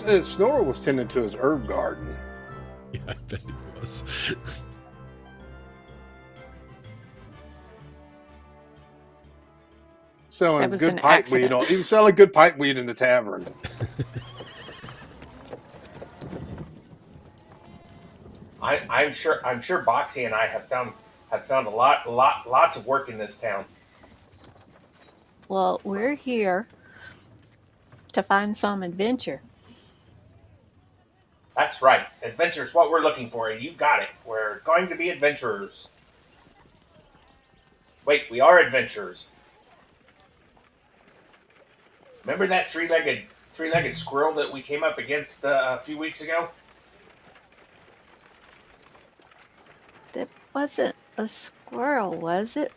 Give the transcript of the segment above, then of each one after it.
Snortle was tending to his herb garden. Yeah, I bet he was. Selling was good an pipe weed. accident. He was selling good pipe weed in the tavern. I'm sure Boxy and I have found lots of work in this town. Well, we're here to find some adventure. That's right. Adventure's what we're looking for. You got it. We're going to be adventurers. Wait, we are adventurers. Remember that three-legged squirrel that we came up against a few weeks ago? That wasn't a squirrel, was it?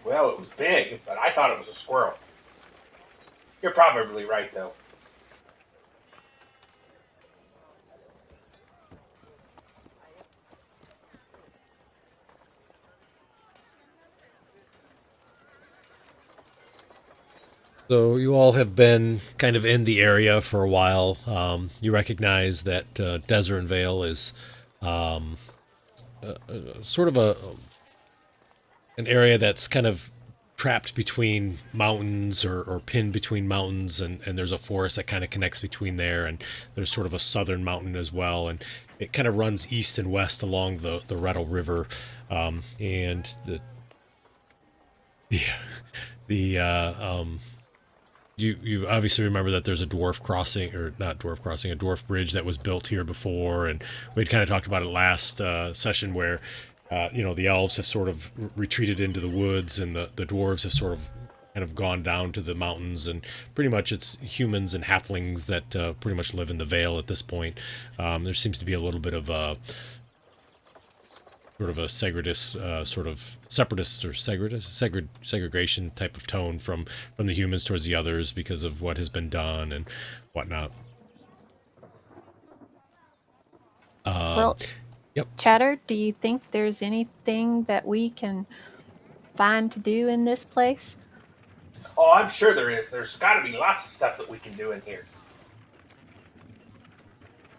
Well, it was big, but I thought it was a squirrel. You're probably right, though. So you all have been kind of in the area for a while. You recognize that Desert Vale is sort of an area that's kind of trapped between mountains or pinned between mountains, and there's a forest that kind of connects between there, and there's sort of a southern mountain as well, and it kind of runs east and west along the Rattle River, and you obviously remember that there's a dwarf crossing, or not dwarf crossing, a dwarf bridge that was built here before, and we'd kind of talked about it last session where the elves have sort of retreated into the woods, and the dwarves have sort of kind of gone down to the mountains, and pretty much it's humans and halflings that pretty much live in the Vale at this point. There seems to be a little bit of a sort of a sort of separatist or segregation type of tone from the humans towards the others because of what has been done and whatnot. Well, Yep. Chatter, do you think there's anything that we can find to do in this place? Oh, I'm sure there is. There's got to be lots of stuff that we can do in here.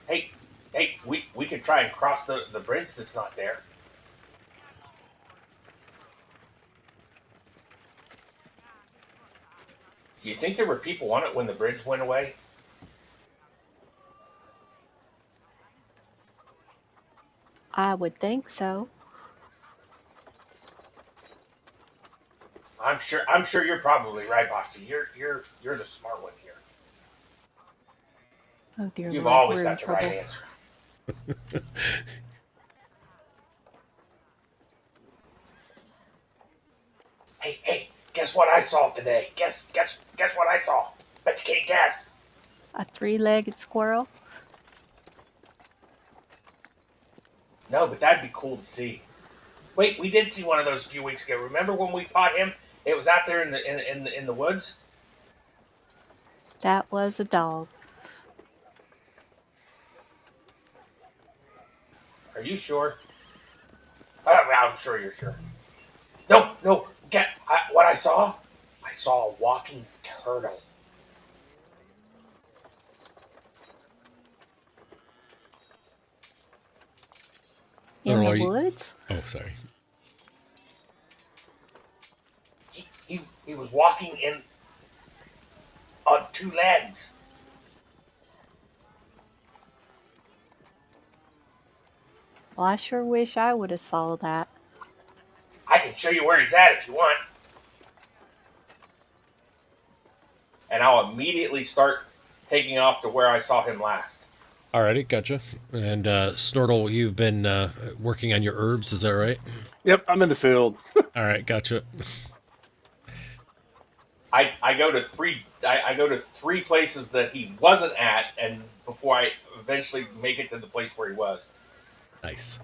Hey, we could try and cross the bridge that's not there. Do you think there were people on it when the bridge went away? I would think so. I'm sure you're probably right, Boxy. You're the smart one here. Oh dear You've Lord, always we're in got the trouble. right answer. Hey, guess what I saw today? Guess what I saw. Bet you can't guess. A three-legged squirrel? No, but that'd be cool to see. Wait, we did see one of those a few weeks ago. Remember when we fought him? It was out there in the woods. That was a dog. Are you sure? I'm sure you're sure. No. What I saw? I saw a walking turtle. In Or the you- woods? Oh, sorry. He was walking in on two legs. Well, I sure wish I would have saw that. I can show you where he's at if you want. And I'll immediately start taking off to where I saw him last. Alrighty, gotcha. And Snortle, you've been working on your herbs, is that right? Yep, I'm in the field. All right, gotcha. I go to three places that he wasn't at, and before I eventually make it to the place where he was. Nice.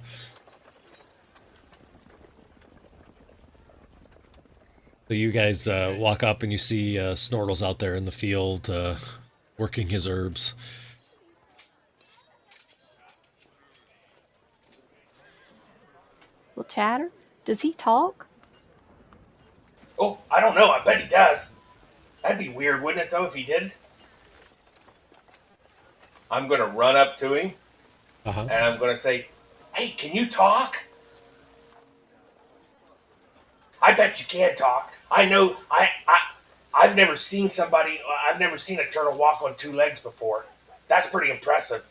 So you guys walk up and you see Snortle's out there in the field working his herbs. Well, Chatter, does he talk? Oh, I don't know. I bet he does. That'd be weird, wouldn't it, though, if he did? I'm going to run up to him, Uh-huh. and I'm going to say, hey, can you talk? I bet you can talk. I know, I've never seen a turtle walk on 2 legs before. That's pretty impressive.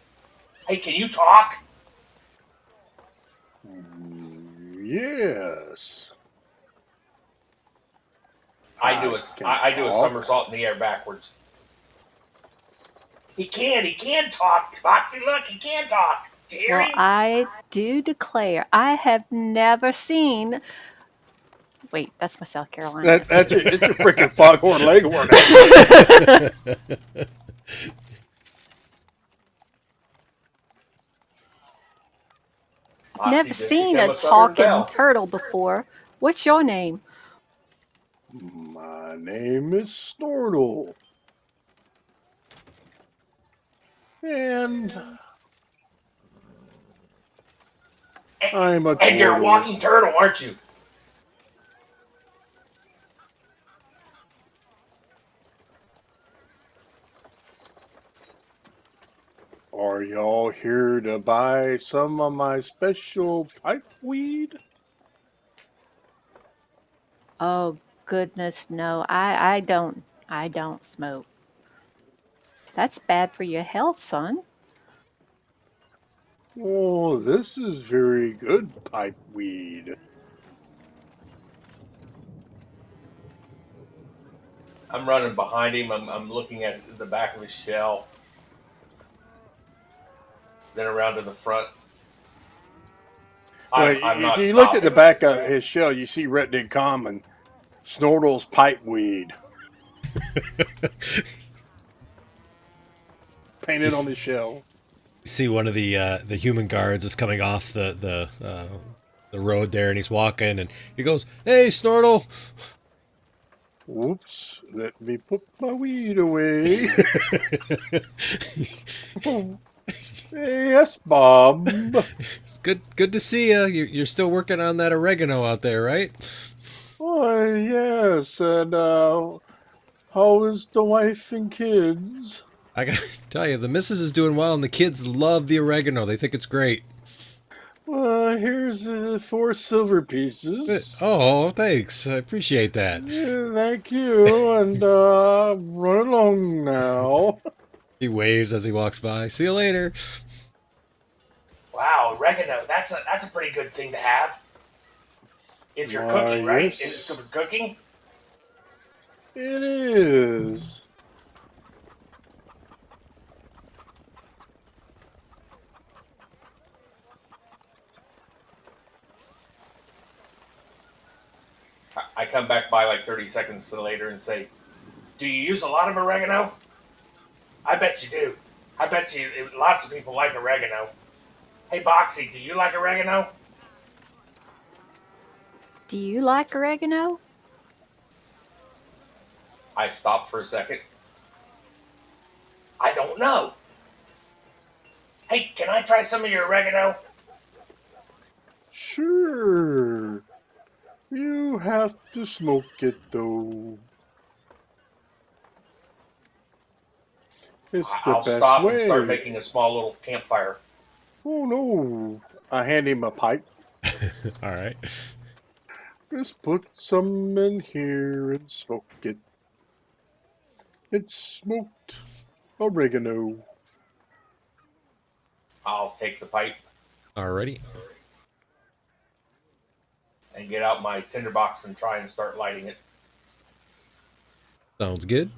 Hey, can you talk? Yes. I do can a talk. somersault in the air backwards. He can talk. Boxy, look, he can talk. Do you hear Well, him? I do declare, I have never seen. Wait, that's my South Carolina. It's your freaking foghorn leghorn. Never Boxy just seen became a a Southern talking belle. turtle before. What's your name? My name is Snortle. And I'm a And you're a turtle. walking turtle, aren't you? Are y'all here to buy some of my special pipe weed? Oh goodness, no. I don't smoke. That's bad for your health, son. Oh, this is very good pipe weed. I'm running behind him. I'm looking at the back of his shell. Then around to the front. Well, I'm if not you looked at the stopping. back of his shell, you see written in common, Snortle's pipe weed, You painted on his shell. see one of the human guards is coming off the road there, and he's walking, and he goes, "Hey, Snortle!" Whoops, let me put my weed away. Oh, yes, Bob. It's good to see you. You're still working on that oregano out there, right? Oh, yes, and how is the wife and kids? I gotta tell you, the missus is doing well, and the kids love the oregano. They think it's great. Here's 4 silver pieces. Oh, thanks. I appreciate that. Yeah, thank you, and run along now. He waves as he walks by. See you later. Wow, oregano. That's a pretty good thing to have. If you're Why, cooking, right? It's good yes, for cooking. it is. I come back by like 30 seconds later and say, do you use a lot of oregano? I bet you do. I bet you lots of people like oregano. Hey, Boxy, do you like oregano? Do you like oregano? I stop for a second. I don't know. Hey, can I try some of your oregano? Sure. You have to smoke it, though. It's the I'll best stop and start way. making a small little campfire. Oh, no. I hand him a pipe. All right. Just put some in here and smoke it. It's smoked oregano. I'll take the pipe Alrighty. and get out my tinderbox and try and start lighting it. Sounds good.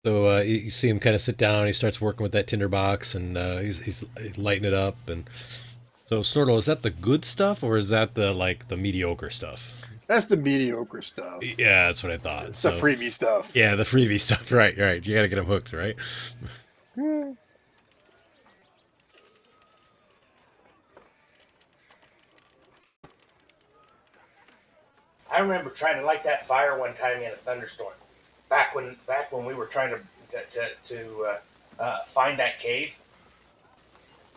So you see him kind of sit down. He starts working with that tinderbox, and he's lighting it up. And so, Snortle, is that the good stuff, or is that the mediocre stuff? That's the mediocre stuff. Yeah, that's what I thought. It's the freebie stuff. Yeah, the freebie stuff. Right. You got to get him hooked, right? Yeah. I remember trying to light that fire one time in a thunderstorm. Back when we were trying to find that cave,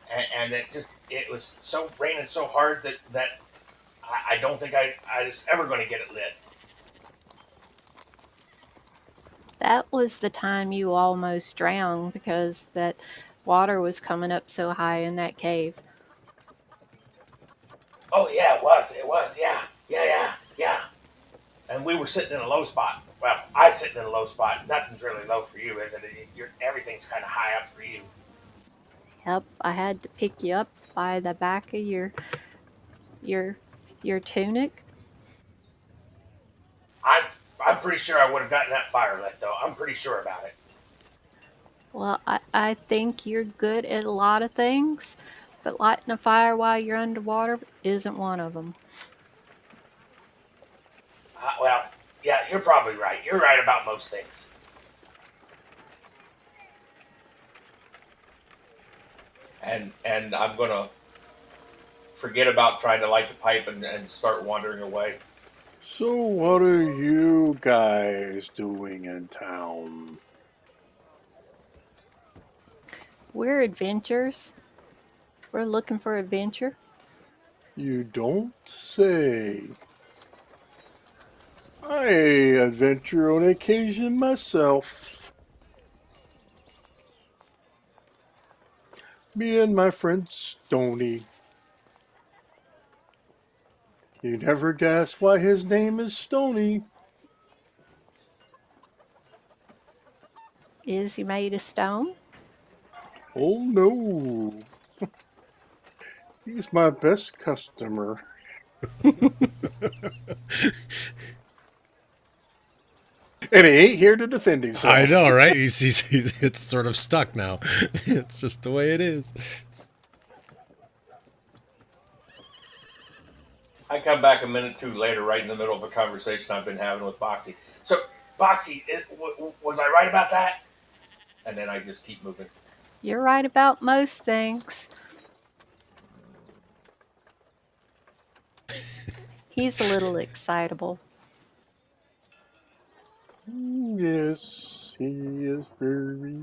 and it was so raining so hard that I don't think I was ever going to get it lit. That was the time you almost drowned because that water was coming up so high in that cave. Oh yeah, it was. It was. Yeah, yeah, yeah, yeah. And we were sitting in a low spot. Well, I was sitting in a low spot. Nothing's really low for you, is it? Everything's kind of high up for you. Yep, I had to pick you up by the back of your your tunic. I'm I'm pretty sure I would have gotten that fire lit though. I'm pretty sure about it. Well, I think you're good at a lot of things, but lighting a fire while you're underwater isn't one of them. Well, yeah, you're probably right. You're right about most things. And I'm gonna forget about trying to light the pipe and start wandering away. So, what are you guys doing in town? We're adventurers. We're looking for adventure. You don't say. I adventure on occasion myself. Me and my friend Stoney. You never guess why his name is Stoney. Is he made of stone? Oh no. He's my best customer. And he ain't here to defend I himself. know, right? It's sort of stuck now. It's just the way it is. I come back a minute too later, right in the middle of a conversation I've been having with Boxy. So, Boxy, was I right about that? And then I just keep moving. You're right about most things. He's a little excitable. Yes, he is very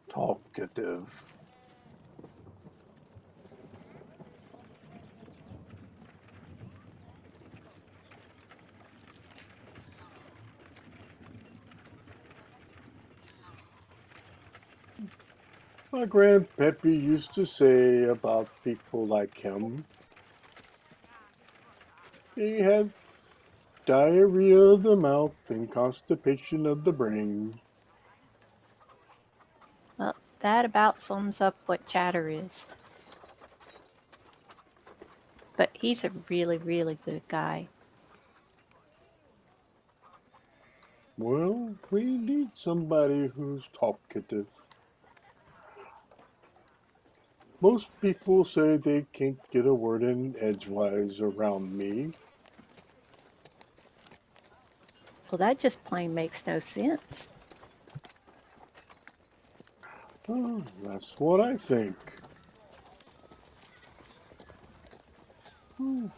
talkative. My grandpappy used to say about people like him, he had diarrhea of the mouth and constipation of the brain. Well, that about sums up what chatter is. But he's a really, really good guy. Well, we need somebody who's talkative. Most people say they can't get a word in edgewise around me. Well, that just plain makes no sense. Oh, that's what I think.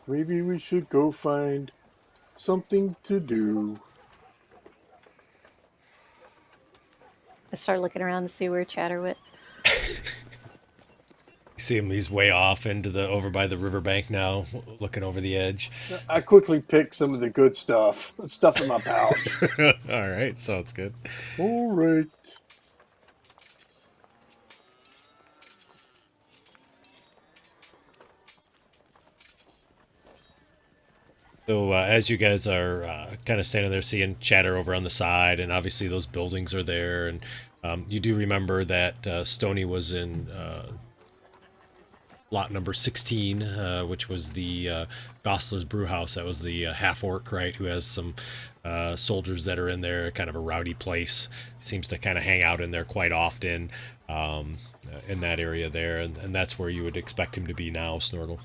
Maybe we should go find something to do. I started looking around to see where chatter went. You see him, he's way off into the over by the riverbank now, looking over the edge. I quickly picked some of the good stuff, stuff in my pouch. All right, sounds good. All right. So as you guys are kind of standing there seeing chatter over on the side, and obviously those buildings are there, and you do remember that Stoney was in lot number 16, which was the Gosler's Brew House. That was the half orc, right, who has some soldiers that are in there, kind of a rowdy place. Seems to kind of hang out in there quite often in that area there, and that's where you would expect him to be now, Snortle.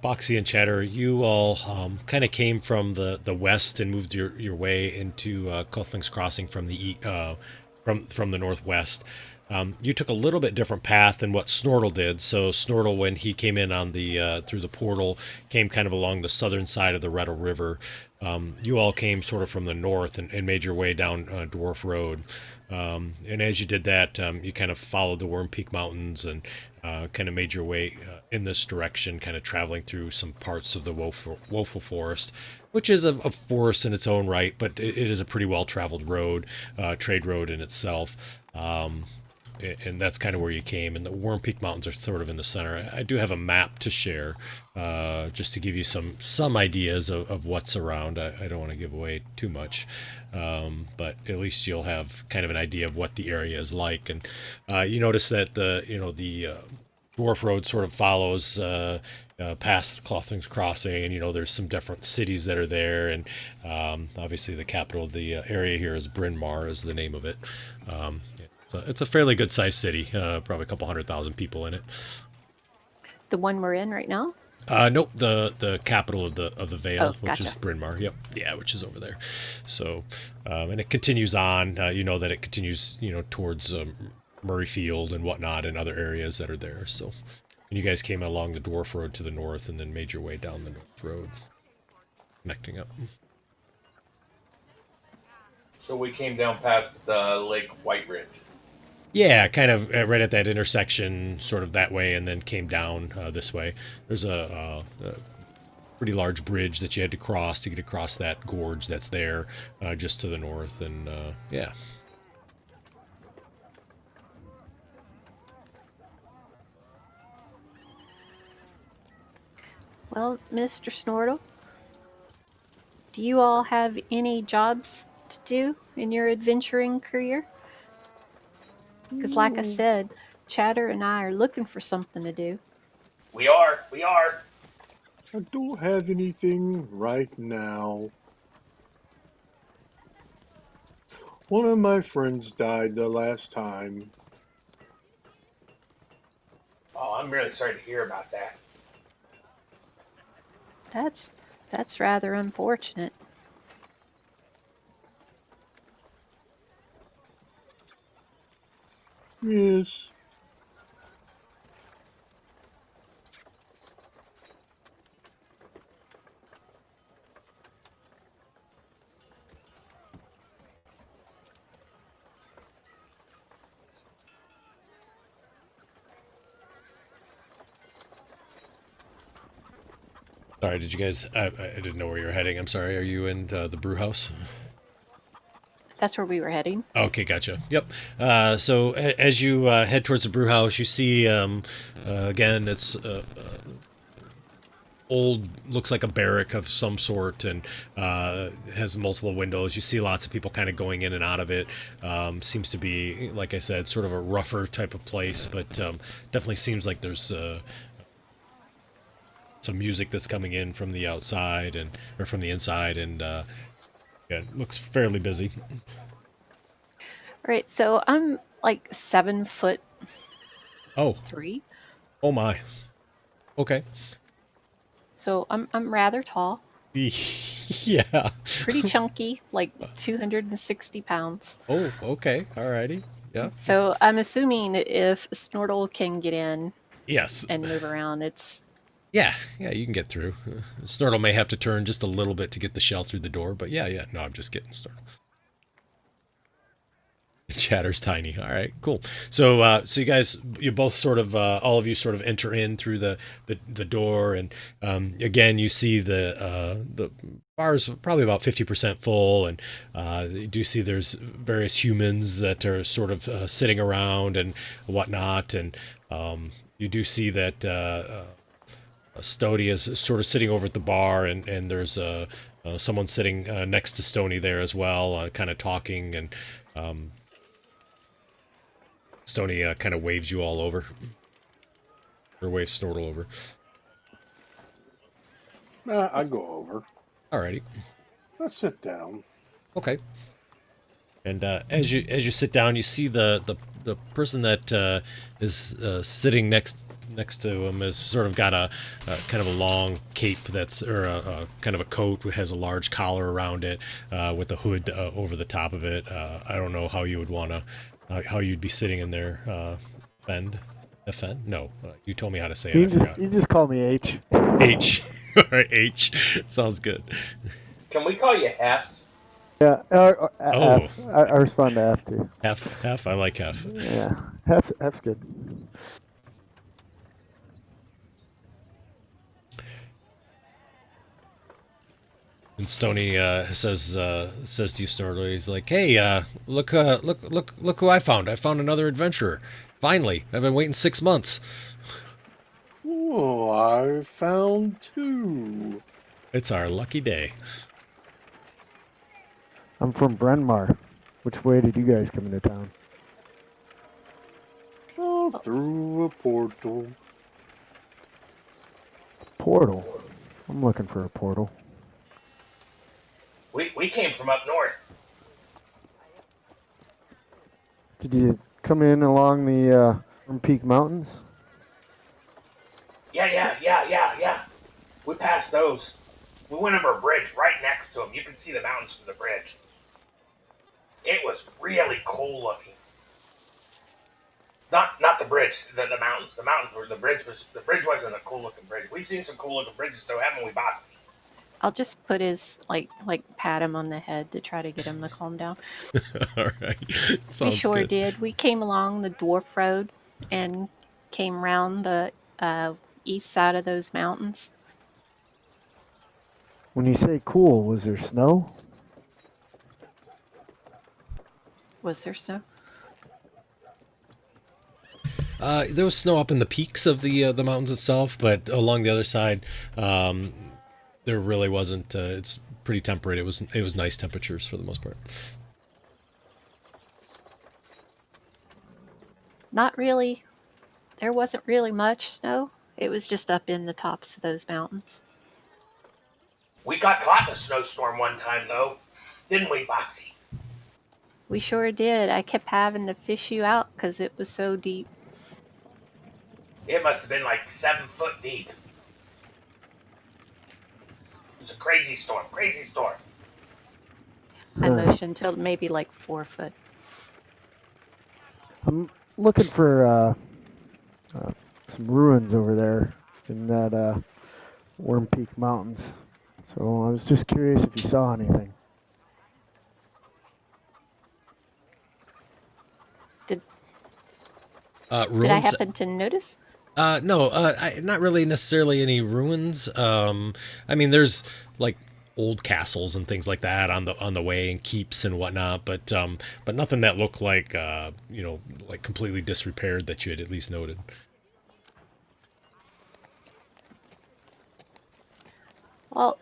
Boxy and Chatter, you all kind of came from the west and moved your way into Kothlin's Crossing from from the northwest. You took a little bit different path than what Snortle did. So Snortle, when he came in on the through the portal, came kind of along the southern side of the Rettle River. You all came sort of from the north and made your way down Dwarf Road. And as you did that, you kind of followed the Worm Peak Mountains and kind of made your way in this direction, kind of traveling through some parts of the Woeful Forest, which is a forest in its own right, but it is a pretty well-traveled road, trade road in itself. And that's kind of where you came. And the Worm Peak Mountains are sort of in the center. I do have a map to share, just to give you some ideas of what's around. I don't want to give away too much, but at least you'll have kind of an idea of what the area is like. And you notice that the Dwarf Road sort of follows past Kothlin's Crossing, and there's some different cities that are there, and obviously the capital of the area here is Bryn Mawr, is the name of it. So it's a fairly good sized city, probably a couple 100,000 people in it. The one we're in right now? Nope, the capital of the Vale, Oh, which gotcha. is Bryn Mawr. Yep, yeah, which is over there. So, and it continues on. You know that it continues, towards Murrayfield and whatnot, and other areas that are there. So, and you guys came along the Dwarf Road to the north, and then made your way down the North Road, connecting up. So we came down past Lake White Ridge. Yeah, kind of right at that intersection, sort of that way, and then came down this way. There's a pretty large bridge that you had to cross to get across that gorge that's there, just to the north, and yeah. Well, Mr. Snortle, do you all have any jobs to do in your adventuring career? Because like I said, Chatter and I are looking for something to do. We are. I don't have anything right now. One of my friends died the last time. Oh, I'm really sorry to hear about that. That's rather unfortunate. Yes. Sorry, did you guys? I didn't know where you were heading. I'm sorry. Are you in the brew house? That's where we were heading. Okay, gotcha. Yep. So as you head towards the brew house, you see again it's old, looks like a barrack of some sort, and has multiple windows. You see lots of people kind of going in and out of it. Seems to be, like I said, sort of a rougher type of place, but definitely seems like there's some music that's coming in from the outside or from the inside, and yeah, it looks fairly busy. All right, so I'm like 7'3". Oh my. Okay. So I'm rather tall, Yeah. pretty chunky, like 260 pounds. Oh, okay. Alrighty. Yeah. So I'm assuming if Snortle can get in Yes. and move around, it's... Yeah, you can get through. Snortle may have to turn just a little bit to get the shell through the door, but yeah. No, I'm just getting Snortle. Chatter's tiny. All right, cool. So, so you both sort of, all of you sort of enter in through the door, and again, you see the bar's probably about 50% full, and you do see there's various humans that are sort of sitting around and whatnot, and you do see that Stoney is sort of sitting over at the bar, and there's someone sitting next to Stoney there as well, kind of talking, and Stoney kind of waves you all over, or waves Snortle over. I go over. Alrighty. I sit down. Okay. And as you sit down, you see the person that is sitting next next to him has sort of got a kind of a long cape that's, or a kind of a coat that has a large collar around it, with a hood over the top of it. I don't know how you would want to, how you'd be sitting in there, Fend. Fend? No, you told me how to say it. I forgot. You just call me H. H. All right, H. Sounds good. Can we call you Hef? Yeah, Oh. F. I respond to F too. F. I like F. Yeah, F's good. And Stoney says to you, Snortle, he's like, "Hey, look who I found! I found another adventurer. Finally, I've been waiting 6 months. Oh, I found two. It's our lucky day." I'm from Brenmar. Which way did you guys come into town? Oh, through a portal. Portal. I'm looking for a portal. We came from up north. Did you come in along the Peak Mountains? Yeah. We passed those. We went over a bridge right next to them. You could see the mountains from the bridge. It was really cool looking. Not the bridge, the mountains. The mountains were the bridge wasn't a cool looking bridge. We've seen some cool looking bridges though, haven't we, Boxy? I'll just put his like pat him on the head to try to get him to calm down. All right, We sounds sure good. did. We came along the dwarf road and came round the east side of those mountains. When you say cool, was there snow? Was there snow? There was snow up in the peaks of the mountains itself, but along the other side, there really wasn't. It's pretty temperate. It was nice temperatures for the most part. Not really. There wasn't really much snow. It was just up in the tops of those mountains. We got caught in a snowstorm one time though, didn't we, Boxy? We sure did. I kept having to fish you out because it was so deep. It must have been like 7 foot deep. It was a crazy storm. I motioned till maybe like 4 foot. I'm looking for some ruins over there in that Worm Peak Mountains. So I was just curious if you saw anything. Did I Ruins. happen to notice? No, not really necessarily any ruins. I mean, there's like old castles and things like that on the way, and keeps and whatnot, but nothing that looked like like completely disrepaired that you had at least noted. Well,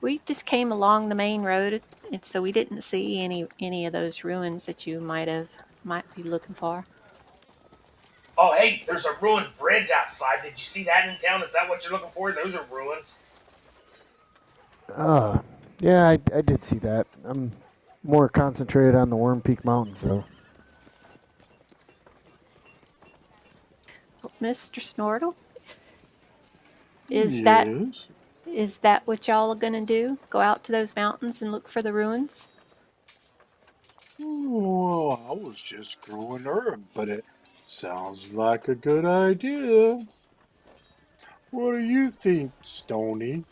we just came along the main road, and so we didn't see any of those ruins that you might be looking for. Oh, hey, there's a ruined bridge outside. Did you see that in town? Is that what you're looking for? Those are ruins. Yeah, I did see that. I'm more concentrated on the Worm Peak Mountains, though. Mr. Snortle, Yes. is that what y'all are gonna do? Go out to those mountains and look for the ruins? Well, I was just growing herb, but it sounds like a good idea. What do you think, Stoney?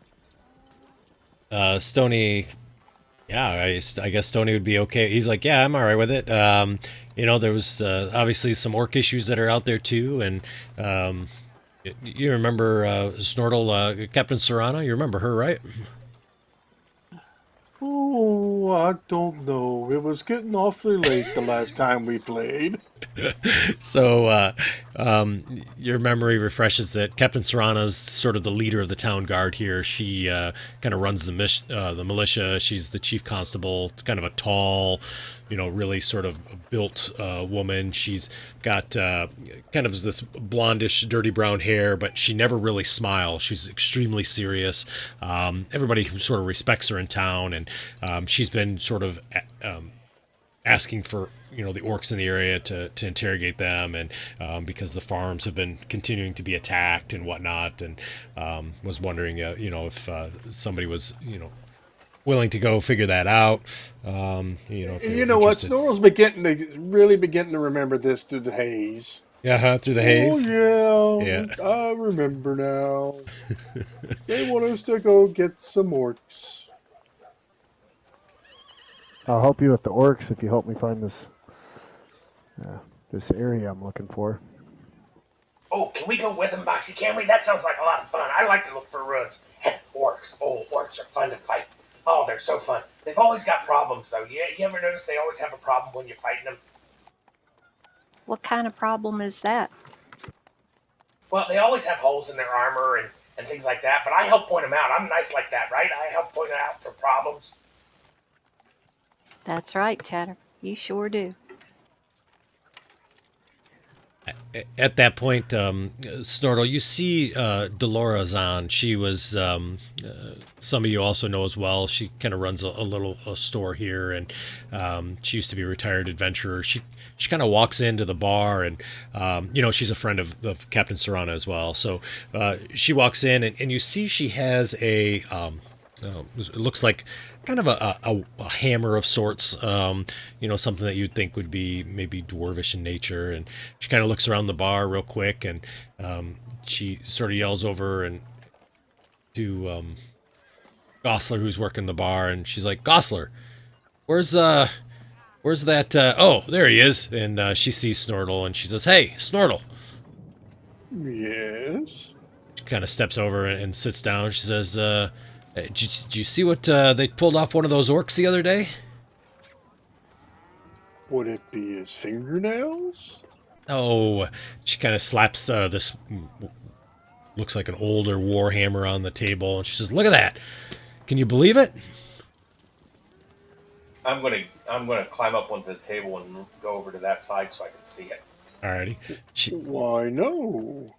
Stoney, yeah, I guess Stoney would be okay. He's like, yeah, I'm all right with it. There was obviously some orc issues that are out there too, and you remember Snortle, Captain Serrana? You remember her, right? Oh, I don't know. It was getting awfully late the last time we played. So your memory refreshes that Captain Serrana's sort of the leader of the town guard here. She kind of runs the militia. She's the chief constable, kind of a tall, really sort of built woman. She's got kind of this blondish, dirty brown hair, but she never really smiles. She's extremely serious. Everybody sort of respects her in town, and she's been sort of asking for the orcs in the area to interrogate them, and because the farms have been continuing to be attacked and whatnot, and was wondering, if somebody was, willing to go figure that out. If they You were know what? interested. Snortle's really beginning to remember this through the haze. Yeah, through the Oh haze. yeah, Yeah. I remember now. They want us to go get some orcs. I'll help you with the orcs if you help me find this area I'm looking for. Oh, can we go with him, Boxy? Can we? That sounds like a lot of fun. I like to look for ruins. Heck, orcs. Oh, orcs are fun to fight. Oh, they're so fun. They've always got problems, though. You ever notice they always have a problem when you're fighting them? What kind of problem is that? Well, they always have holes in their armor and things like that, but I help point them out. I'm nice like that, right? I help point out their problems. That's right, Chatter. You sure do. At that point, Snortle, you see Dolores on. She was some of you also know as well. She kind of runs a little store here, and she used to be a retired adventurer. She kind of walks into the bar, and she's a friend of Captain Serrana as well. So she walks in, and you see she has a it looks like kind of a hammer of sorts, something that you'd think would be maybe dwarvish in nature. And she kind of looks around the bar real quick, and she sort of yells over and to Gosler, who's working the bar, and she's like, "Gosler, where's that? Oh, there he is!" And she sees Snortle, and she says, "Hey, Snortle." Yes. She kind of steps over and sits down. She says, Did you see what they pulled off one of those orcs the other day? Would it be his fingernails? Oh, she kind of slaps this looks like an older warhammer on the table, and she says, "Look at that! Can you believe it?" I'm gonna climb up onto the table and go over to that side so I can see it. Alrighty. Why no?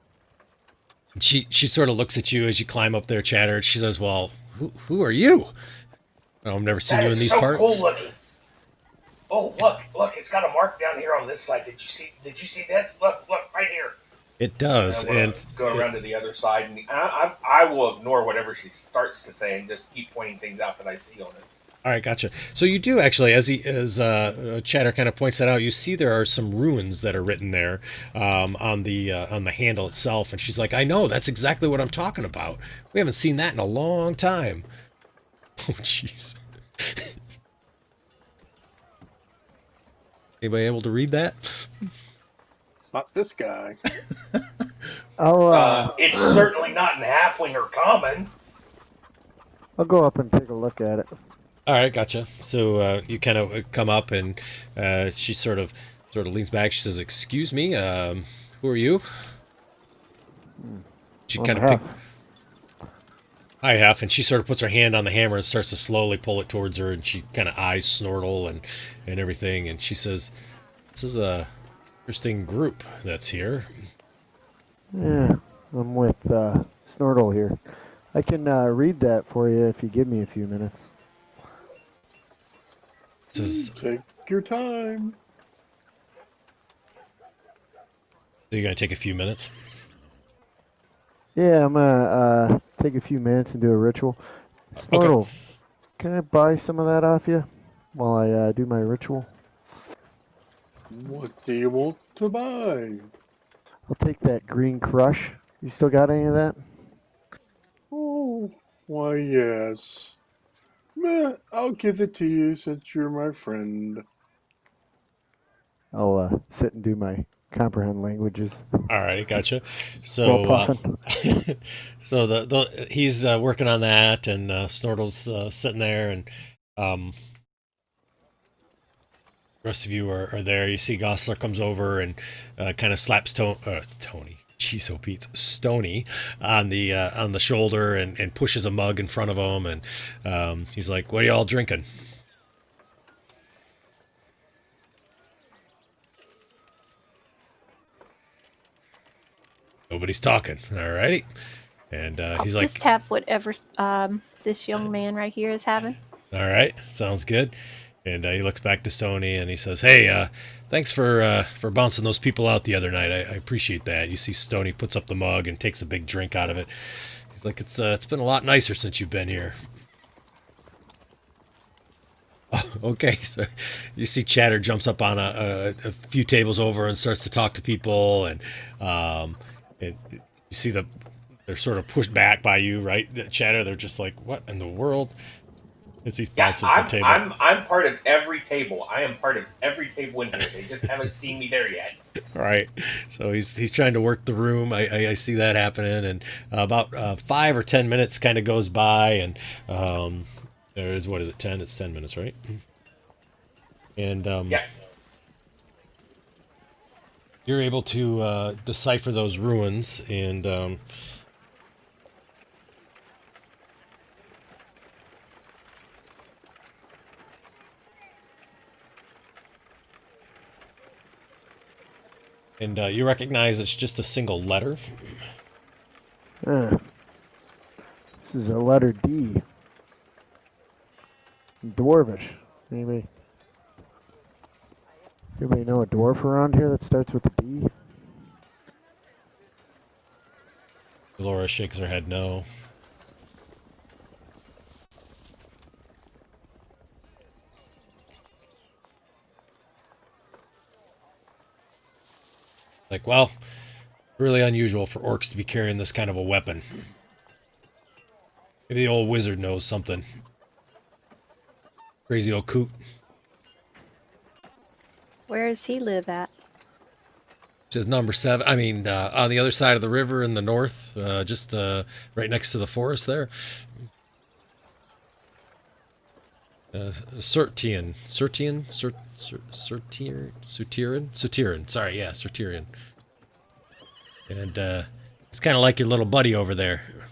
She sort of looks at you as you climb up there, Chatter. She says, "Well, who are you? Oh, I've never seen That you in is these so parts." cool looking. Oh, look! It's got a mark down here on this side. Did you see this? Look, right here. It does, And go around to the other side, and I will ignore whatever she starts to say and just keep pointing things out that I see on it. All right, gotcha. So you do actually, as Chatter kind of points that out, you see there are some runes that are written there on the handle itself, and she's like, "I know, that's exactly what I'm talking about. We haven't seen that in a long time." Oh, jeez. Anybody able to read that? Not this guy. It's certainly not in halfling or common. I'll go up and take a look at it. All right, gotcha. So you kind of come up, and she sort of leans back. She says, "Excuse me, who are you?" She kind of pick. Hi, Half, and she sort of puts her hand on the hammer and starts to slowly pull it towards her, and she kind of eyes Snortle and everything, and she says, "This is a interesting group that's here." Yeah, I'm with Snortle here. I can read that for you if you give me a few minutes. Take your time. So you're going to take a few minutes? Yeah, I'm gonna take a few minutes and do a ritual. Snortle, Okay. can I buy some of that off you while I do my ritual? What do you want to buy? I'll take that green crush. You still got any of that? Oh, why yes. Meh, I'll give it to you since you're my friend. I'll sit and do my comprehend languages. All right, gotcha. While So, puffing. so he's working on that, and Snortle's sitting there, and the rest of you are there. You see Gosler comes over and kind of slaps Tony. Jeez, oh Pete, Stoney on the shoulder, and pushes a mug in front of him, and he's like, "What are y'all drinking?" Nobody's talking. All righty. And he's I'll like, just have whatever this young man right here is having. "All right, sounds good." And he looks back to Stoney and he says, "Hey, thanks for bouncing those people out the other night. I appreciate that." You see Stoney puts up the mug and takes a big drink out of it. He's like, "It's been a lot nicer since you've been here." Okay, so you see Chatter jumps up on a few tables over and starts to talk to people, and you see they're sort of pushed back by you, right? Chatter, they're just like, "What in the world?" As he's Yeah, bouncing from table. I'm part of every table. I am part of every table in here. They just haven't seen me there yet. Right. So he's trying to work the room. I see that happening, and about 5 or 10 minutes kind of goes by, and there's what is it? 10? It's 10 minutes, right? And Yeah. you're able to decipher those ruins, and you recognize it's just a single letter. This is a letter D. Dwarvish. Anybody know a dwarf around here that starts with a D? Laura shakes her head no. Like, well, really unusual for orcs to be carrying this kind of a weapon. Maybe the old wizard knows something. Crazy old coot. Where does he live at? Just number 7. I mean, on the other side of the river in the north, just right next to the forest there. Surtian. Sorry, yeah, Surtirian. And it's kind of like your little buddy over there.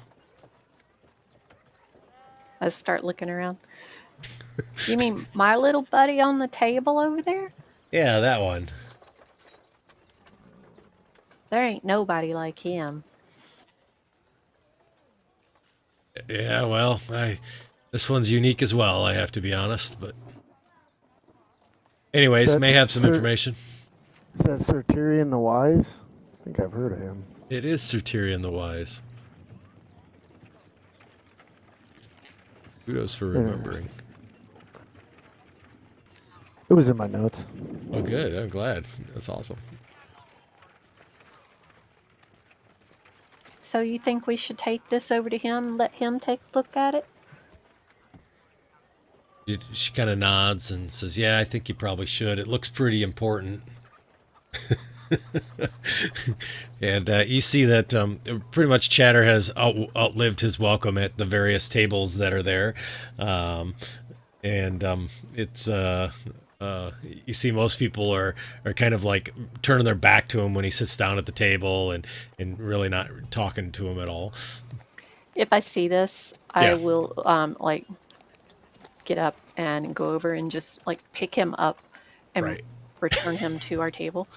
I start looking around. You mean my little buddy on the table over there? Yeah, that one. There ain't nobody like him. Yeah, well, this one's unique as well, I have to be honest, but anyways, may have some information. Is that Sir Tyrion the Wise? I think I've heard of him. It is Sir Tyrion the Wise. Kudos for remembering. It was in my notes. Oh, good. I'm glad. That's awesome. So you think we should take this over to him and let him take a look at it? She kind of nods and says, "Yeah, I think you probably should. It looks pretty important." And you see that pretty much Chatter has outlived his welcome at the various tables that are there. It's you see most people are kind of like turning their back to him when he sits down at the table and really not talking to him at all. If I see this, I will like get up and go over and just like pick him up and return him to our table.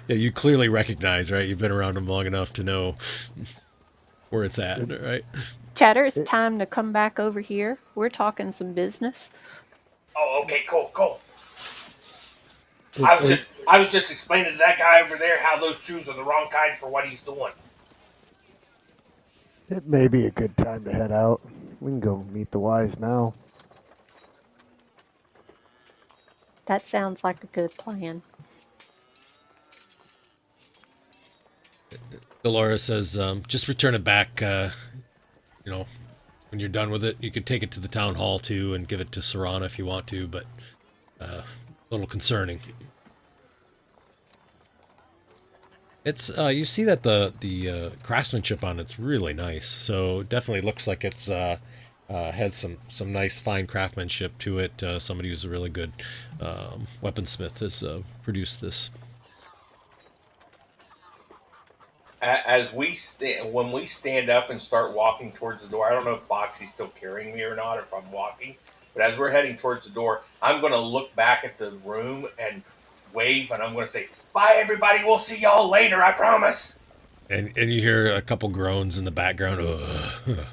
Yeah, you clearly recognize, right? You've been around him long enough to know where it's at, right? Chatter, it's time to come back over here. We're talking some business. Oh, okay, cool. I was just explaining to that guy over there how those shoes are the wrong kind for what he's doing. It may be a good time to head out. We can go meet the Wise now. That sounds like a good plan. Dolores says, just return it back, when you're done with it. You could take it to the town hall, too, and give it to Serana if you want to, but a little concerning. It's, you see that the craftsmanship on it's really nice, so it definitely looks like it's had some nice fine craftsmanship to it. Somebody who's a really good weaponsmith has produced this. As when we stand up and start walking towards the door, I don't know if Boxy's still carrying me or not, or if I'm walking, but as we're heading towards the door, I'm going to look back at the room and wave, and I'm going to say, "Bye, everybody. We'll see y'all later. I promise." And you hear a couple groans in the background. Ugh.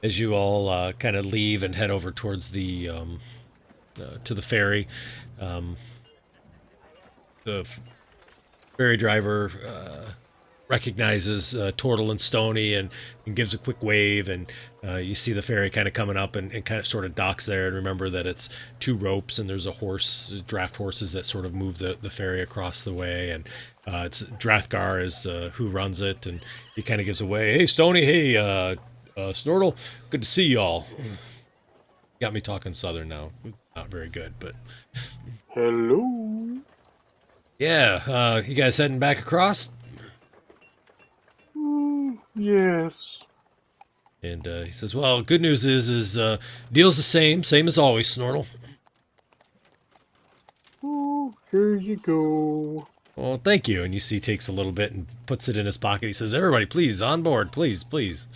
as you all kind of leave and head over towards the to the ferry. The ferry driver recognizes Tortle and Stoney and gives a quick wave, and you see the ferry kind of coming up and kind of sort of docks there. And remember that it's 2 ropes, and there's a horse, draft horses that sort of move the ferry across the way. And it's Drathgar is who runs it, and he kind of gives away, "Hey Stoney, hey Snortle, good to see y'all." Got me talking Southern now. Not very good, but Hello. yeah. You guys heading back across? Yes. And he says, "Well, good news is deal's the same as always, Snortle." Oh, here you go. "Well, thank you." And you see he takes a little bit and puts it in his pocket. He says, "Everybody, please, on board, please, please."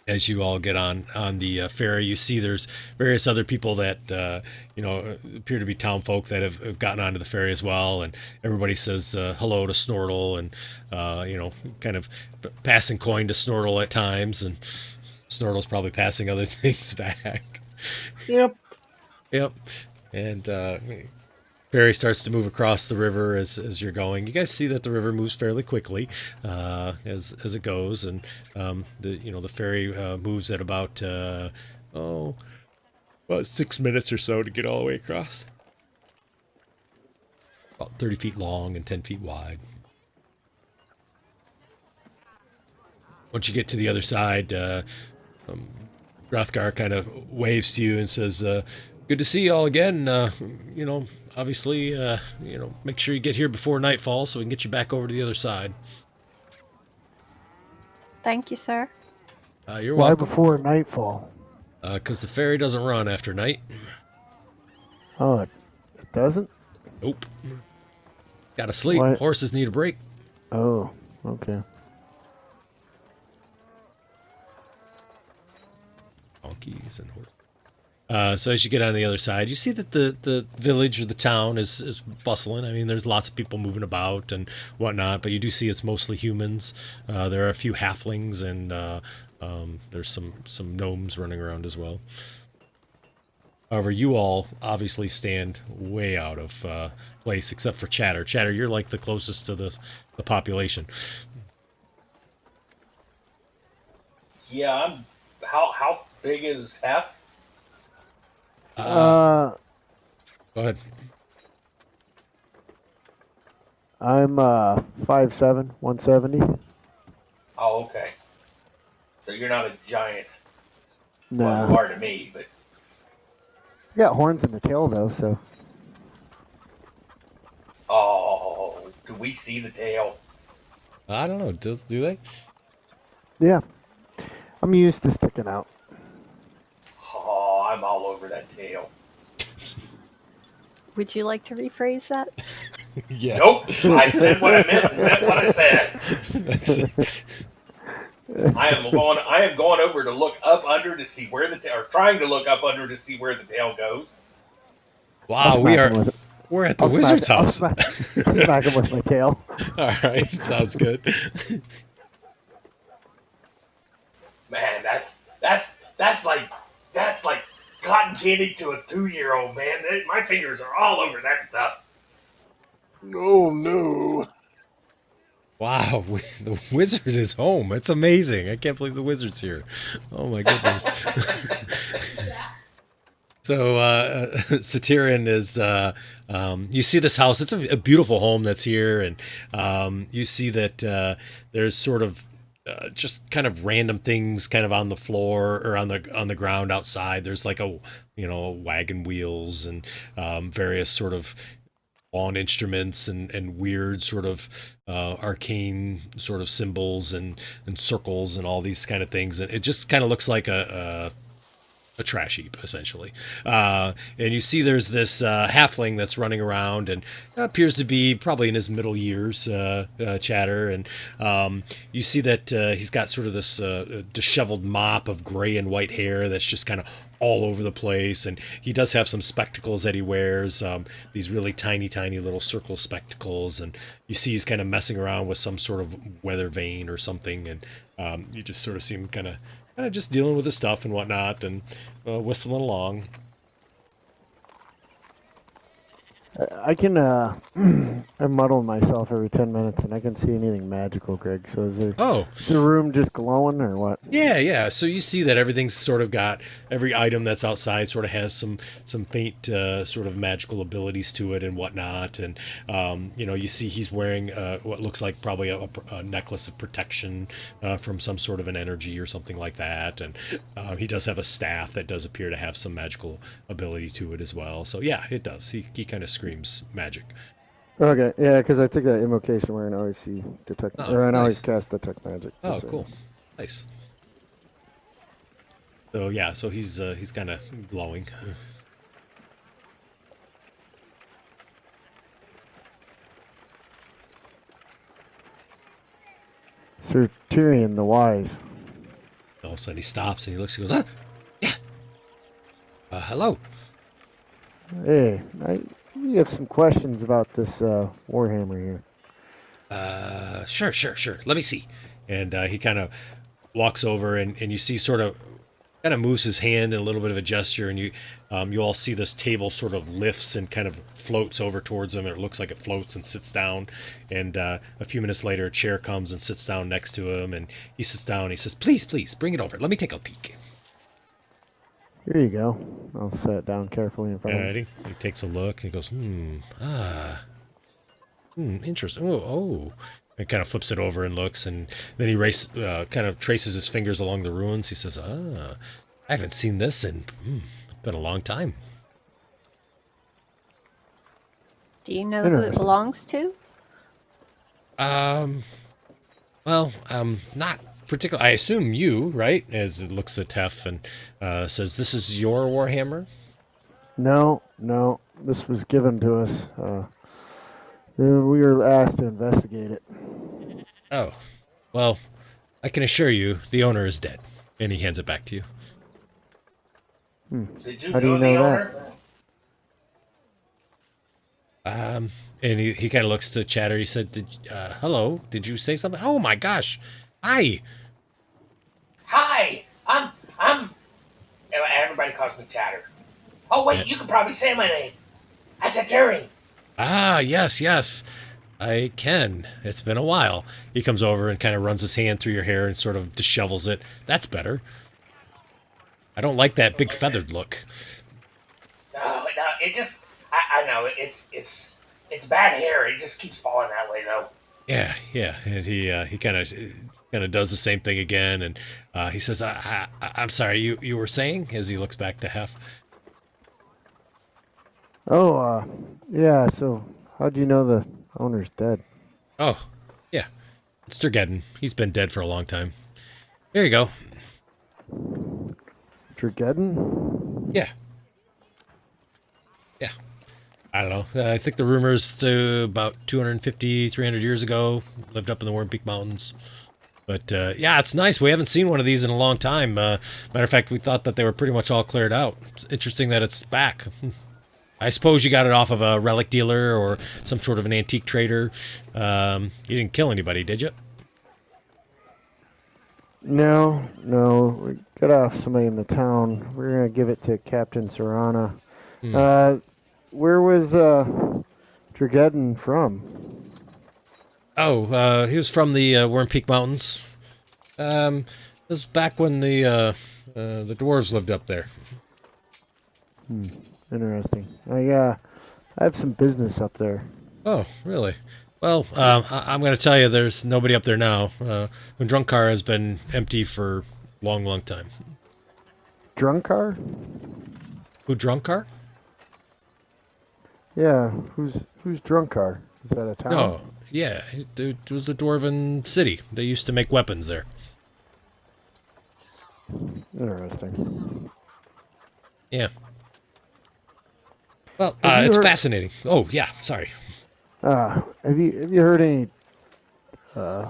As you all get on the ferry, you see there's various other people that appear to be town folk that have gotten onto the ferry as well, and everybody says hello to Snortle, and kind of passing coin to Snortle at times, and Snortle's probably passing other things back. Yep. And ferry starts to move across the river as you're going. You guys see that the river moves fairly quickly as it goes, and the ferry moves at about 6 minutes or so to get all the way across. About 30 feet long and 10 feet wide. Once you get to the other side, Hrothgar kind of waves to you and says, "Good to see you all again. Obviously, make sure you get here before nightfall so we can get you back over to the other side." Thank you, sir. You're Why welcome. before nightfall? Because the ferry doesn't run after night. Oh, it doesn't? Nope. Gotta sleep. Why? Horses need a break. Oh, okay. Donkeys and horses. So as you get on the other side, you see that the village or the town is bustling. I mean, there's lots of people moving about and whatnot, but you do see it's mostly humans. There are a few halflings, and there's some gnomes running around as well. However, you all obviously stand way out of place, except for Chatter. Chatter, you're like the closest to the population. Yeah, how big is Hef? Go ahead. I'm 5'7", 170. Oh, okay. So you're not a giant. Well, Nah. you are to me, but You got horns in the tail though, so oh, do we see the tail? I don't know. Do they? yeah. I'm used to sticking out. Oh, I'm all over that tail. Would you like to rephrase that? Yes. Nope, I said what I meant what I said. That's- I am going over to look up under to see where or trying to look up under to see where the tail goes. wow, we're at the wizard's house. I'll smack him with my tail. All right, sounds good. Man, that's like cotton candy to a 2-year-old, man. My fingers are all over that stuff. Oh, no. Wow, the wizard is home. It's amazing. I can't believe the wizard's here. Oh my goodness. So Satyrian is. You see this house. It's a beautiful home that's here, and you see that there's sort of just kind of random things kind of on the floor or on the ground outside. There's like a wagon wheels and various sort of lawn instruments and weird sort of arcane sort of symbols and circles and all these kind of things. And it just kind of looks like a trash heap, essentially. And you see there's this halfling that's running around and appears to be probably in his middle years, Chatter. And you see that he's got sort of this disheveled mop of gray and white hair that's just kind of all over the place. And he does have some spectacles that he wears, these really tiny, tiny little circle spectacles. And you see he's kind of messing around with some sort of weather vane or something. And you just sort of see him kind of just dealing with his stuff and whatnot, and whistling along. I can I muddle myself every 10 minutes, and I can see anything magical, Greg. So is the room just glowing or what? Yeah. So you see that everything's sort of got every item that's outside sort of has some faint sort of magical abilities to it and whatnot. And you see he's wearing what looks like probably a necklace of protection from some sort of an energy or something like that. And he does have a staff that does appear to have some magical ability to it as well. So yeah, it does. He kind of screams magic. Okay, yeah, because I took that invocation where I can always see detect, or I can always Nice. cast detect magic. Oh, So- cool. Nice. So yeah, so he's kind of glowing. Sir Tyrion the Wise. All of a sudden he stops and he looks and goes, yeah. Hello. Hey, we have some questions about this Warhammer here. Sure. Let me see. And he kind of walks over and you see sort of kind of moves his hand in a little bit of a gesture, and you all see this table sort of lifts and kind of floats over towards him. It looks like it floats and sits down. And a few minutes later, a chair comes and sits down next to him, and he sits down and he says, please, bring it over. Let me take a peek. Here you go. I'll set it down carefully in front of him. Alrighty. He takes a look and he goes, interesting. Oh. He kind of flips it over and looks, and then he kind of traces his fingers along the ruins. He says, I haven't seen this in it's been a long time. Do you know who it belongs to? Well, not particular. I assume you, right? As it looks at Tef and says, this is your Warhammer? No, this was given to us. We were asked to investigate it. Oh, well, I can assure you the owner is dead. And he hands it back to you. Did you How do know you the know owner? And he kind of looks to Chatter. He said, hello, did you say something? Oh my gosh. Hi. Hi, I'm. Everybody calls me Chatter. Oh wait, you could probably say my name. That's a Turing. Ah, yes. I can. It's been a while. He comes over and kind of runs his hand through your hair and sort of dishevels it. That's better. I don't like that big feathered look. No, it just. I know it's bad hair. It just keeps falling that way though. Yeah. And he kind of does the same thing again, and he says, "I'm sorry. You were saying?" As he looks back to Hef. Oh, yeah, so how'd you know the owner's dead? Oh, yeah. It's Turgeddon. He's been dead for a long time. Here you go. Turgeddon? Yeah. I don't know. I think the rumors to about 250, 300 years ago lived up in the Worm Peak Mountains. But yeah, it's nice. We haven't seen one of these in a long time. Matter of fact, we thought that they were pretty much all cleared out. It's interesting that it's back. I suppose you got it off of a relic dealer or some sort of an antique trader. You didn't kill anybody, did you? No. We got off somebody in the town. We're going to give it to Captain Serrana. Where was Turgeddon from? Oh, he was from the Worm Peak Mountains. This was back when the dwarves lived up there. Interesting. I have some business up there. Oh, really? Well, I'm going to tell you there's nobody up there now. Drunkar has been empty for a long time. Drunkar? Who, Drunkar? Yeah, who's Drunkar? Is that a town? No, yeah, it was a dwarven city. They used to make weapons there. Interesting. Yeah. Well, Have you it's heard? fascinating. Oh, yeah. Sorry. Have you heard uh,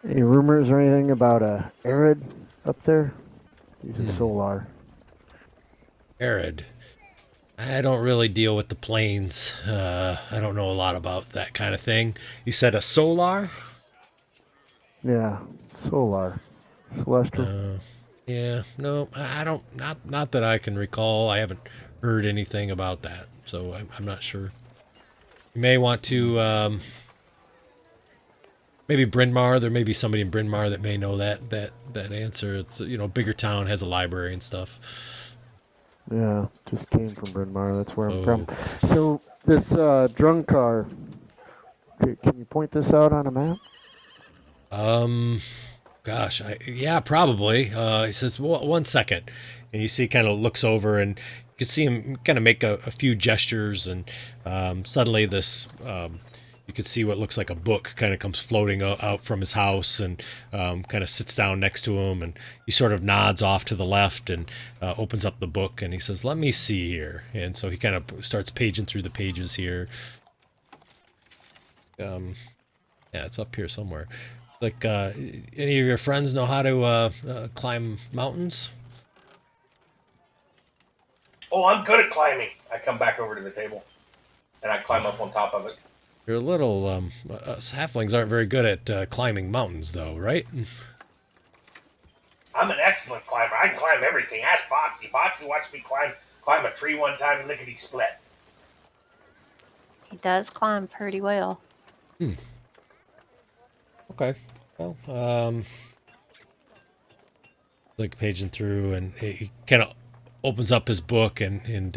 any rumors or anything about a arid up there? These are solar. Arid. I don't really deal with the plains. I don't know a lot about that kind of thing. You said a solar? Yeah, solar, celestial. Yeah. No, I don't. Not that I can recall. I haven't heard anything about that, so I'm not sure. You may want to maybe Bryn Mawr. There may be somebody in Bryn Mawr that may know that answer. It's a bigger town, has a library and stuff. Yeah, just came from Bryn Mawr. That's where I'm from. Oh. So this drunk car. Can you point this out on a map? Gosh, yeah, probably. He says, well, 1 second. And you see, he kind of looks over and you can see him kind of make a few gestures. And suddenly, you could see what looks like a book kind of comes floating out from his house and kind of sits down next to him. And he sort of nods off to the left and opens up the book. And he says, let me see here. And so he kind of starts paging through the pages here. Yeah, it's up here somewhere. Like, any of your friends know how to climb mountains? Oh, I'm good at climbing. I come back over to the table, and I climb up on top of it. Your little us halflings aren't very good at climbing mountains, though, right? I'm an excellent climber. I can climb everything. Ask Boxy. Boxy watched me climb a tree one time and lickety split. He does climb pretty well. Okay. Well, like paging through, and he kind of opens up his book, and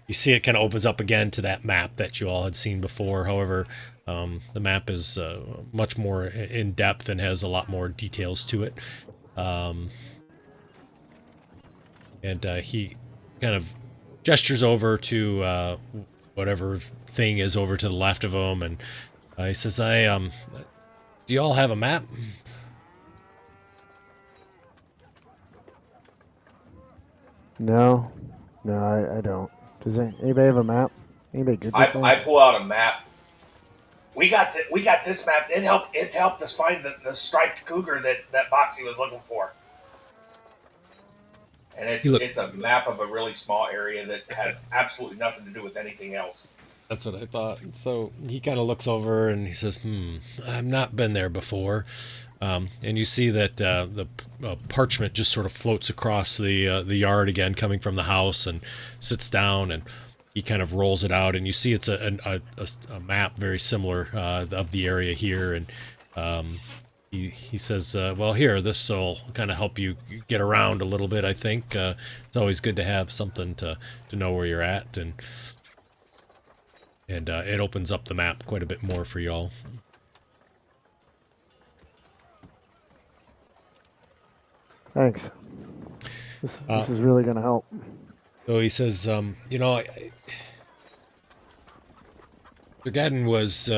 you see it kind of opens up again to that map that you all had seen before. However, the map is much more in depth and has a lot more details to it. And he kind of gestures over to whatever thing is over to the left of him, and he says, do you all have a map? No, I don't. Does anybody have a map? Anybody good with I that? pull out a map. We got this map. It helped us find the striped cougar that Boxy was looking for. And it's a map of a really small area that has absolutely nothing to do with anything else. That's what I thought. So he kind of looks over and he says, I've not been there before. And you see that the parchment just sort of floats across the yard again, coming from the house, and sits down, and he kind of rolls it out, and you see it's a map very similar of the area here, and he says, well, here, this will kind of help you get around a little bit, I think. It's always good to have something to know where you're at, and it opens up the map quite a bit more for y'all. Thanks. This is really gonna help. So he says, Gargadon was,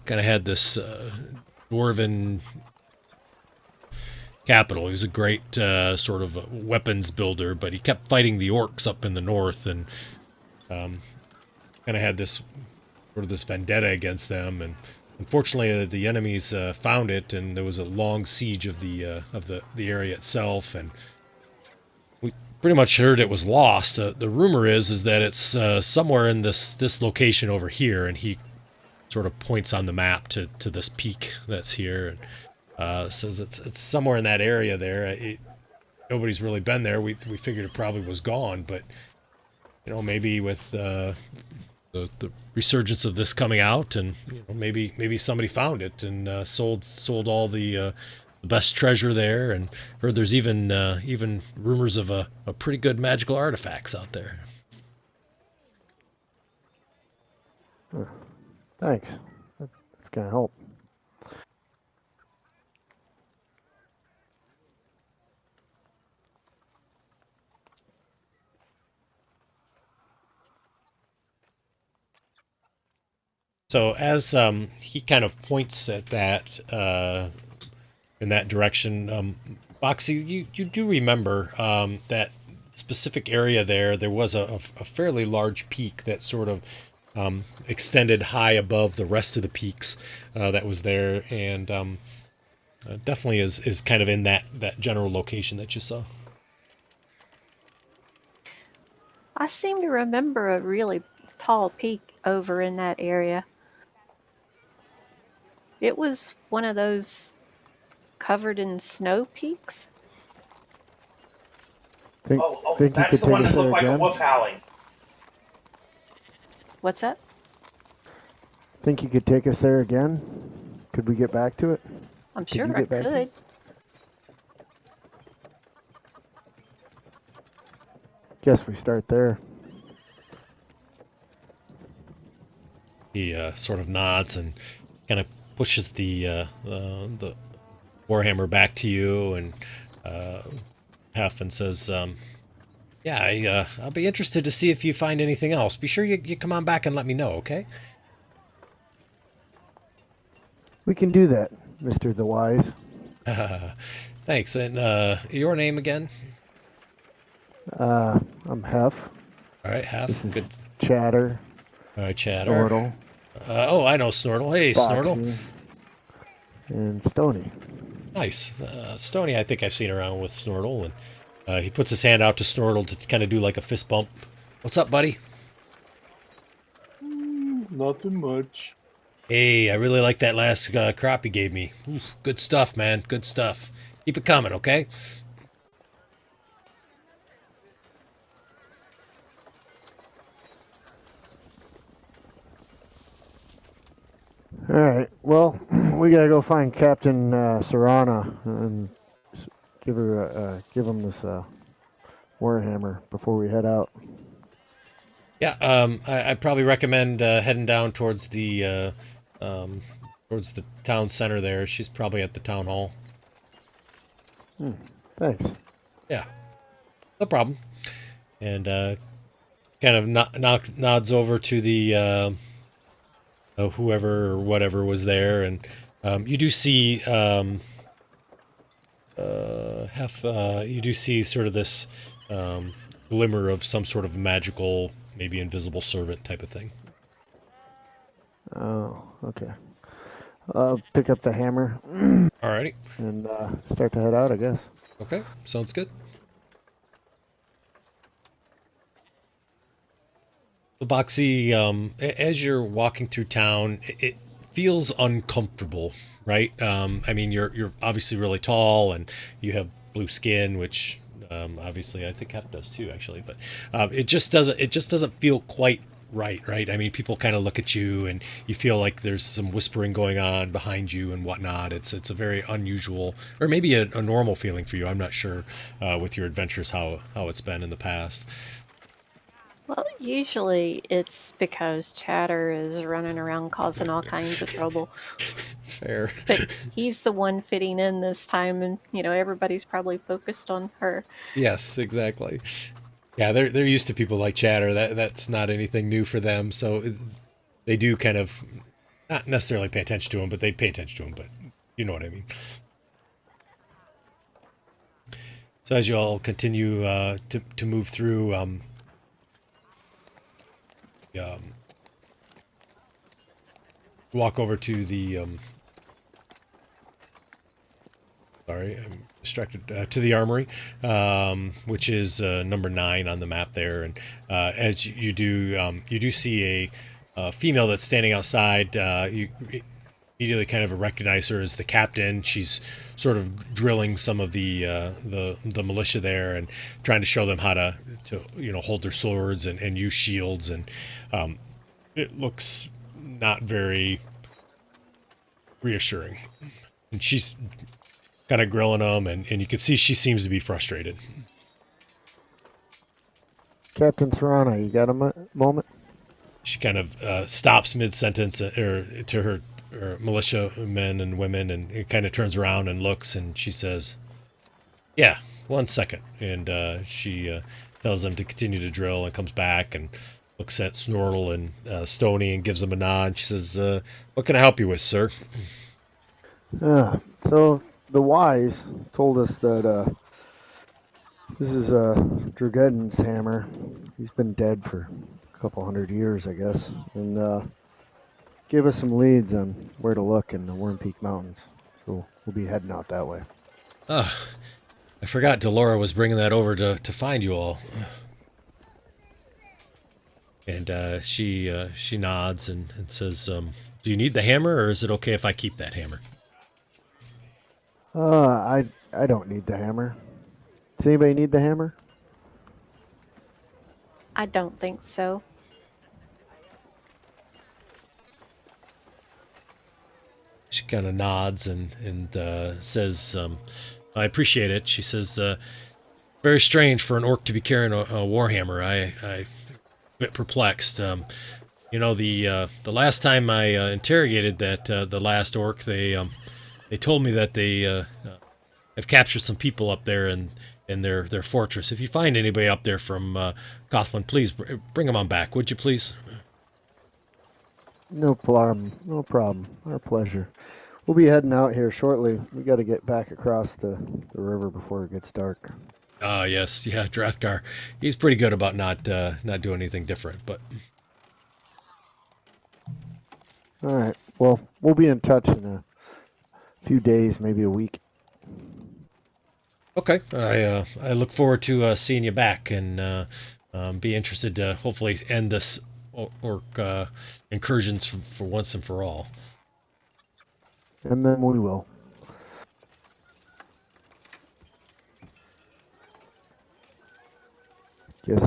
kind of had this dwarven capital. He was a great sort of weapons builder, but he kept fighting the orcs up in the north, and kind of had this vendetta against them. And unfortunately, the enemies found it, and there was a long siege of the area itself, and we pretty much heard it was lost. The rumor is that it's somewhere in this location over here, and he sort of points on the map to this peak that's here, and says it's somewhere in that area there. Nobody's really been there. We figured it probably was gone, but maybe with the resurgence of this coming out, and maybe somebody found it and sold all the best treasure there, and heard there's even rumors of a pretty good magical artifacts out there. Thanks. That's gonna help. So as he kind of points at that in that direction, Boxy, you do remember that specific area there was a fairly large peak that sort of extended high above the rest of the peaks that was there, and definitely is kind of in that general location that you saw. I seem to remember a really tall peak over in that area. It was one of those covered in snow peaks. Think Oh, think you that's could the take one us that there looked like a again? wolf howling. What's that? Think you could take us there again? Could we get back to it? I'm Could you sure I get back to it? could. Guess we start there. He sort of nods and kind of pushes the warhammer back to you, and Hef and says, "Yeah, I'll be interested to see if you find anything else. Be sure you come on back and let me know, okay?" We can do that, Mr. The Wise. Thanks. And your name again? I'm Hef. All right, Half. This is Good. Chatter, All right, Chatter. Snortle, Oh, I know Snortle. Hey, Snortle. Foxy, and Stoney. Nice. Stoney, I think I've seen around with Snortle, and he puts his hand out to Snortle to kind of do like a fist bump. What's up, buddy? Nothing much. Hey, I really like that last crop you gave me. Oof, good stuff, man. Good stuff. Keep it coming, okay? All right. Well, we gotta go find Captain Serana and give him this warhammer before we head out. Yeah, I'd probably recommend heading down towards the town center there. She's probably at the town hall. Thanks. Yeah, no problem. And kind of nods over to the whoever or whatever was there, and you do see you do see sort of this glimmer of some sort of magical, maybe invisible servant type of thing. Oh, okay. I'll pick up the hammer Alrighty. and start to head out, I guess. Okay, sounds good. So, Boxy, as you're walking through town, it feels uncomfortable, right? I mean, you're obviously really tall, and you have blue skin, which obviously I think Hef does too, actually. But it just doesn't feel quite right? I mean, people kind of look at you, and you feel like there's some whispering going on behind you and whatnot. It's a very unusual, or maybe a normal feeling for you. I'm not sure with your adventures how it's been in the past. Well, usually it's because Chatter is running around causing all kinds of trouble. Fair. But he's the one fitting in this time, and everybody's probably focused on her. Yes, exactly. Yeah, they're used to people like Chatter. That's not anything new for them. So they do kind of not necessarily pay attention to him, but they pay attention to him. But you know what I mean. So as you all continue to move through, walk over to the sorry, I'm distracted. To the armory, which is number 9 on the map there, and as you do see a female that's standing outside. You immediately kind of recognize her as the captain. She's sort of drilling some of the militia there and trying to show them how to hold their swords and use shields, and it looks not very reassuring. And she's kind of grilling them, and you can see she seems to be frustrated. Captain Serana, you got a moment? She kind of stops mid-sentence or to her militia men and women, and it kind of turns around and looks, and she says, "Yeah, 1 second." And she tells them to continue to drill, and comes back and looks at Snortle and Stoney and gives them a nod. She says, "What can I help you with, sir?" So the Wise told us that This is Drageddon's hammer. He's been dead for a couple hundred years, I guess, and gave us some leads on where to look in the Worm Peak Mountains. So we'll be heading out that way. I forgot Delora was bringing that over to find you all. And she nods and says, "Do you need the hammer, or is it okay if I keep that hammer?" I don't need the hammer. Does anybody need the hammer? I don't think so. She kind of nods and says, "I appreciate it." She says, "Very strange for an orc to be carrying a warhammer. I bit perplexed. The last time I interrogated the last orc, they told me that they have captured some people up there in their fortress. If you find anybody up there from Kothlin, please bring them on back, would you please?" No problem. No problem. Our pleasure. We'll be heading out here shortly. We got to get back across the river before it gets dark. Ah, yes, yeah, Drathgar. He's pretty good about not doing anything different, but All right. Well, we'll be in touch in a few days, maybe a week. okay. I look forward to seeing you back and be interested to hopefully end this orc incursions for once and for all. And then we will. Guess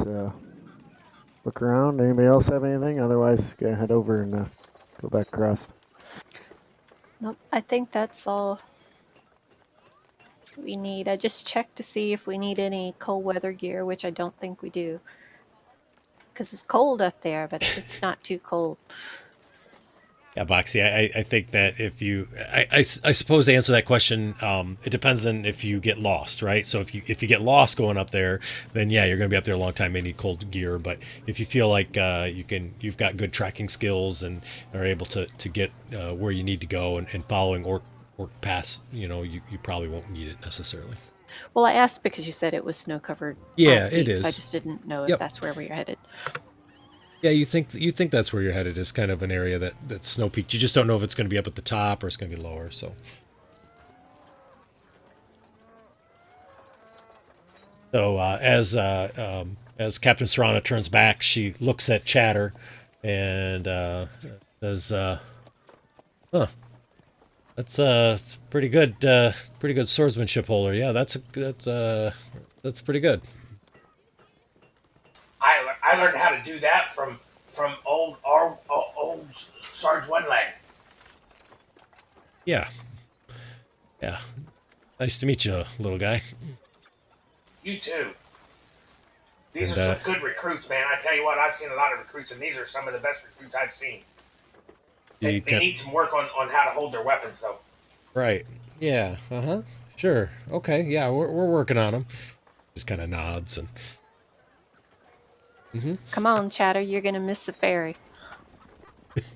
look around. Anybody else have anything? Otherwise, gonna head over and go back across. Nope, I think that's all we need. I just checked to see if we need any cold weather gear, which I don't think we do. Because it's cold up there, but it's not too cold. Yeah, Boxy, I think that if you, I suppose to answer that question, it depends on if you get lost, right? So if you get lost going up there, then yeah, you're going to be up there a long time, may need cold gear. But if you feel like you've got good tracking skills and are able to get where you need to go and following orc paths, you probably won't need it necessarily. Well, I asked because you said it was snow-covered. Yeah, it peaks. is. I just didn't know if Yep. that's where we're headed. Yeah, you think that's where you're headed, is kind of an area that's snow peaked. You just don't know if it's going to be up at the top or it's going to be lower. So as Captain Serrana turns back, she looks at Chatter and says, "Huh, it's pretty good swordsmanship, Holder. Yeah, that's pretty good." I learned how to do that from old Sarge One Leg. Yeah, yeah. Nice to meet you, little guy. You too. These And are some good recruits, man. I tell you what, I've seen a lot of recruits, and these are some of the best recruits I've seen. They need some work on how to hold their weapons, though. Right. Yeah. Uh-huh. Sure. Okay. Yeah, we're working on them. Just kind of nods and. Mm-hmm. Come on, Chatter, you're gonna miss the ferry.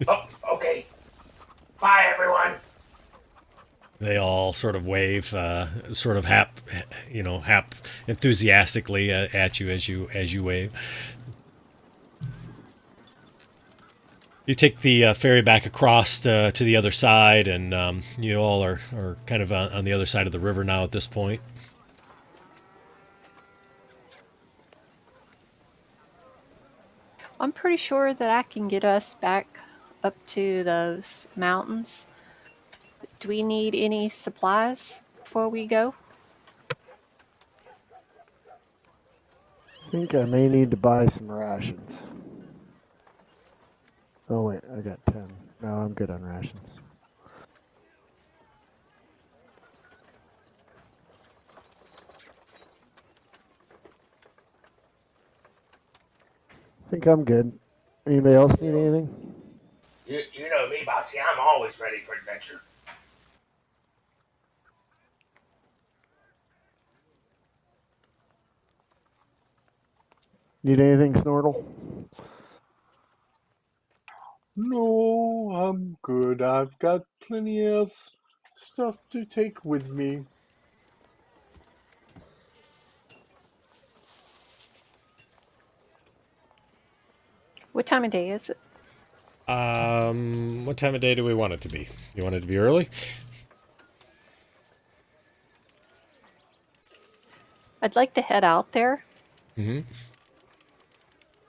Oh, okay. Bye, everyone. They all sort of wave, sort of hap enthusiastically at you as you wave. You take the ferry back across to the other side, and you all are kind of on the other side of the river now at this point. I'm pretty sure that I can get us back up to those mountains. Do we need any supplies before we go? I think I may need to buy some rations. Oh wait, I got 10. No, I'm good on rations. I think I'm good. Anybody else need anything? You know me, Boxy. I'm always ready for adventure. Need anything, Snortle? No, I'm good. I've got plenty of stuff to take with me. What time of day is it? What time of day do we want it to be? You want it to be early? I'd like to head out there. Mm-hmm.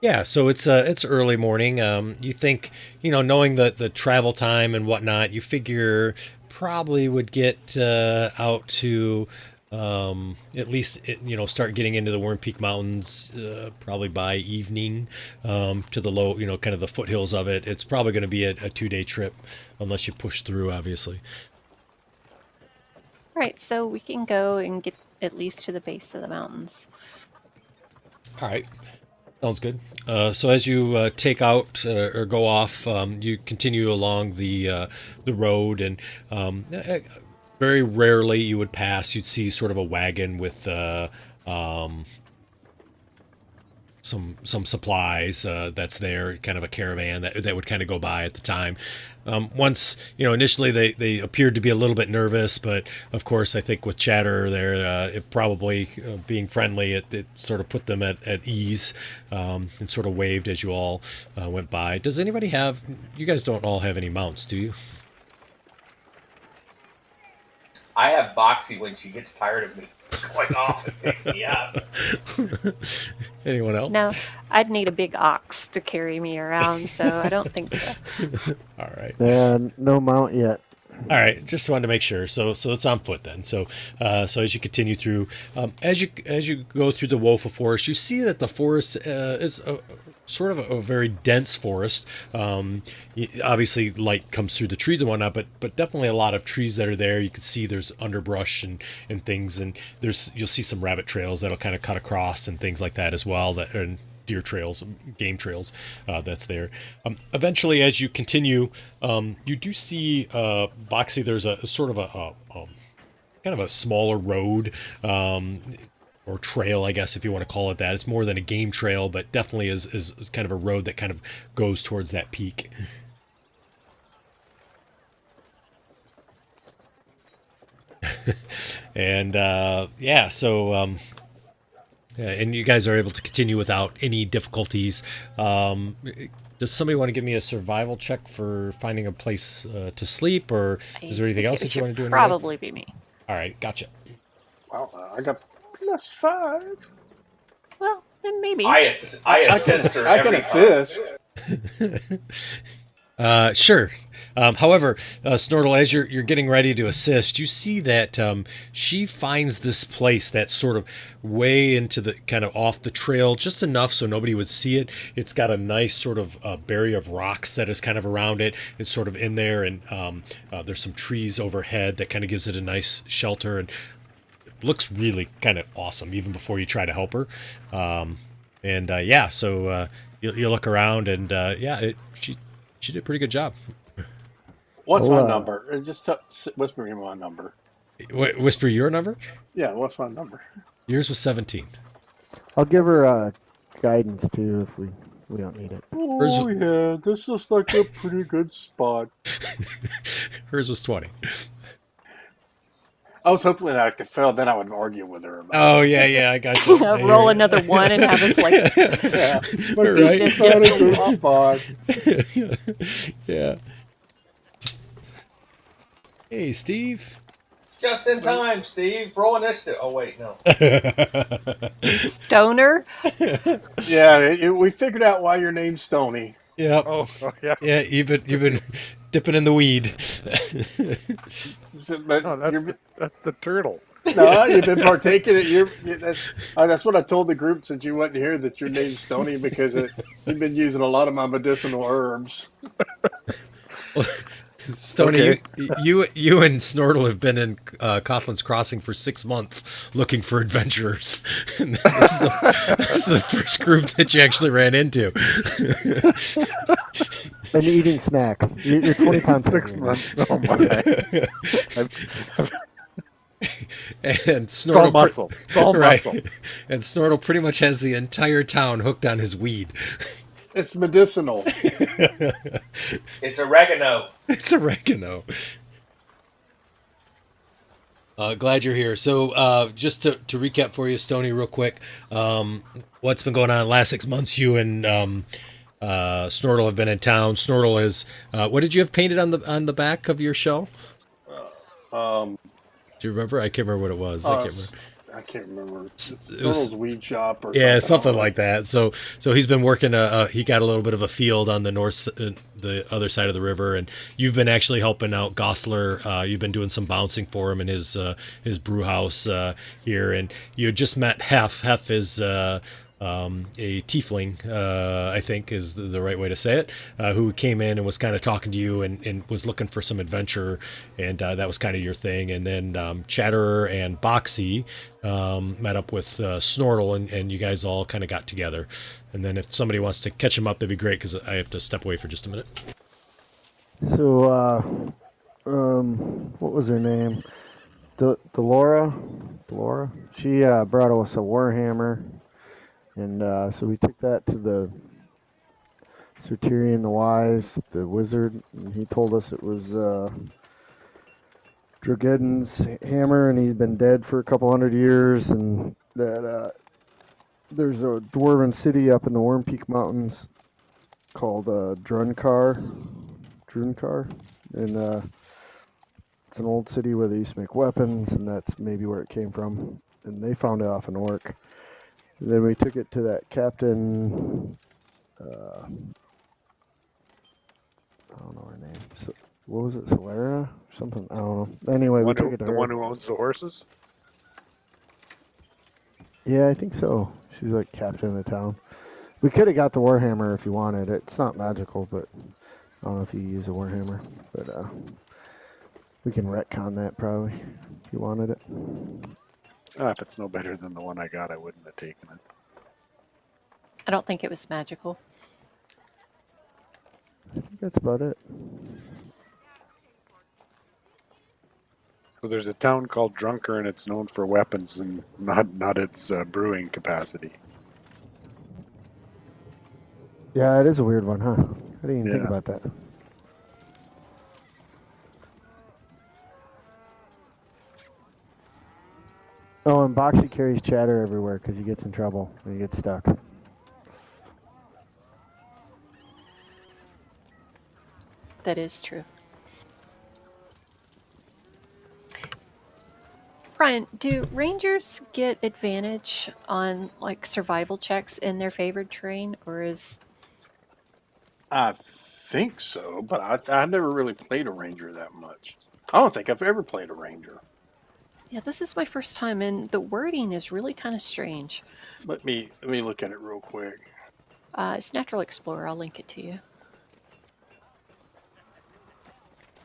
Yeah, so it's early morning. You think, knowing the travel time and whatnot, you figure probably would get out to at least start getting into the Worm Peak Mountains probably by evening to the low, kind of the foothills of it. It's probably going to be a 2-day trip unless you push through, obviously. All right, so we can go and get at least to the base of the mountains. All right. Sounds good. So as you take out or go off, you continue along the road, and very rarely you would pass. You'd see sort of a wagon with some supplies that's there, kind of a caravan that would kind of go by at the time. Once, initially they appeared to be a little bit nervous, but of course I think with chatter there, it probably being friendly, it sort of put them at ease and sort of waved as you all went by. Does anybody have, you guys don't all have any mounts, do you? I have Boxy when she gets tired of me going off and picks me up. Anyone else? No, I'd need a big ox to carry me around, so I don't think so. All right. No mount yet. All right, just wanted to make sure. So it's on foot then. So as you continue through, as you go through the Woeful Forest, you see that the forest is sort of a very dense forest. Obviously, light comes through the trees and whatnot, but definitely a lot of trees that are there. You can see there's underbrush and things, and you'll see some rabbit trails that'll kind of cut across and things like that as well. And deer trails, game trails that's there. Eventually, as you continue, you do see Boxy. There's a sort of a kind of a smaller road or trail, I guess, if you want to call it that. It's more than a game trail, but definitely is kind of a road that kind of goes towards that peak. And yeah, so. And you guys are able to continue without any difficulties. Does somebody want to give me a survival check for finding a place to sleep, or is there anything else that you want to do? Probably be me. All right, gotcha. Well, I got +5. Well, then maybe. I assist her. I can assist. Sure. However, Snortle, as you're getting ready to assist, you see that she finds this place that's sort of way into the kind of off the trail, just enough so nobody would see it. It's got a nice sort of barrier of rocks that is kind of around it. It's sort of in there, and there's some trees overhead that kind of gives it a nice shelter, and it looks really kind of awesome even before you try to help her. Yeah, so you look around, and yeah, she did a pretty good job. What's my number? Just whisper me my number. Whisper your number? Yeah, what's my number? Yours was 17. I'll give her guidance too if we don't need it. Oh yeah, this looks like a pretty good spot. Hers was 20. I was hoping that I could fail, then I would argue with her about Oh yeah, I got you. Roll another one and have us like. Yeah, but Right. this is not a good spot. Yeah. Hey, Steve. Just in time, Steve. Roll initiative. Oh, wait, no. Stoner? Yeah, we figured out why your name's Stoney. Yep. Oh, yeah. Yeah, you've been dipping in the weed. But Oh, that's the turtle. no, you've been partaking it. That's what I told the group since you wasn't here, that your name's Stoney, because you've been using a lot of my medicinal herbs. Stony, Okay. you and Snortle have been in Kothlin's Crossing for 6 months looking for adventurers. And this is the first group that you actually ran into. And eating snacks. You're 20 pounds. 6 months. Oh my! And It's all muscle. It's all right. muscle. And Snortle pretty much has the entire town hooked on his weed. It's medicinal. It's oregano. It's oregano. Glad you're here. So just to recap for you, Stoney, real quick, what's been going on the last 6 months? You and Snortle have been in town. Snortle is what did you have painted on the back of your shell? Um, Do you remember? I can't remember what it was. I can't remember. I can't remember. It was Snortle's weed shop or yeah, something. I don't something know. like that. So he's been working. He got a little bit of a field on the the other side of the river, and you've been actually helping out Gosler. You've been doing some bouncing for him in his brew house here, and you had just met Hef. Hef is a tiefling, I think is the right way to say it, who came in and was kind of talking to you and was looking for some adventure, and that was kind of your thing. And then Chatterer and Boxy met up with Snortle, and you guys all kind of got together. And then if somebody wants to catch him up, that'd be great because I have to step away for just a minute. So, what was her name? Delora? She brought us a warhammer, and so we took that to the Sertirian the Wise, the wizard, and he told us it was Drogeddon's hammer, and he's been dead for a couple hundred years, and that there's a dwarven city up in the Worm Peak Mountains called Drunkar, and it's an old city where they used to make weapons, and that's maybe where it came from. And they found it off an orc. And then we took it to that captain. I don't know her name. So, what was it, Solera? Something, I don't know. Anyway, we took it to The her. one who owns the horses? Yeah, I think so. She's like captain of the town. We could have got the Warhammer if you wanted. It's not magical, but I don't know if you use a Warhammer. But we can retcon that probably if you wanted it. If it's no better than the one I got, I wouldn't have taken it. I don't think it was magical. I think that's about it. So there's a town called Drunker, and it's known for weapons and not its brewing capacity. Yeah, it is a weird one, huh? I didn't even think Yeah. about that. Oh, and Boxy carries Chatter everywhere because he gets in trouble when he gets stuck. That is true. Brian, do rangers get advantage on like survival checks in their favored terrain, or is I think so, but I never really played a ranger that much. I don't think I've ever played a ranger. yeah, this is my first time, and the wording is really kind of strange. Let me look at it real quick. It's Natural Explorer. I'll link it to you.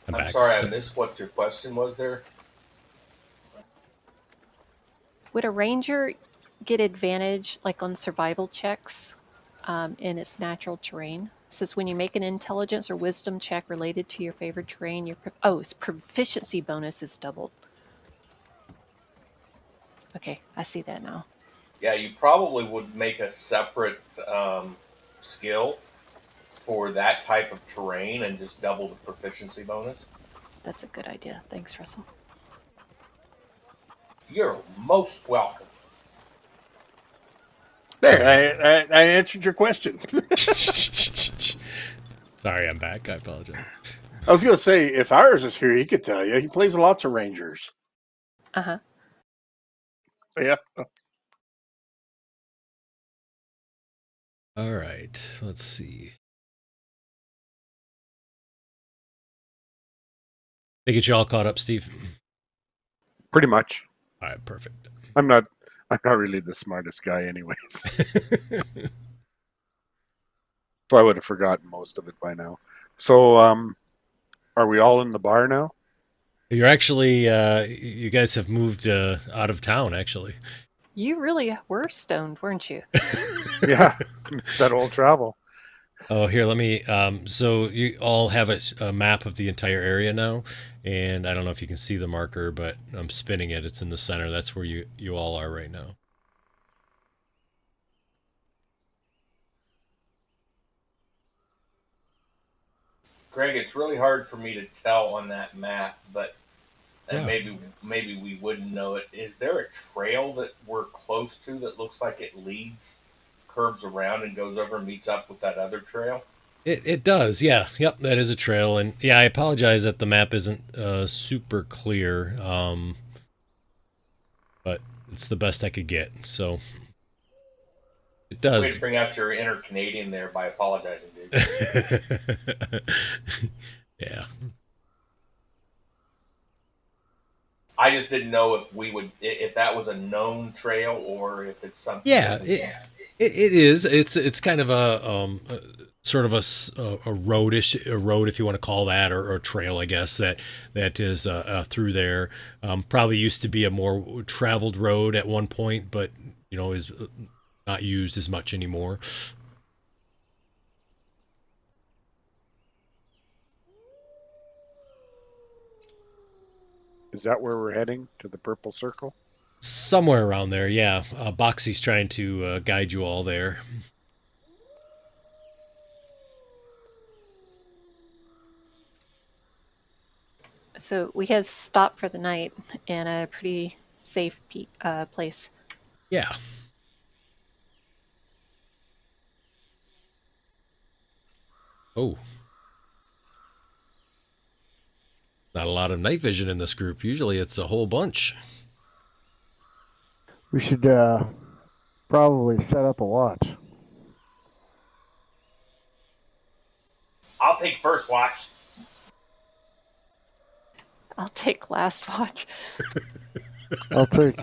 I'm I'm back. sorry, So- I missed what your question was there. Would a ranger get advantage like on survival checks in its natural terrain? It says when you make an intelligence or wisdom check related to your favored terrain, its proficiency bonus is doubled. Okay, I see that now. Yeah, you probably would make a separate skill for that type of terrain and just double the proficiency bonus. That's a good idea. Thanks, Russell. You're most welcome. There, I answered your question. Sorry, I'm back. I apologize. I was going to say, if ours is here, he could tell you. He plays lots of rangers. Uh-huh. Yeah. All right, let's see. They get you all caught up, Steve. Pretty much. All right, perfect. I'm not really the smartest guy, anyways. So I would have forgotten most of it by now. So, are we all in the bar now? You're actually, you guys have moved out of town, actually. You really were stoned, weren't you? Yeah, it's that old travel. Oh, here, let me. So you all have a map of the entire area now, and I don't know if you can see the marker, but I'm spinning it. It's in the center. That's where you all are right now. Greg, it's really hard for me to tell on that map, but and Yeah. maybe we wouldn't know it. Is there a trail that we're close to that looks like it leads curves around and goes over and meets up with that other trail? It does, yeah. Yep, that is a trail. And yeah, I apologize that the map isn't super clear, but it's the best I could get. So it Way does. to bring out your inner Canadian there by apologizing, dude. Yeah. I just didn't know if we would, if that was a known trail or if it's something. Yeah, it is. It's kind of a sort of a roadish a road, if you want to call that, or a trail, I guess, that is through there. Probably used to be a more traveled road at one point, but is not used as much anymore. Is that where we're heading, to the purple circle? Somewhere around there, yeah. Boxy's trying to guide you all there. So we have stopped for the night in a pretty safe place. Yeah. Oh. Not a lot of night vision in this group. Usually it's a whole bunch. We should probably set up a watch. I'll take first watch. I'll take last watch. I'll take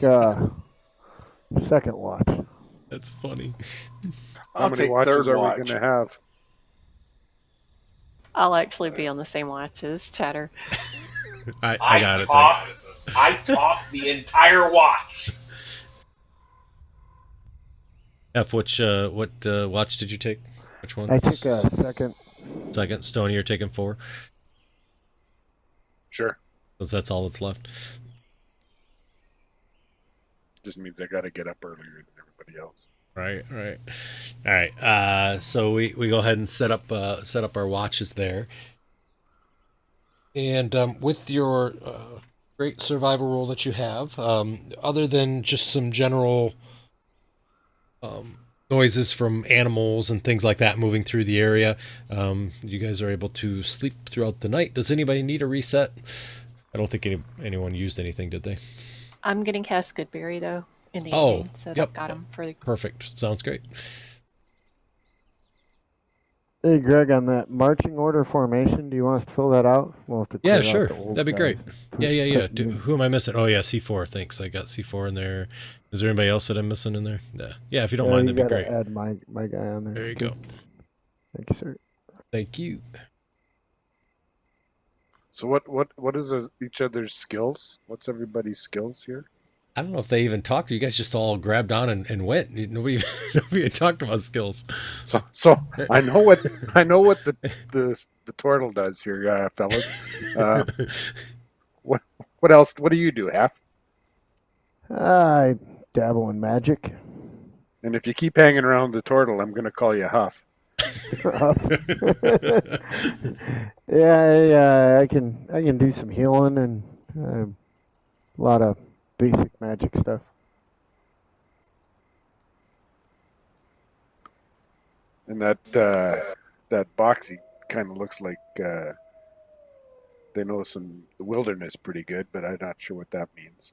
second watch. That's funny. How many watches are we going to have? I'll actually be on the same watch as Chatter. I got it. I talked the entire watch. F, what watch did you take? Which one? I took a second. Second. Stoney, you're taking 4. Sure. Because that's all that's left. Just means I got to get up earlier than everybody else. Right. All right. So we go ahead and set up our watches there. And with your great survival roll that you have, other than just some general noises from animals and things like that moving through the area, you guys are able to sleep throughout the night. Does anybody need a reset? I don't think anyone used anything, did they? I'm getting cast Goodberry though in the Oh, evening, so yep. I've got him for the... Perfect. Sounds great. Hey, Greg, on that marching order formation, do you want us to fill that out? We'll have to Yeah, clear out sure. the old That'd be great. guys. Yeah. Who am I missing? Oh, yeah, C4. Thanks. I got C4 in there. Is there anybody else that I'm missing in there? Yeah, if you don't mind, that'd be great. Add my guy on there. There you go. Thank you, sir. Thank you. So what is each other's skills? What's everybody's skills here? I don't know if they even talked. You guys just all grabbed on and went. Nobody even talked about skills. So I know what the turtle does here, fellas. What else? What do you do, Half? I dabble in magic. And if you keep hanging around the turtle, I'm going to call you Huff. Yeah, I can do some healing and a lot of basic magic stuff. And that Boxy kind of looks like they know the wilderness pretty good, but I'm not sure what that means.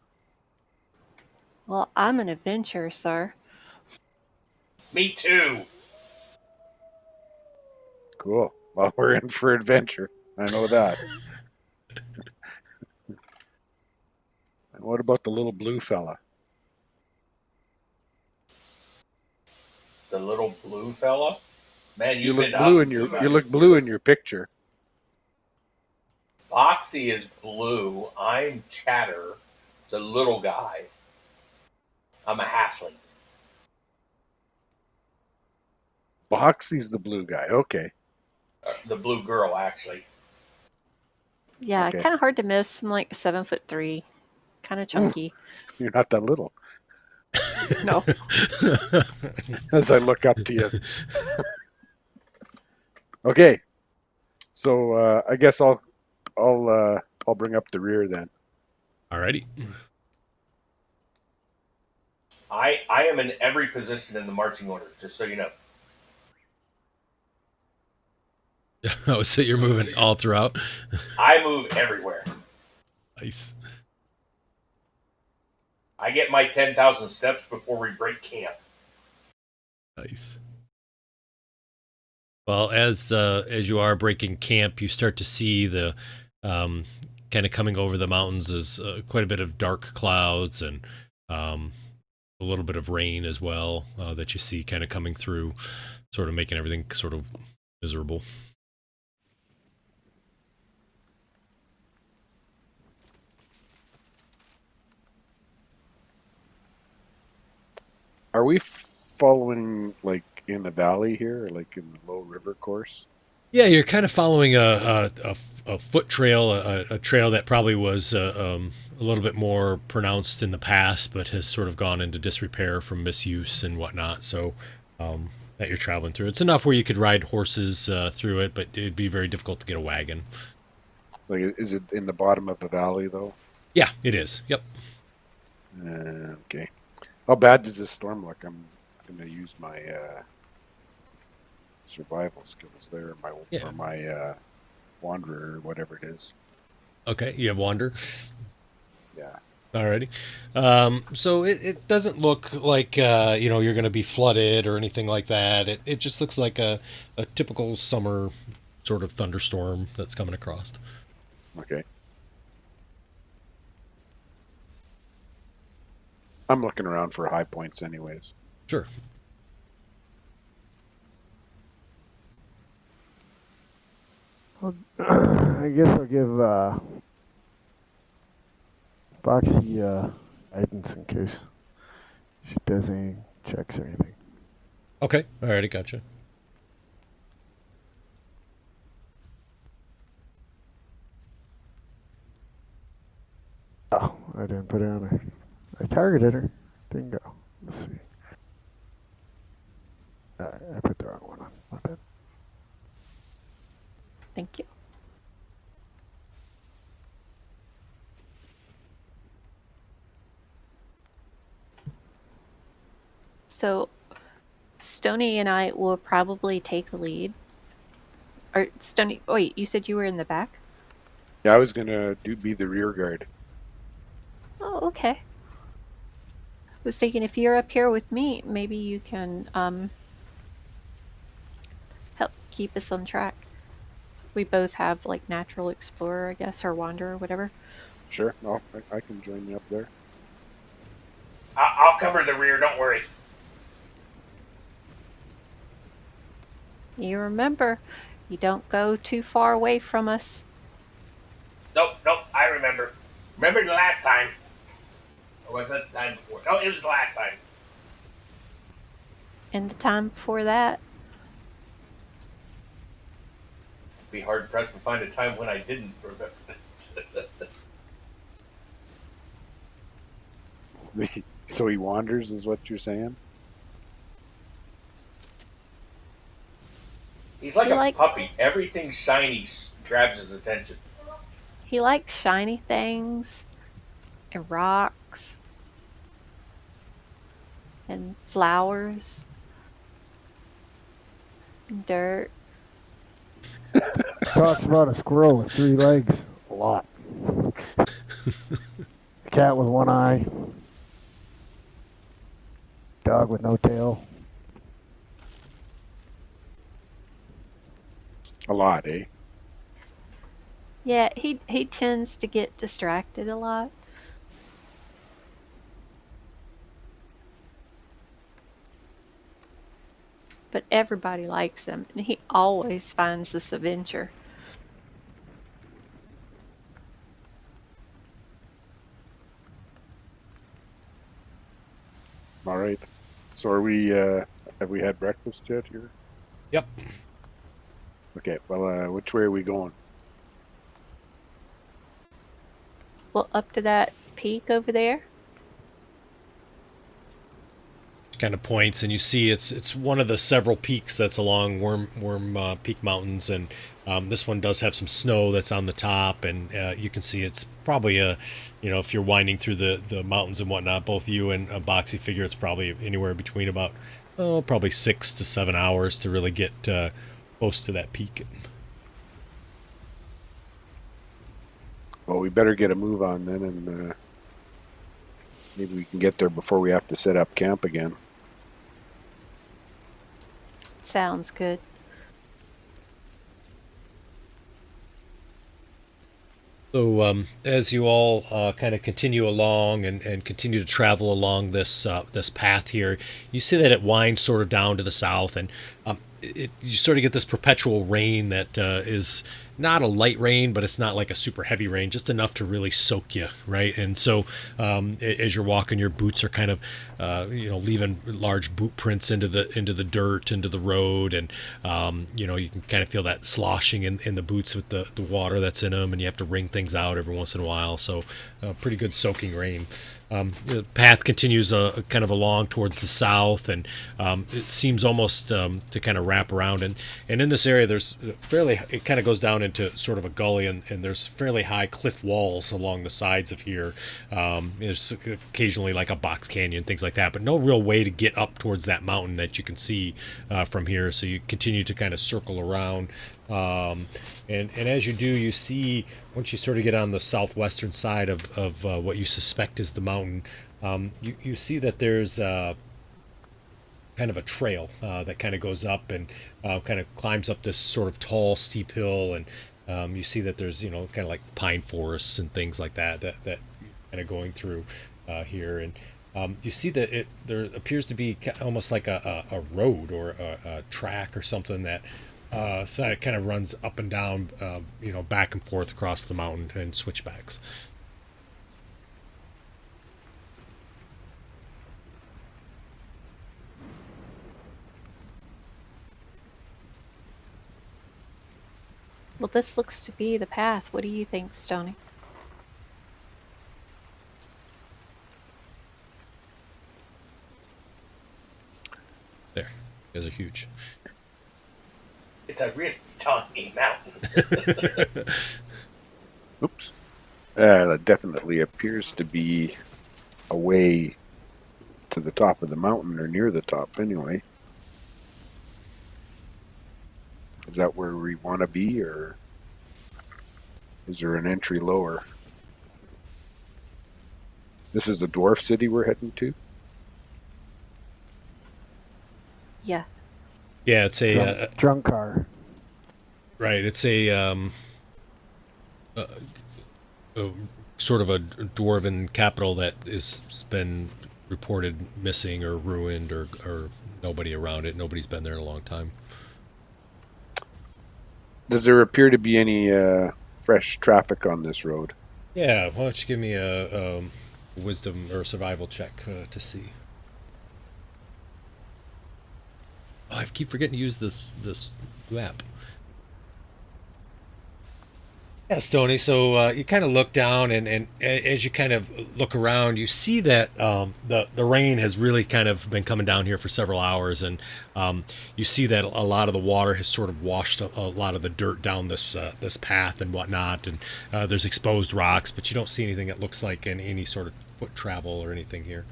Well, I'm an adventurer, sir. Me too. Cool. Well, we're in for adventure. I know that. And what about the little blue fella? The little blue fella? Man, You look blue in your picture. Boxy is blue. I'm Chatter, the little guy. I'm a halfling. Boxy's the blue guy. Okay. The blue girl, actually. Yeah, Okay. kind of hard to miss. I'm like 7'3", kind of chunky. You're not that little. No. As I look up to you. Okay. So I guess I'll bring up the rear then. Alrighty. I am in every position in the marching order, just so you know. Oh, so you're moving all throughout. I move everywhere. Nice. I get my 10,000 steps before we break camp. Nice. Well, as you are breaking camp, you start to see the kind of coming over the mountains is quite a bit of dark clouds and um, a little bit of rain as well that you see kind of coming through, sort of making everything sort of miserable. Are we following like in the valley here, or like in the low river course? Yeah, you're kind of following a foot trail, a trail that probably was a little bit more pronounced in the past, but has sort of gone into disrepair from misuse and whatnot. So that you're traveling through, it's enough where you could ride horses through it, but it'd be very difficult to get a wagon. Like, is it in the bottom of the valley though? Yeah, it is. Yep. Okay. How bad does this storm look? I'm gonna use my survival skills there, Yeah. or my wanderer, or whatever it is. Okay, you have wander. Yeah. Alrighty. So it doesn't look like you're going to be flooded or anything like that. It just looks like a typical summer sort of thunderstorm that's coming across. Okay. I'm looking around for high points, anyways. Sure. Well, I guess I'll give Foxy guidance in case she does any checks or anything. Okay. Alrighty, gotcha. Oh, I didn't put it on her. I targeted her. Didn't go. Let's see. I put the wrong one on. My bad. Thank you. So, Stoney and I will probably take the lead. Or Stoney, wait, you said you were in the back? Yeah, I was gonna be the rear guard. Oh, okay. Was thinking if you're up here with me, maybe you can help keep us on track. We both have like natural explorer, I guess, or wanderer, or whatever. Sure. No, I can join you up there. I'll cover the rear. Don't worry. You remember, you don't go too far away from us. Nope. I remember. Remember the last time? Or was it the time before? No, it was the last time. And the time before that. Be hard pressed to find a time when I didn't remember. So he wanders, is what you're saying? He's like He a likes- puppy. Everything shiny grabs his attention. He likes shiny things and rocks and flowers and dirt. Talks about a squirrel with 3 legs a lot. A cat with 1 eye. Dog with no tail. A lot, eh? Yeah, he tends to get distracted a lot. But everybody likes him, and he always finds this adventure. All right. So are we? Have we had breakfast yet here? Yep. Okay. Well, which way are we going? Well, up to that peak over there. kind of points, and you see it's one of the several peaks that's along Worm Peak Mountains, and this one does have some snow that's on the top, and you can see it's probably if you're winding through the mountains and whatnot, both you and Boxy figure it's probably anywhere between about probably 6 to 7 hours to really get close to that peak. Well, we better get a move on then, and maybe we can get there before we have to set up camp again. Sounds good. So as you all kind of continue along and continue to travel along this path here, you see that it winds sort of down to the south, and you sort of get this perpetual rain that is not a light rain, but it's not like a super heavy rain, just enough to really soak you, right? And so as you're walking, your boots are kind of leaving large boot prints into the dirt, into the road, and you can kind of feel that sloshing in the boots with the water that's in them, and you have to wring things out every once in a while. So pretty good soaking rain. The path continues kind of along towards the south, and it seems almost to kind of wrap around. And in this area, it kind of goes down into sort of a gully, and there's fairly high cliff walls along the sides of here. There's occasionally like a box canyon, things like that, but no real way to get up towards that mountain that you can see from here. So you continue to kind of circle around. And as you do, you see, once you sort of get on the southwestern side of what you suspect is the mountain, you see that there's kind of a trail that kind of goes up and kind of climbs up this sort of tall, steep hill, and you see that there's kind of like pine forests and things like that kind of going through here, and you see that there appears to be almost like a road or a track or something that. So it kind of runs up and down, back and forth across the mountain and switchbacks. Well, this looks to be the path. What do you think, Stoney? There, you guys are huge. It's a really tiny mountain. Oops. That definitely appears to be a way to the top of the mountain, or near the top anyway. Is that where we want to be, or is there an entry lower? This is the dwarf city we're heading to? Yeah. Yeah, it's a drunk car. Right, it's a sort of a dwarven capital that has been reported missing or ruined, or nobody around it. Nobody's been there in a long time. Does there appear to be any fresh traffic on this road? Yeah, why don't you give me a wisdom or survival check to see. Oh, I keep forgetting to use this new app. Yeah, Stoney. So you kind of look down, and as you kind of look around, you see that the rain has really kind of been coming down here for several hours, and you see that a lot of the water has sort of washed a lot of the dirt down this path and whatnot, and there's exposed rocks, but you don't see anything that looks like any sort of foot travel or anything here.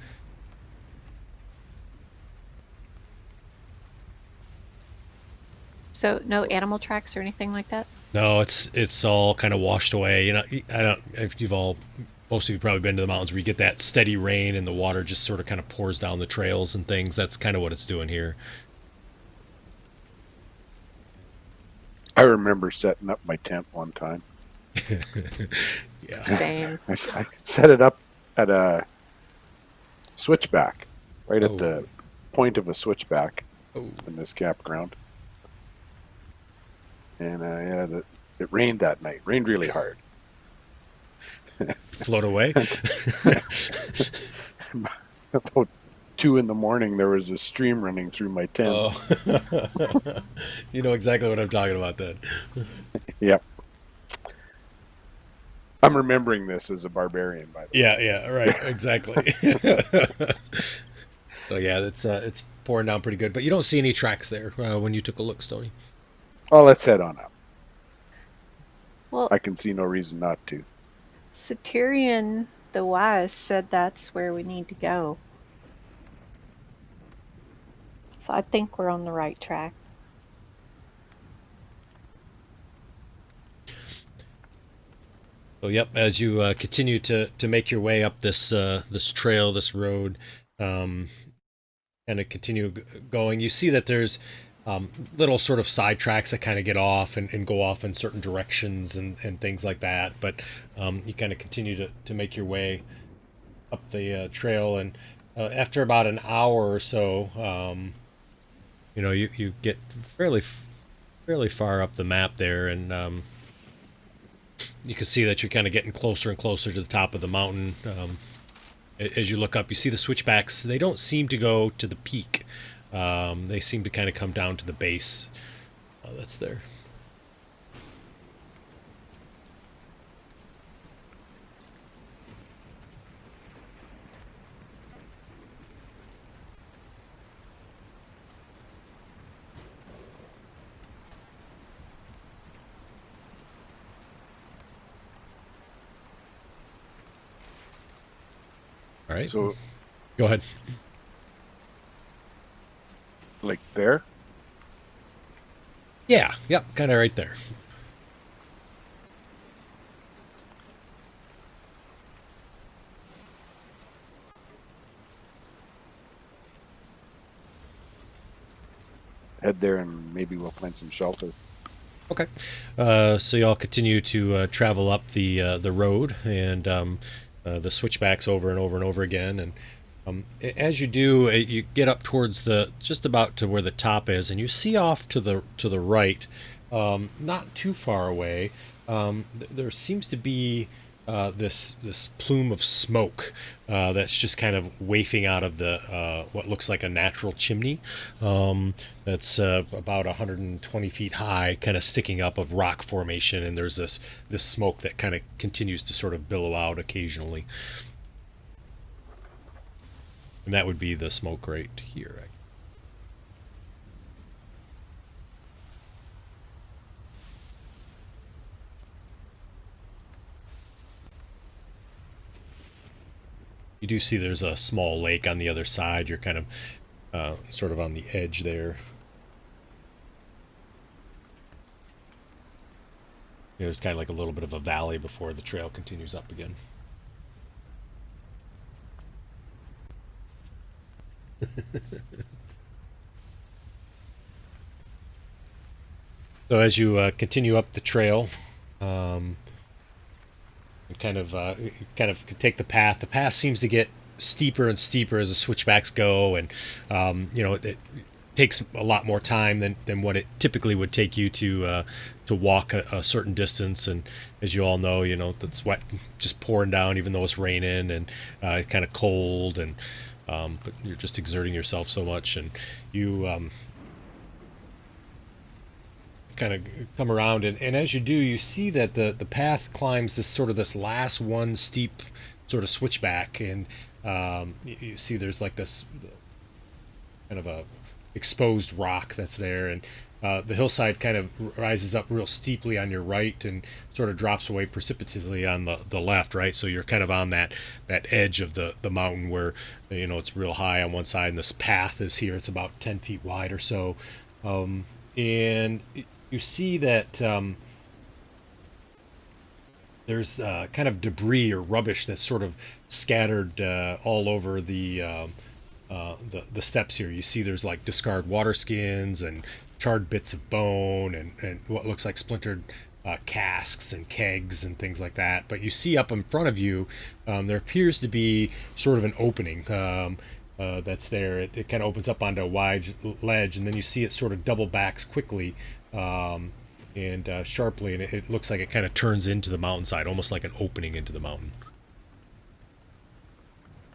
So no animal tracks or anything like that? No, it's all kind of washed away. I don't. If most of you probably been to the mountains where you get that steady rain and the water just sort of kind of pours down the trails and things. That's kind of what it's doing here. I remember setting up my tent one time. Yeah. Same. I set it up at a switchback, right at the point of a switchback in this campground. And it rained that night. Rained really hard. Float away. About 2 a.m, there was a stream running through my tent. Oh. You know exactly what I'm talking about then. Yep. I'm remembering this as a barbarian, by the way. Yeah, right, exactly. So yeah, it's pouring down pretty good, but you don't see any tracks there when you took a look, Stoney. Oh, let's head on up. Well, I can see no reason not to. Satyrian the Wise said that's where we need to go. So I think we're on the right track. So yep, as you continue to make your way up this this trail, this road, kind of continue going, you see that there's little sort of side tracks that kind of get off and go off in certain directions and things like that. But you kind of continue to make your way up the trail, and after about an hour or so, you get fairly far up the map there, and you can see that you're kind of getting closer and closer to the top of the mountain. As you look up, you see the switchbacks. They don't seem to go to the peak. They seem to kind of come down to the base that's there. All right. So, Go ahead. like there? Yeah. Yep. Kind of right there. Head there and maybe we'll find some shelter. Okay. So y'all continue to travel up the road and the switchbacks over and over and over again, and as you do, you get up towards just about to where the top is, and you see off to the right, not too far away. There seems to be this plume of smoke that's just kind of wafting out of the what looks like a natural chimney that's about 120 feet high, kind of sticking up of rock formation, and there's this smoke that kind of continues to sort of billow out occasionally. And that would be the smoke right here. You do see there's a small lake on the other side. You're kind of sort of on the edge there. There's kind of like a little bit of a valley before the trail continues up again. So as you continue up the trail, and kind of take the path. The path seems to get steeper and steeper as the switchbacks go, and it takes a lot more time than what it typically would take you to walk a certain distance. And as you all know, the sweat just pouring down, even though it's raining, and it's kind of cold, and but you're just exerting yourself so much, and you kind of come around, and as you do, you see that the path climbs this last one steep sort of switchback, and you see there's like this kind of a exposed rock that's there, and the hillside kind of rises up real steeply on your right and sort of drops away precipitously on the left, right? So you're kind of on that edge of the mountain where it's real high on one side, and this path is here. It's about 10 feet wide or so, and you see that there's kind of debris or rubbish that's sort of scattered all over the steps here. You see there's like discarded water skins and charred bits of bone and what looks like splintered casks and kegs and things like that. But you see up in front of you, there appears to be sort of an opening that's there. It kind of opens up onto a wide ledge, and then you see it sort of double backs quickly and sharply, and it looks like it kind of turns into the mountainside, almost like an opening into the mountain.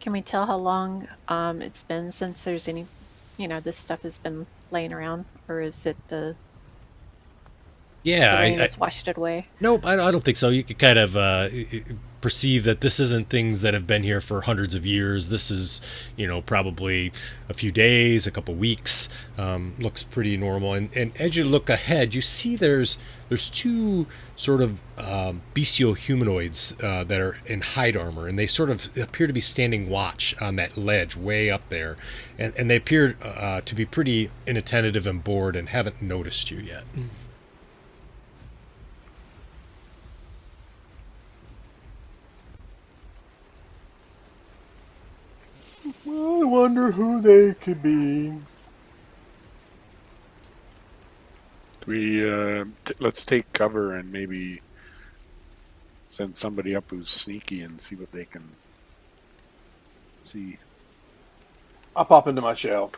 Can we tell how long it's been since there's any, this stuff has been laying around, or is it the rain has washed it away? Nope, I don't think so. You could kind of perceive that this isn't things that have been here for hundreds of years. This is, probably a few days, a couple weeks. Looks pretty normal. And as you look ahead, you see there's two sort of bestial humanoids that are in hide armor, and they sort of appear to be standing watch on that ledge way up there, and they appear to be pretty inattentive and bored and haven't noticed you yet. I wonder who they could be. Let's take cover and maybe send somebody up who's sneaky and see what they can see. I'll pop into my shell.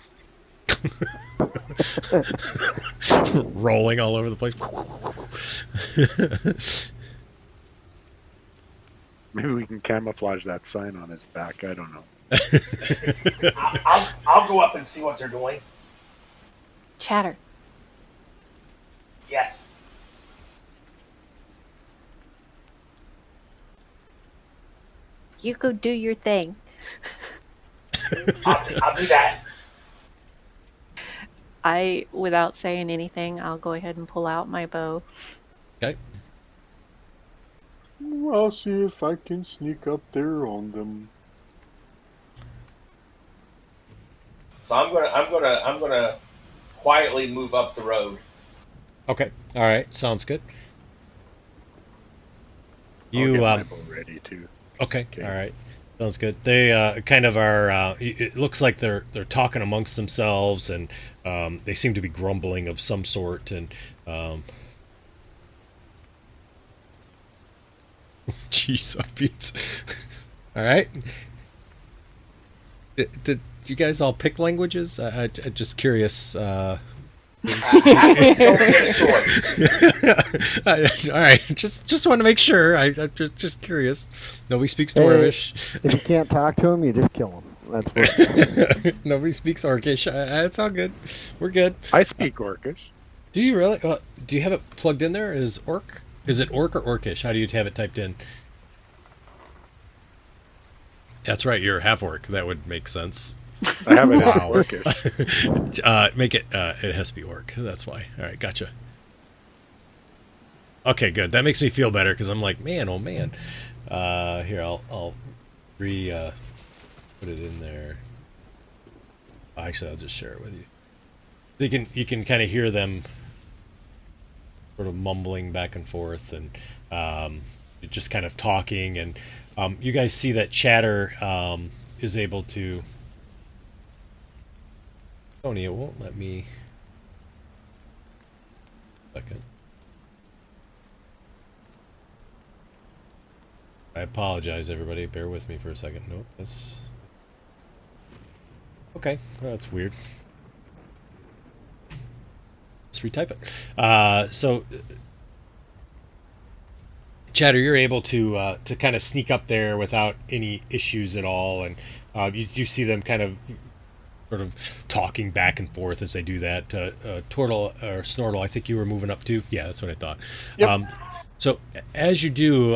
Rolling all over the place. Maybe we can camouflage that sign on his back. I don't know. I'll go up and see what they're doing. Chatter. Yes. You go do your thing. I'll do that. Without saying anything, I'll go ahead and pull out my bow. Okay. I'll see if I can sneak up there on them. So I'm gonna quietly move up the road. Okay. All right. Sounds good. I'll You get my bow ready too. Okay. Case. All right. Sounds good. They kind of are. It looks like they're talking amongst themselves, and they seem to be grumbling of some sort. And jeez, upbeats. All right. Did you guys all pick languages? I'm just curious. Halflings don't get a choice. All right, just want to make sure. I'm just curious. Nobody speaks Dwarvish. If you can't talk to him, you just kill him. That's what. Nobody speaks Orcish. It's all good. We're good. I speak Orcish. Do you really? Do you have it plugged in there? Is orc? Is it orc or orcish? How do you have it typed in? That's right. You're half orc. That would make sense. I have it as Wow. Orcish. Make it. It has to be orc. That's why. All right. Gotcha. Okay. Good. That makes me feel better because I'm like, man, oh man. Here, I'll put it in there. Actually, I'll just share it with you. You can kind of hear them sort of mumbling back and forth and just kind of talking, and you guys see that Chatter is able to. Tony, it won't let me. Second. I apologize, everybody. Bear with me for a second. Nope, that's okay. Well, that's weird. Let's retype it. So, Chatter, you're able to kind of sneak up there without any issues at all, and you see them kind of sort of talking back and forth as they do that. Turtle or Snortle, I think you were moving up too. Yeah, that's what I thought. Yep. So as you do,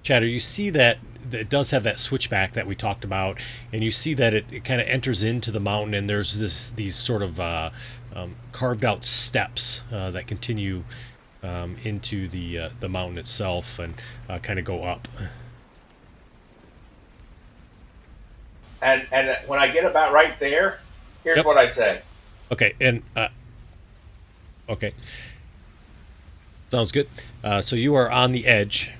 Chatter, you see that it does have that switchback that we talked about, and you see that it kind of enters into the mountain, and there's these sort of carved out steps that continue into the mountain itself and kind of go up. And when I get about right there, here's Yep. what I say. Okay, and okay, sounds good. So you are on the edge,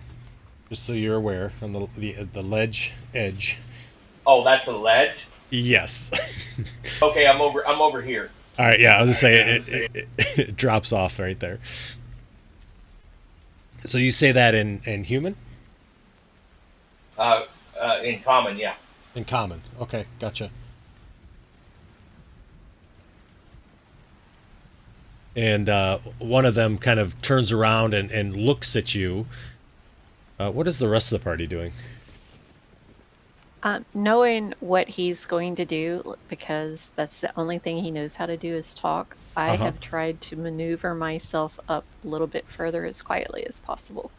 just so you're aware, on the ledge edge. Oh, that's a ledge. Yes. Okay, I'm over here. All right. Yeah, I was gonna say it drops off right there. So you say that in human? In common, yeah. In common. Okay, gotcha. And one of them kind of turns around and looks at you. What is the rest of the party doing? Knowing what he's going to do, because that's the only thing he knows how to do is talk, I have tried to maneuver myself up a little bit further as quietly as possible.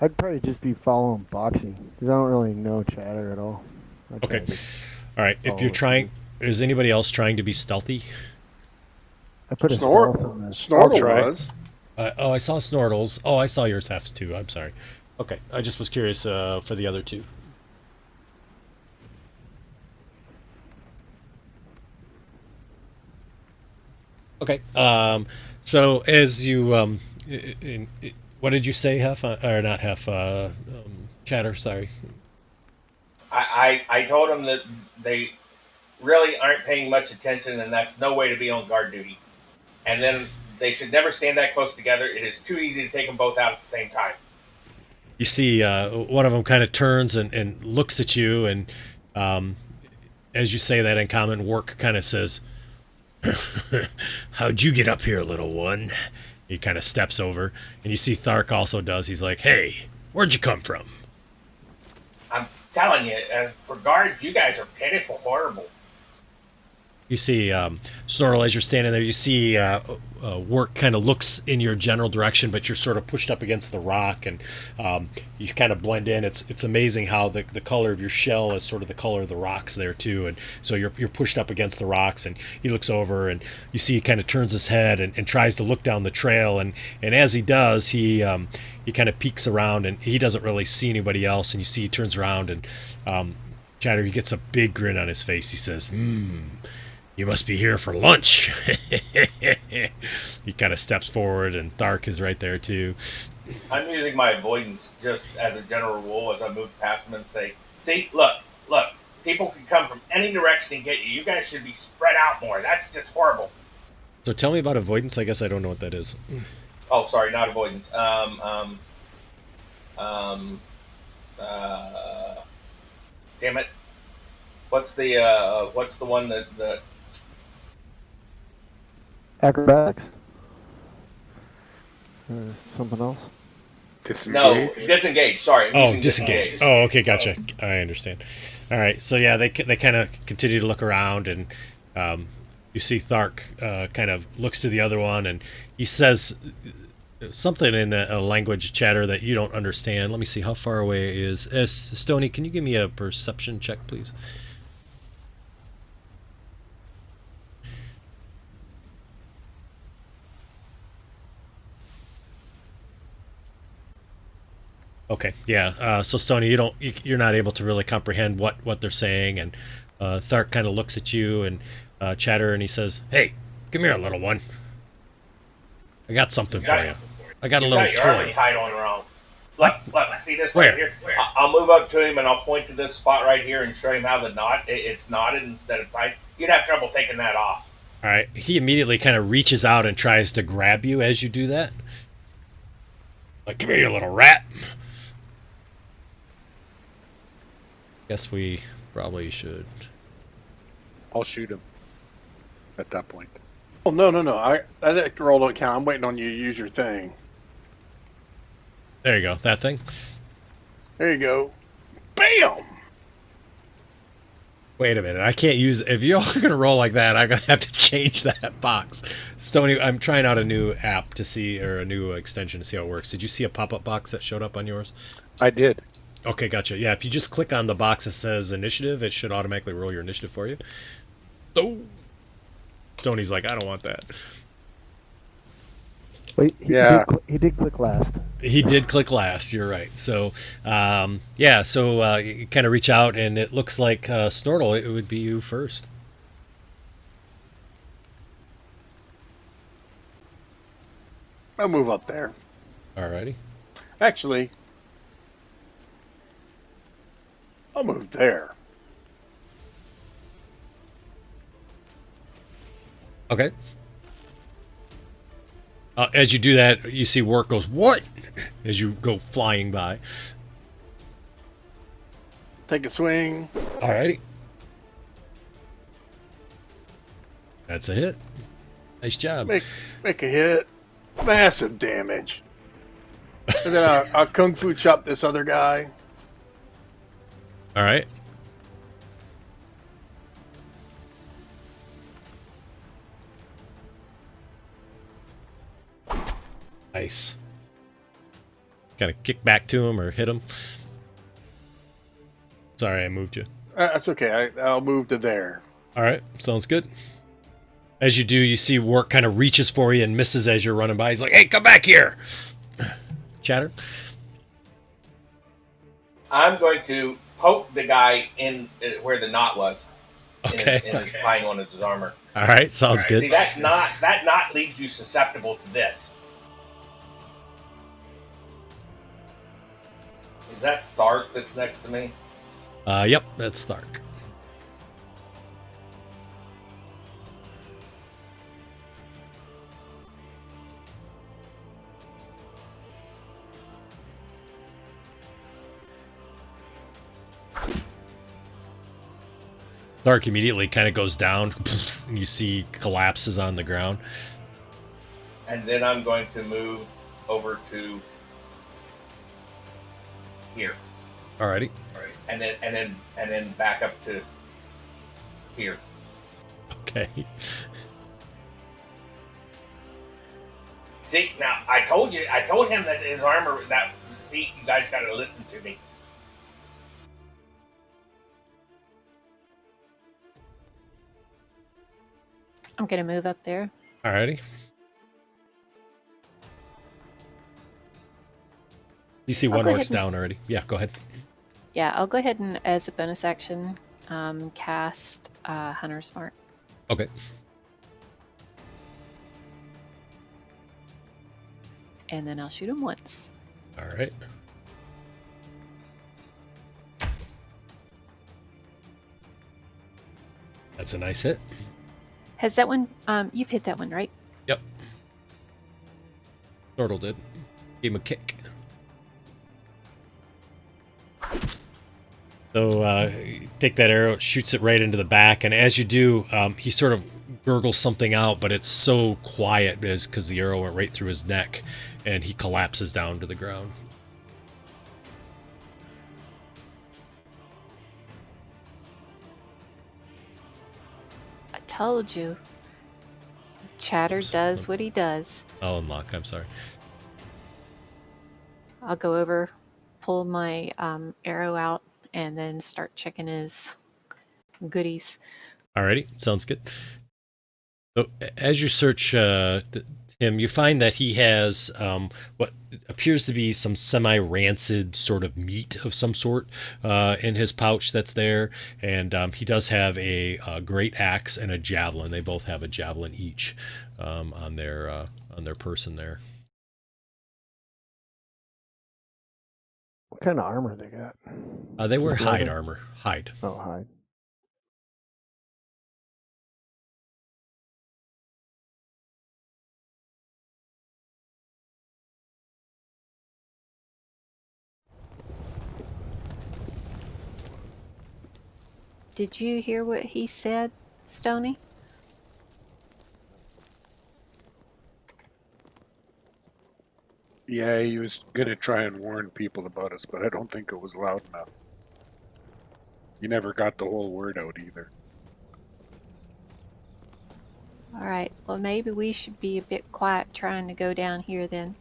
I'd probably just be following Boxy because I don't really know Chatter at all. I'd Okay. kinda just All right. If follow you're what you trying, do. is anybody else trying to be stealthy? I put a stealth on this. I'll Snortle try. was. Oh, I saw Snortles. Oh, I saw yours halves too. I'm sorry. Okay. I just was curious for the other two. Okay. So as you what did you say, Hef? Or not Hef? Chatter. Sorry. I told them that they really aren't paying much attention, and that's no way to be on guard duty. And then they should never stand that close together. It is too easy to take them both out at the same time. You see, one of them kind of turns and looks at you, and as you say that in common, Work kind of says, "How'd you get up here, little one?" He kind of steps over, and you see Thark also does. He's like, "Hey, where'd you come from?" I'm telling you, as for guards, you guys are pitiful, horrible. You see Snortle as you're standing there. You see Work kind of looks in your general direction, but you're sort of pushed up against the rock, and you kind of blend in. It's amazing how the color of your shell is sort of the color of the rocks there too, and so you're pushed up against the rocks. And he looks over, and you see he kind of turns his head and tries to look down the trail, and as he does, he kind of peeks around, and he doesn't really see anybody else. And you see he turns around, and Chatter, he gets a big grin on his face. He says, "You must be here for lunch." He kind of steps forward, and Thark is right there too. I'm using my avoidance just as a general rule as I move past them and say, see, look, people can come from any direction and get you. You guys should be spread out more. That's just horrible. So tell me about avoidance. I guess I don't know what that is. Oh, sorry, not avoidance. Damn it. What's the one that Acrobatics. Or something else. No, disengage. Sorry. Oh, disengage. Oh, okay, gotcha. I understand. All right, so yeah, they kind of continue to look around, and you see Thark kind of looks to the other one, and he says something in a language Chatter that you don't understand. Let me see, how far away is Stoney? Can you give me a perception check, please? Okay, yeah. So Stoney, you're not able to really comprehend what they're saying, and Thark kind of looks at you and Chatter, and he says, "Hey, come here, little one. I got something for you. I got a little got your armor toy." tied on wrong. Look, see this Where? right here? I'll move up to him and I'll point to this spot right here and show him how the knot, it's knotted instead of tied. You'd have trouble taking that off. All right. He immediately kind of reaches out and tries to grab you as you do that. Like, "Come here, you little rat." Guess we probably should. I'll shoot him at that point. Oh, no. That roll don't count. I'm waiting on you to use your thing. There you go. That thing. There you go. Bam! Wait a minute. I can't use. If you're all gonna roll like that, I'm gonna have to change that box. Stoney, I'm trying out a new app to see, or a new extension to see how it works. Did you see a pop-up box that showed up on yours? I did. Okay, gotcha. Yeah, if you just click on the box that says initiative, it should automatically roll your initiative for you. Oh, Stoney's like, I don't want that. Wait, Yeah. he did click last. He did click last. You're right. So, yeah. So you kind of reach out, and it looks like Snortle. It would be you first. I'll move up there. Alrighty. Actually, I'll move there. Okay. As you do that, you see Work goes, "What?" as you go flying by. Take a swing. Alrighty. That's a hit. Nice job. Make a hit. Massive damage. And then I'll kung fu chop this other guy. All right. Nice. kind of kick back to him or hit him? Sorry, I moved you. That's okay. I'll move to there. All right, sounds good. As you do, you see Work kind of reaches for you and misses as you're running by. He's like, "Hey, come back here!" Chatter. I'm going to poke the guy in where the knot was. Okay. In his tying on his armor. All right, sounds good. See, that knot leaves you susceptible to this. Is that Thark that's next to me? Yep, that's Thark. Thark immediately kind of goes down, and you see collapses on the ground. And then I'm going to move over to here. Alrighty. And then back up to here. Okay. See, now I told him that his armor. See, you guys got to listen to me. I'm gonna move up there. Alrighty. You see one orc's down already. Yeah, go ahead. Yeah, I'll go ahead and, as a bonus action, cast Hunter's Mark. Okay. And then I'll shoot him once. All right. That's a nice hit. Has that one, you've hit that one, right? Yep. Snortle did. Gave him a kick. So take that arrow, shoots it right into the back, and as you do, he sort of gurgles something out, but it's so quiet because the arrow went right through his neck, and he collapses down to the ground. I told you. Chatter does what he does. I'll unlock, I'm sorry. I'll go over, pull my arrow out, and then start checking his goodies. Alrighty, sounds good. So as you search him, you find that he has what appears to be some semi-rancid sort of meat of some sort in his pouch that's there, and he does have a great axe and a javelin. They both have a javelin each on their person there. What kind of armor they got? They wear Just hide leather? armor. Hide. Oh, hide. Did you hear what he said, Stoney? Yeah, he was gonna try and warn people about us, but I don't think it was loud enough. He never got the whole word out either. Alright, well maybe we should be a bit quiet trying to go down here then.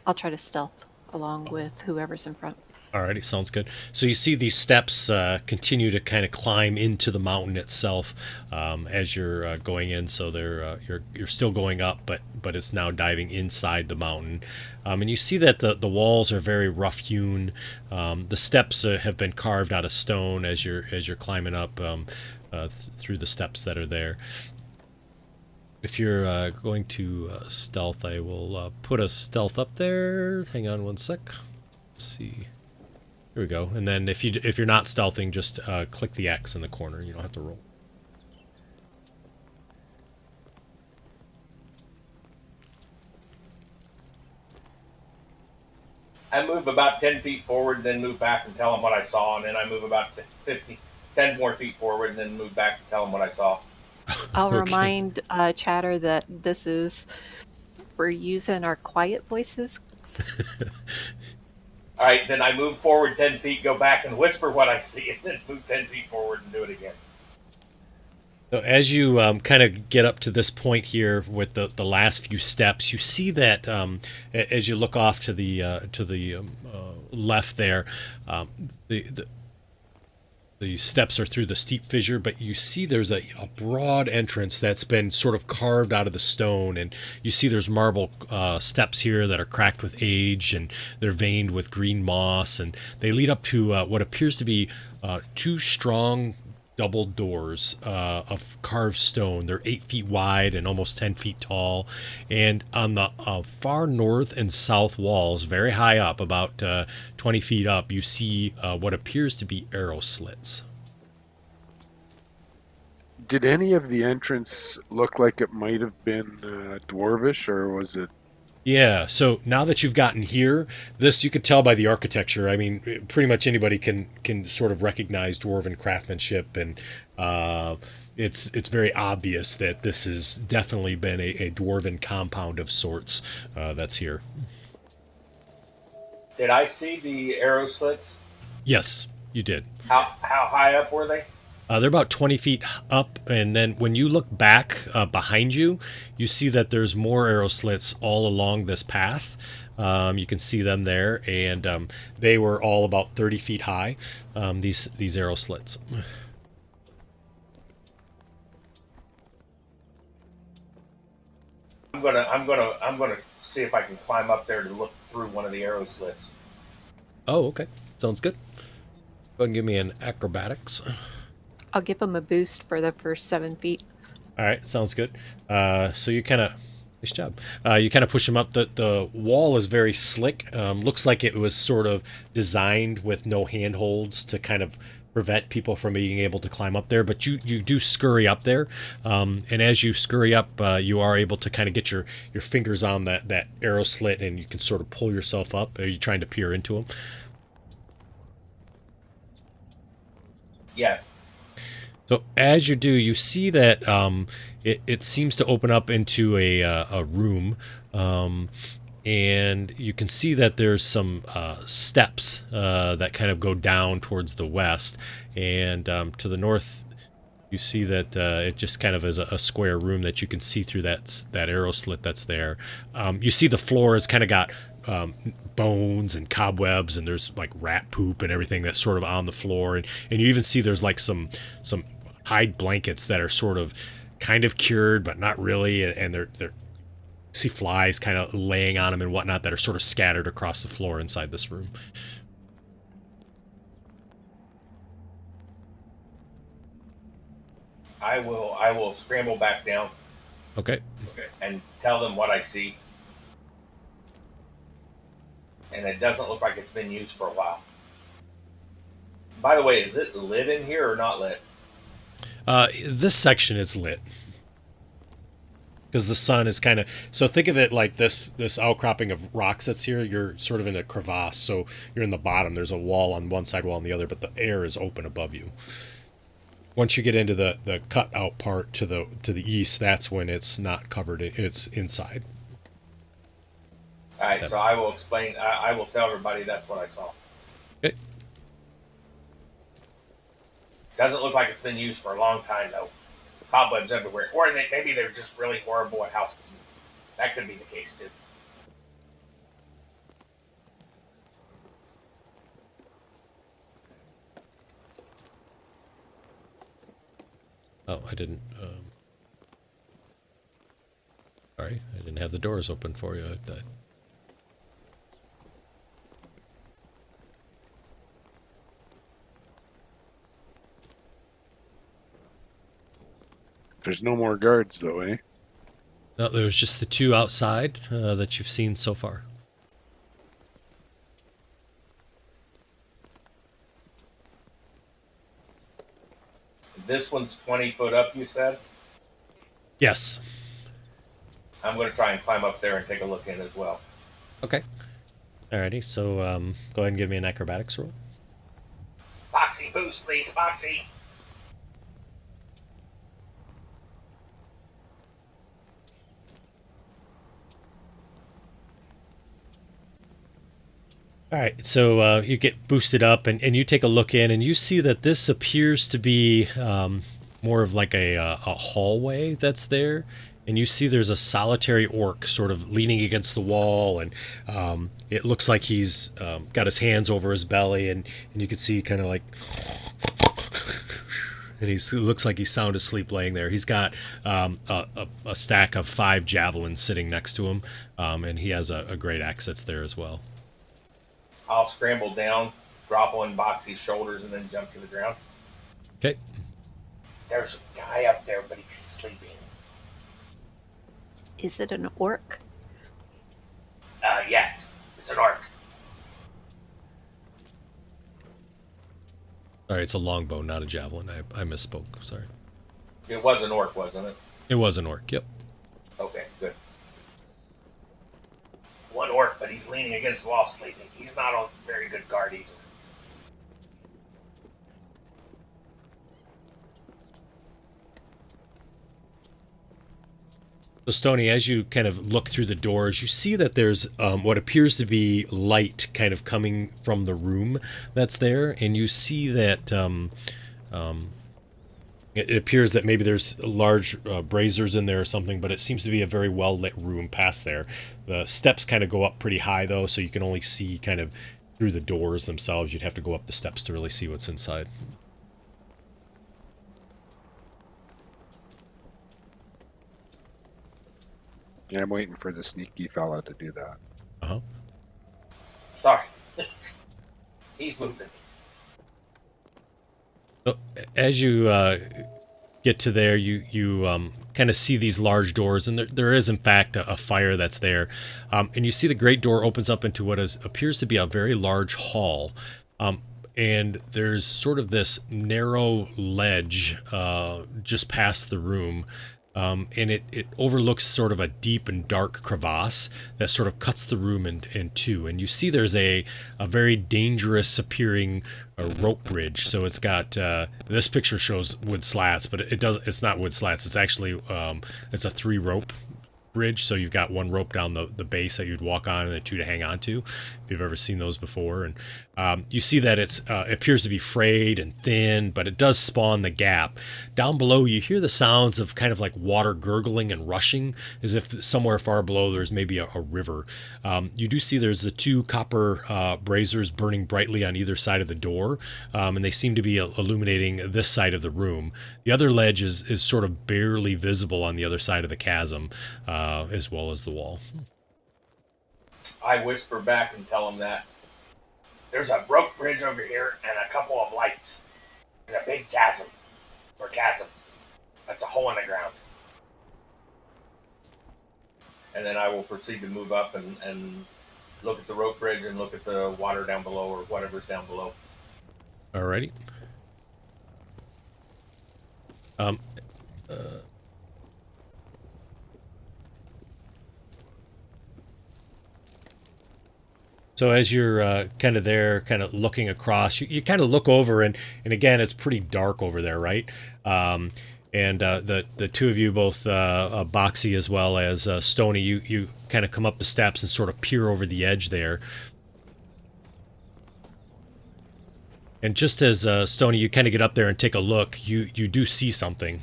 I'll try to stealth along with whoever's in front. Alrighty, sounds good. So you see these steps continue to kind of climb into the mountain itself as you're going in. So they're you're still going up, but it's now diving inside the mountain. And you see that the walls are very rough hewn. The steps have been carved out of stone as you're climbing up through the steps that are there. If you're going to stealth, I will put a stealth up there. Hang on one sec. Let's see. Here we go. And then if you're not stealthing, just click the X in the corner. You don't have to roll. I move about 10 feet forward, then move back and tell them what I saw, and then I move about 10 more feet forward, and then move back and tell them what I saw. I'll Okay. remind Chatter that we're using our quiet voices. All right, then I move forward 10 feet, go back and whisper what I see, and then move 10 feet forward and do it again. So as you kind of get up to this point here with the last few steps, you see that as you look off to the left there, um, the steps are through the steep fissure, but you see there's a broad entrance that's been sort of carved out of the stone, and you see there's marble steps here that are cracked with age, and they're veined with green moss, and they lead up to what appears to be two strong double doors of carved stone. They're 8 feet wide and almost 10 feet tall. And on the far north and south walls, very high up, about 20 feet up, you see what appears to be arrow slits. Did any of the entrance look like it might have been dwarvish, or was it? Yeah, so now that you've gotten here, this you could tell by the architecture. I mean, pretty much anybody can sort of recognize dwarven craftsmanship, and it's very obvious that this has definitely been a dwarven compound of sorts that's here. Did I see the arrow slits? Yes, you did. How high up were they? They're about 20 feet up, and then when you look back behind you, you see that there's more arrow slits all along this path. You can see them there, and they were all about 30 feet high, these arrow slits. I'm gonna see if I can climb up there to look through one of the arrow slits. Oh, okay. Sounds good. Go ahead and give me an acrobatics. I'll give him a boost for the first 7 feet. All right, sounds good. So you kind of, nice job. You kind of push him up. The wall is very slick. Looks like it was sort of designed with no handholds to kind of prevent people from being able to climb up there. But you do scurry up there, and as you scurry up, you are able to kind of get your fingers on that arrow slit, and you can sort of pull yourself up. Are you trying to peer into them? Yes. So as you do, you see that it seems to open up into a room, and you can see that there's some steps that kind of go down towards the west, and to the north, you see that it just kind of is a square room that you can see through that arrow slit that's there. You see the floor has kind of got bones and cobwebs, and there's like rat poop and everything that's sort of on the floor, and you even see there's like some hide blankets that are sort of kind of cured but not really, and they're see flies kind of laying on them and whatnot that are sort of scattered across the floor inside this room. I will scramble back down Okay. and tell them what I see. And it doesn't look like it's been used for a while. By the way, is it lit in here or not lit? This section is lit because the sun is kind of, so think of it like this outcropping of rocks that's here. You're sort of in a crevasse, so you're in the bottom. There's a wall on one side, wall on the other, but the air is open above you. Once you get into the cut out part to the east, that's when it's not covered. It's inside. All right, so I will explain. I will tell everybody that's what I saw. Okay. Doesn't look like it's been used for a long time though. Cobwebs everywhere, or maybe they're just really horrible at housekeeping. That could be the case too. Oh, I didn't. Sorry, I didn't have the doors open for you. I thought. There's no more guards though, eh? No, there's just the two outside that you've seen so far. This one's 20 foot up, you said? Yes. I'm going to try and climb up there and take a look in as well. Okay. Alrighty, so go ahead and give me an acrobatics roll. Foxy boost, please, Foxy. All right, so you get boosted up, and you take a look in, and you see that this appears to be more of like a hallway that's there, and you see there's a solitary orc sort of leaning against the wall, and it looks like he's got his hands over his belly, and you can see kind of like, and he looks like he's sound asleep laying there. He's got a stack of 5 javelins sitting next to him, and he has a great axe that's there as well. I'll scramble down, drop on Boxy's shoulders, and then jump to the ground. Okay. There's a guy up there, but he's sleeping. Is it an orc? Yes, it's an orc. All right, it's a longbow, not a javelin. I misspoke. Sorry. It was an orc, wasn't it? It was an orc. Yep. Okay, good. One orc, but he's leaning against the wall sleeping. He's not a very good guard either. So, Stoney, as you kind of look through the doors, you see that there's what appears to be light kind of coming from the room that's there, and you see that it appears that maybe there's large braziers in there or something, but it seems to be a very well-lit room past there. The steps kind of go up pretty high, though, so you can only see kind of through the doors themselves. You'd have to go up the steps to really see what's inside. Yeah, I'm waiting for the sneaky fella to do that. Uh-huh. Sorry. He's moving. So, as you get to there, you kind of see these large doors, and there is, in fact, a fire that's there. And you see the great door opens up into what appears to be a very large hall. And there's sort of this narrow ledge just past the room. And it overlooks sort of a deep and dark crevasse that sort of cuts the room in two. And you see there's a very dangerous appearing rope bridge. So it's got, this picture shows wood slats, but it's not wood slats. It's actually, it's a 3 rope bridge. So you've got 1 rope down the base that you'd walk on and then 2 to hang on to, if you've ever seen those before. And you see that it appears to be frayed and thin, but it does spawn the gap. Down below, you hear the sounds of kind of like water gurgling and rushing, as if somewhere far below there's maybe a river. You do see there's the 2 copper braziers burning brightly on either side of the door, and they seem to be illuminating this side of the room. The other ledge is sort of barely visible on the other side of the chasm, as well as the wall. I whisper back and tell him that there's a rope bridge over here and a couple of lights and a big chasm. That's a hole in the ground. And then I will proceed to move up and look at the rope bridge and look at the water down below, or whatever's down below. Alrighty. So as you're kind of there, kind of looking across, you kind of look over, and again, it's pretty dark over there, right? And the 2 of you, both Boxy as well as Stoney, you kind of come up the steps and sort of peer over the edge there. And just as Stoney, you kind of get up there and take a look, you do see something.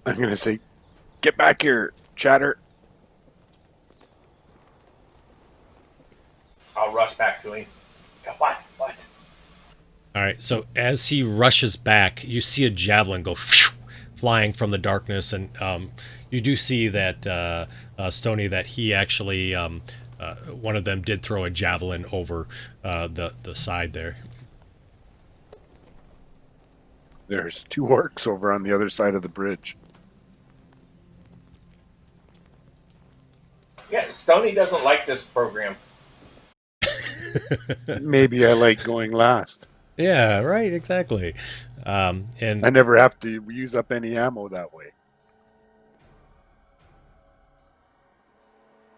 I'm going to say, get back here, chatter. I'll rush back to him. What? All right, so as he rushes back, you see a javelin go flying from the darkness, and you do see that, Stoney, that he actually, one of them did throw a javelin over the side there. There's 2 orcs over on the other side of the bridge. Yeah, Stoney doesn't like this program. Maybe I like going last. Yeah, right, exactly. And I never have to use up any ammo that way.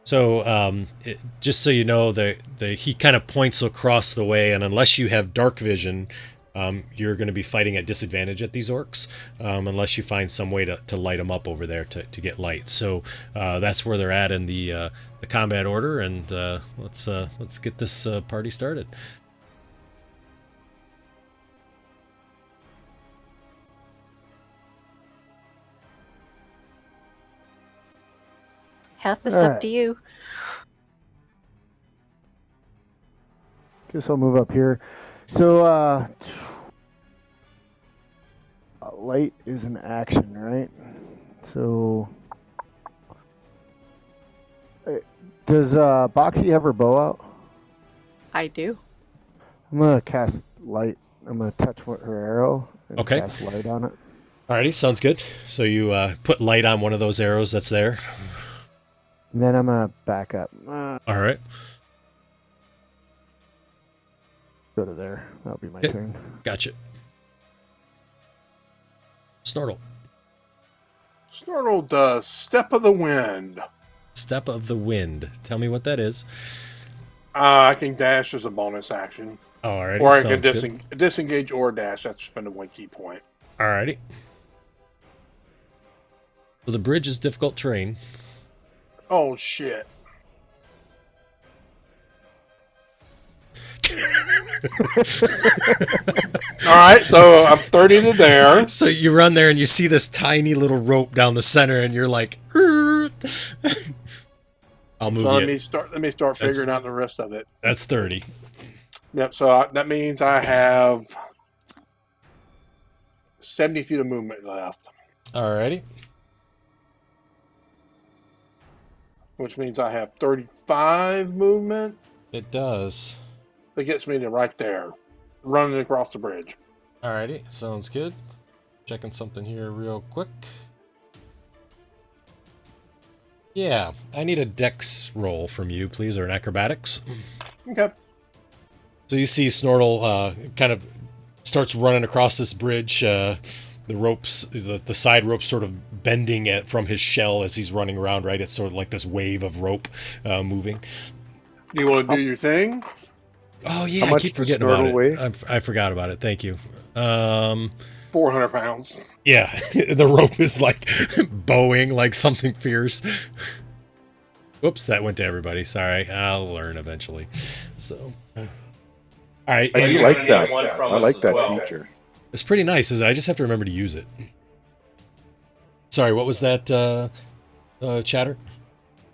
so, just so you know, he kind of points across the way, and unless you have dark vision, you're going to be fighting at disadvantage at these orcs, unless you find some way to light them up over there to get light. So that's where they're at in the combat order, and let's get this party started. Half is All up right. to you. Guess I'll move up here. So, light is an action, right? So, does Boxy have her bow out? I do. I'm gonna cast light. I'm gonna touch her arrow and Okay. cast light on it. Alrighty, sounds good. So you put light on one of those arrows that's there. And then I'm gonna back up. All right. Go to there. That'll be my Okay. turn. Gotcha. Snortle. Snortle does Step of the Wind. Step of the Wind. Tell me what that is. I can dash as a bonus action. Alrighty. Or I can sounds good. disengage or dash. That's spend a 1 key point. Alrighty. So the bridge is difficult terrain. Oh, shit. All right, so I'm 30 to there. So you run there and you see this tiny little rope down the center, and you're like, I'll move So you. let me start figuring out the rest of it. That's 30. Yep. So that means I have 70 feet of movement left, Alrighty. which means I have 35 movement. It does. That gets me to right there, running across the bridge. Alrighty. Sounds good. Checking something here real quick. Yeah, I need a dex roll from you, please, or an acrobatics. Okay. So you see Snortle kind of starts running across this bridge. The ropes, the side ropes, sort of bending from his shell as he's running around. Right, it's sort of like this wave of rope moving. Do you want to do your thing? Oh yeah, How I much keep does forgetting about Snortle weigh? it. I forgot about it. Thank you. 400 pounds. Yeah, the rope is like bowing like something fierce. Whoops, that went to everybody. Sorry, I'll learn eventually. So, all right, I do You're like gonna that. need one from I us like as that well. feature. it's pretty nice. I just have to remember to use it. Sorry, what was that, chatter?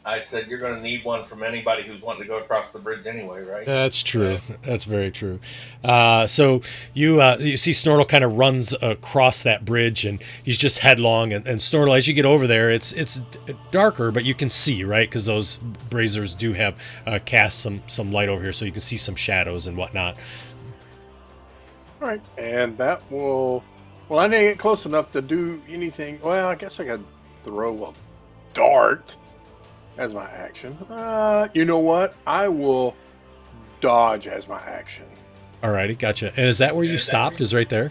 I said you're going to need one from anybody who's wanting to go across the bridge anyway, right? That's true. That's very true. So you see Snortle kind of runs across that bridge, and he's just headlong. And Snortle, as you get over there, it's darker, but you can see, right? Because those braziers do have cast some light over here, so you can see some shadows and whatnot. All right, and that will. Well, I didn't get close enough to do anything. Well, I guess I got to throw a dart as my action. You know what? I will dodge as my action. Alrighty, gotcha. And is that where you stopped? Is right there?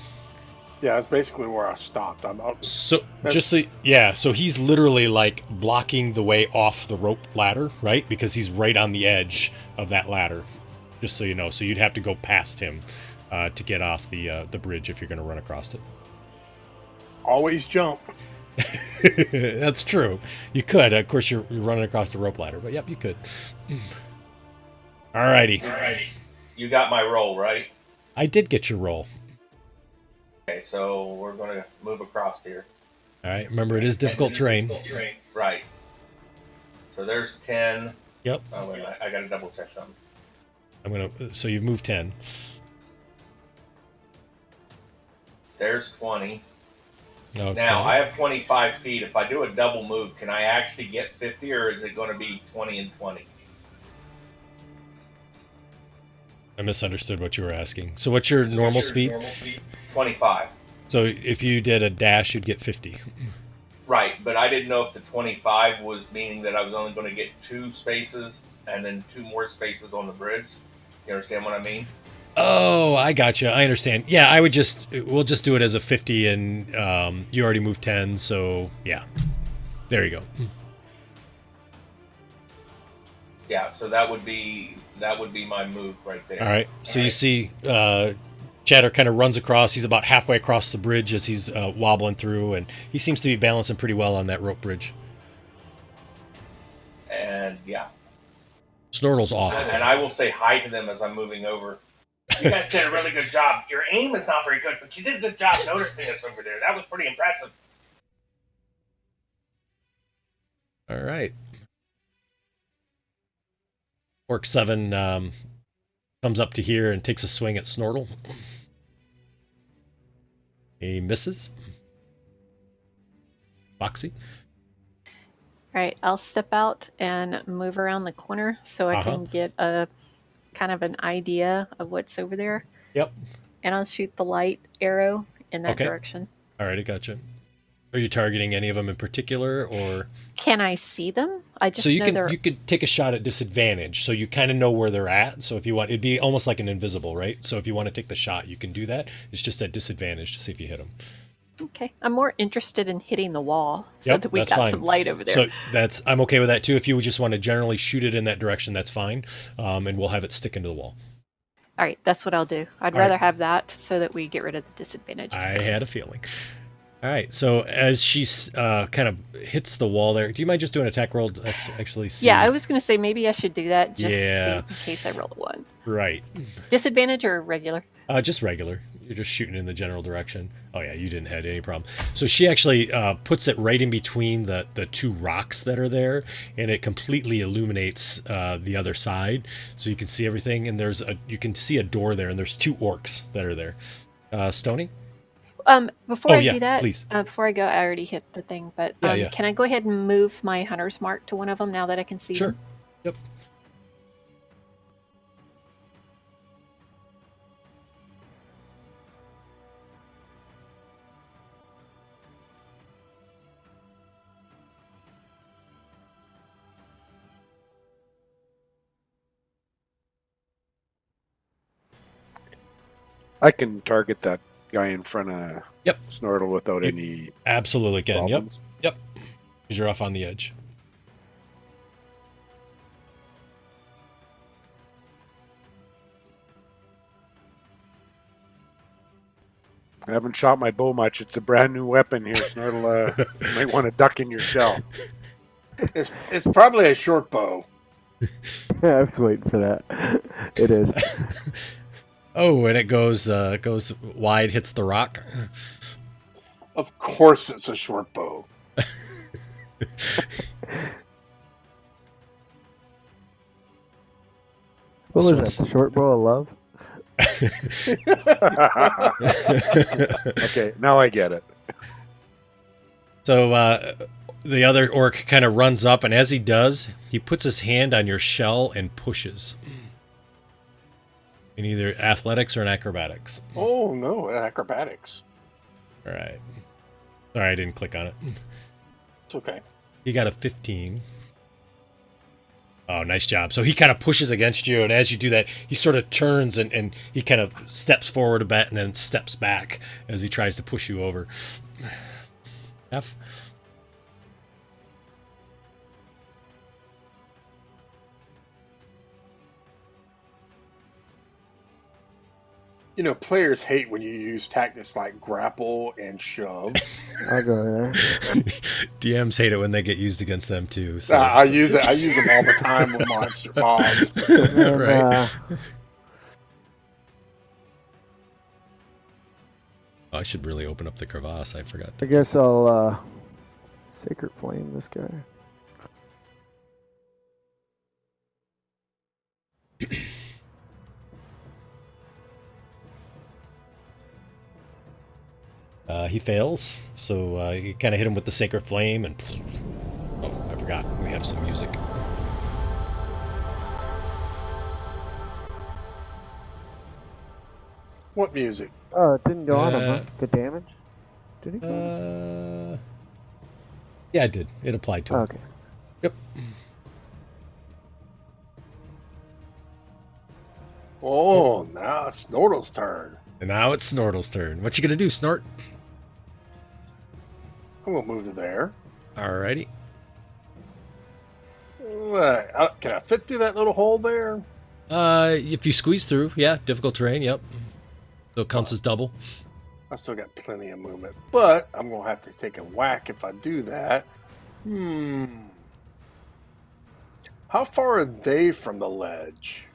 Yeah, that's basically where I stopped. So so he's literally like blocking the way off the rope ladder, right? Because he's right on the edge of that ladder. Just so you know, so you'd have to go past him to get off the bridge if you're going to run across it. Always jump. That's true. You could. Of course, you're running across the rope ladder, but yep, you could. Alrighty. You got my roll, right? I did get your roll. Okay, so we're going to move across here. All right. Remember, it is difficult terrain. Right. So there's 10. Yep. Oh, wait, I got to double check something. So you've moved 10. There's 20. Okay. Now, I have 25 feet. If I do a double move, can I actually get 50, or is it going to be 20 and 20? I misunderstood what you were asking. So what's your normal speed? 25. So if you did a dash, you'd get 50. Right, but I didn't know if the 25 was meaning that I was only going to get 2 spaces and then 2 more spaces on the bridge. You understand what I mean? Oh, I gotcha. I understand. Yeah, we'll just do it as a 50, and you already moved 10, so yeah. There you go. Yeah, so that would be my move right there. All right. So you see Chatter kind of runs across. He's about halfway across the bridge as he's wobbling through, and he seems to be balancing pretty well on that rope bridge. And yeah. Snortle's off. And I will say hi to them as I'm moving over. You guys did a really good job. Your aim is not very good, but you did a good job noticing us over there. That was pretty impressive. All right. Orc 7 comes up to here and takes a swing at Snortle. He misses. Foxy. All right, I'll step out and move around the corner so I can get a kind of an idea of what's over there. Yep. And I'll shoot the light arrow in that direction. All right, I gotcha. Are you targeting any of them in particular, or can I see them? I just so you know you could take a shot at disadvantage, so you kind of know where they're at. So if you want, it'd be almost like an invisible, right? So if you want to take the shot, you can do that. It's just at disadvantage to see if you hit them. Okay, I'm more interested in hitting the wall so that we got fine. some light over there. So I'm okay with that too. If you just want to generally shoot it in that direction, that's fine, and we'll have it stick into the wall. All right, that's what I'll do. I'd rather have that so that we get rid of the disadvantage. I had a feeling. All right, so as she kind of hits the wall there, do you mind just doing an attack roll? Let's actually see. Yeah, I was going to say maybe I should do that just Yeah. in case I roll a 1. Right. Disadvantage or regular? Just regular. You're just shooting in the general direction. Oh yeah, you didn't have any problem. So she actually puts it right in between the two rocks that are there, and it completely illuminates the other side, so you can see everything. And you can see a door there, and there's 2 orcs that are there. Stoney? Before I do that, please. Before I go, I already hit the thing, but can I go ahead and move my hunter's mark to one of them now that I can see them? Yep. I can target that guy in front of Yep. Snortle without any absolutely can. problems. Yep. Because you're off on the edge. I haven't shot my bow much. It's a brand new weapon here, Snortle. You might want to duck in your shell. It's probably a short bow. I was waiting for that. It is. Oh, and it goes wide, hits the rock. Of course it's a short bow. What was that? The short bow of love? Okay, now I get it. So the other orc kind of runs up, and as he does, he puts his hand on your shell and pushes. In either athletics or in acrobatics. Oh, no, acrobatics. All right. Sorry, I didn't click on it. It's okay. You got a 15. Oh, nice job. So he kind of pushes against you, and as you do that, he sort of turns and he kind of steps forward a bit and then steps back as he tries to push you over. F. You know, players hate when you use tactics like grapple and shove. I'll go there. DMs hate it when they get used against them too. So. I use it. I use them all the time with monster mobs. And, Right. I should really open up the crevasse. I forgot. I guess I'll Sacred Flame this guy. He fails, so you kind of hit him with the Sacred Flame, and oh, I forgot. We have some music. What music? Oh, it didn't go on him, huh? The damage? Did it go on? Yeah, it did. It applied to him. Okay. Yep. Oh, now it's Snortle's turn. And now it's Snortle's turn. What you gonna do, Snort? I'm going to move to there. Alrighty. Can I fit through that little hole there? If you squeeze through, yeah, difficult terrain, yep. So it counts as double. I still got plenty of movement, but I'm going to have to take a whack if I do that. How far are they from the ledge?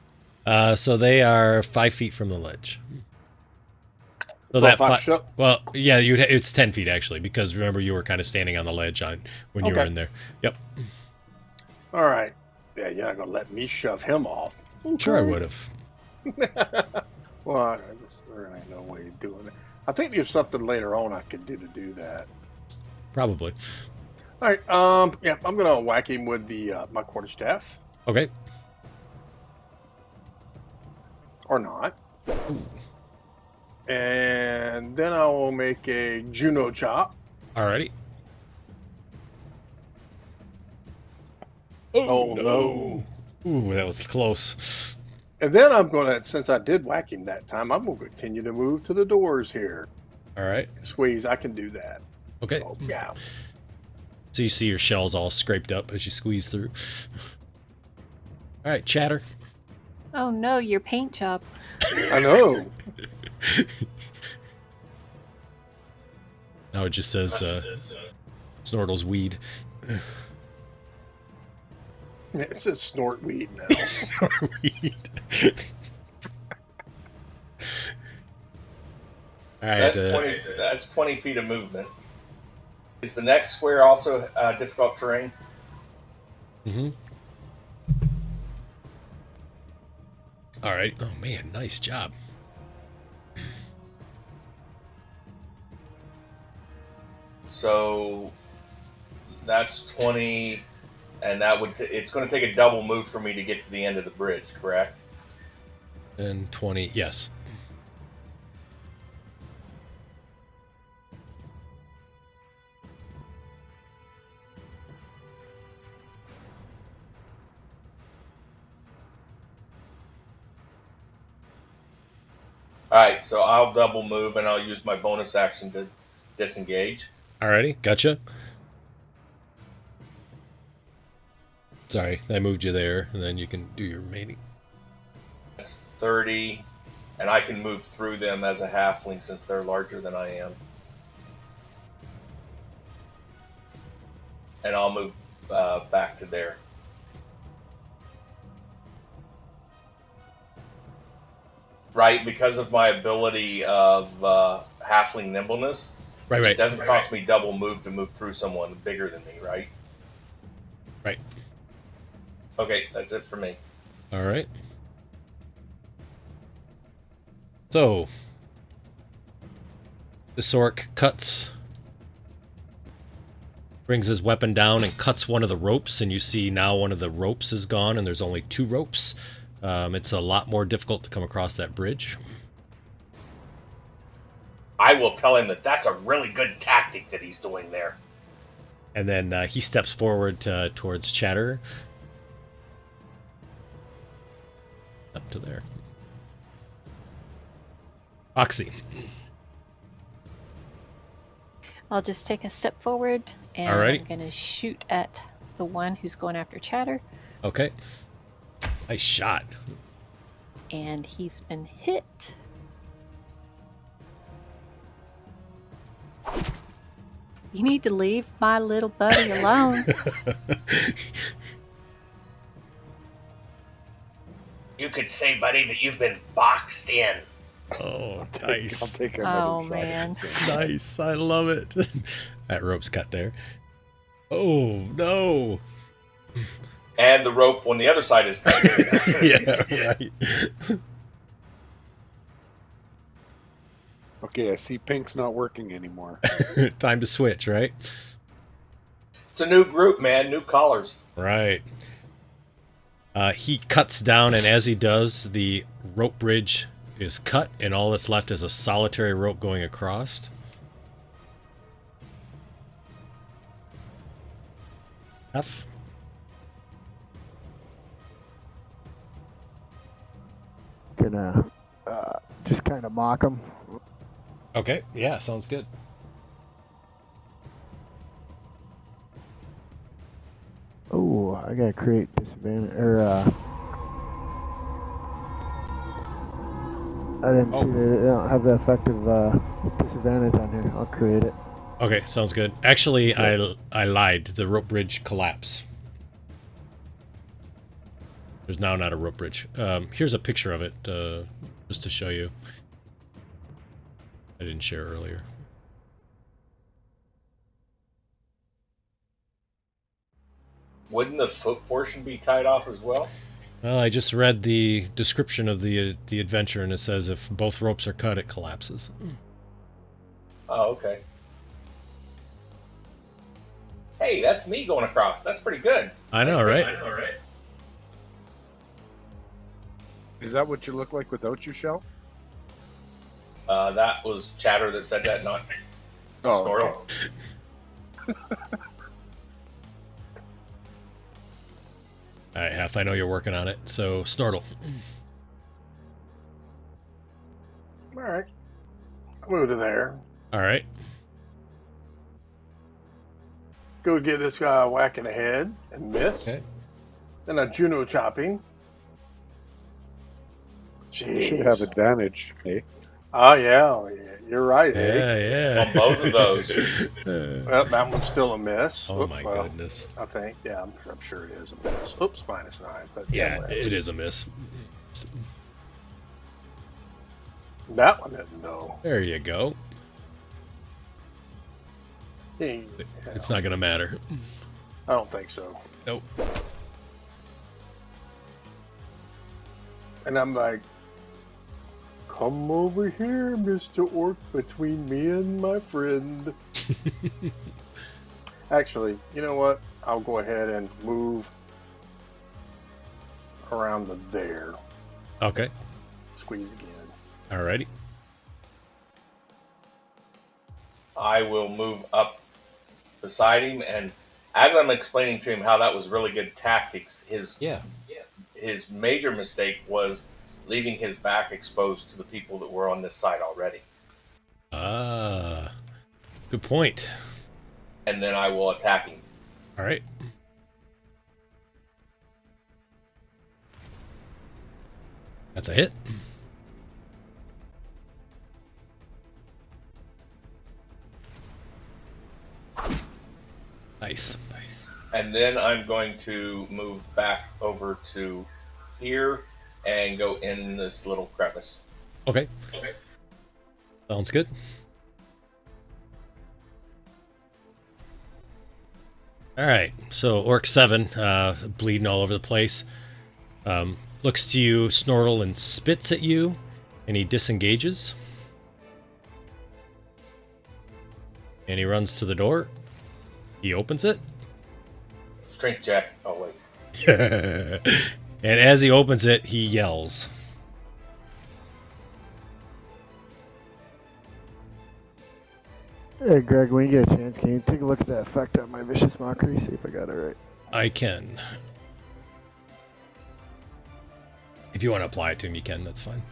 So they are 5 feet from the ledge. So that if I show- well, yeah, it's 10 feet actually, because remember you were kind of standing on the ledge when you were in there. Yep. All right. Yeah, you're not gonna let me shove him off. Sure, I Okay. would have. Well, there ain't no way of doing it. I think there's something later on I could do to do that. Probably. All right. Yeah, I'm gonna whack him with the my quarterstaff, Okay. or not, and then I will make a Juno chop. Alrighty. Oh no! Ooh, that was close. And then I'm gonna, since I did whack him that time, I'm gonna continue to move to the doors here. All right. Squeeze. I can do that. Okay. Oh yeah. So you see your shells all scraped up as you squeeze through. All right, Chatter. Oh no, your paint job. I know. Now it just says Snortle's weed. It says snort weed now. Snort weed. All right. That's 20 feet of movement. Is the next square also difficult terrain? Mm-hmm. All right. Oh man, nice job. So that's 20, and that would it's going to take a double move for me to get to the end of the bridge, correct? And 20, yes. All right, so I'll double move and I'll use my bonus action to disengage. Alrighty, gotcha. Sorry, I moved you there, and then you can do your remaining. That's 30, and I can move through them as a halfling since they're larger than I am. And I'll move back to there. Right, because of my ability of halfling nimbleness, Right. it doesn't cost me double move to move through someone bigger than me, right? Right. Okay, that's it for me. All right. So, this orc brings his weapon down and cuts one of the ropes, and you see now one of the ropes is gone, and there's only 2 ropes. It's a lot more difficult to come across that bridge. I will tell him that that's a really good tactic that he's doing there. And then he steps forward towards Chatter. Up to there. Oxy. I'll just take a step forward and Alrighty. I'm going to shoot at the one who's going after Chatter. Okay. Nice shot. And he's been hit. You need to leave my little buddy alone. You could say, buddy, that you've been boxed in. Oh, I'll nice. take another Oh, shot. man. Nice. I love it. That rope's cut there. Oh, no. And the rope on the other side is cut. Yeah, right. Okay, I see pink's not working anymore. Time to switch, right? It's a new group, man. New collars. Right. He cuts down, and as he does, the rope bridge is cut, and all that's left is a solitary rope going across. F. Gonna just kind of mock him. Okay, yeah, sounds good. Oh, I gotta create disadvantage. Or I didn't see that they don't have the effective disadvantage on here. I'll create it. Okay, sounds good. Actually, I lied. The rope bridge collapsed. There's now not a rope bridge. Here's a picture of it, just to show you. I didn't share earlier. Wouldn't the foot portion be tied off as well? Well, I just read the description of the adventure, and it says if both ropes are cut, it collapses. Oh, okay. Hey, that's me going across. That's pretty good. I know, right? Is that what you look like without your shell? That was Chatter that said that, not Oh, Snortle. okay. All right, Half, I know you're working on it. So, Snortle. All right. I'll move to there. All right. Go get this guy a whack in the head and miss. Okay. Then a Juno chopping. You should have Jeez. advantage, eh? Oh, yeah. You're right, eh? Yeah, On both of those. yeah. Well, that one's still a miss. Oh, Oops, my well, goodness. I think. Yeah, I'm sure it is a miss. Oops, -9. But Yeah, anyway. it is a miss. That one didn't know. There you go. He, It's not going to matter. I don't think so. Nope. And I'm like, come over here, Mr. Orc, between me and my friend. Actually, you know what? I'll go ahead and move around to there. Okay. Squeeze again. Alrighty. I will move up beside him, and as I'm explaining to him how that was really good tactics, his major mistake was leaving his back exposed to the people that were on this side already. Ah, good point. And then I will attack him. All right. That's a hit. Nice. And then I'm going to move back over to here and go in this little crevice. Okay. Sounds good. All right. So Orc 7, bleeding all over the place, looks to you, Snortle, and spits at you, and he disengages. And he runs to the door. He opens it. Strength check. Oh, wait. And as he opens it, he yells. Hey, Greg, when you get a chance, can you take a look at that effect on my vicious mockery? See if I got it right. I can. If you want to apply it to him, you can. That's fine.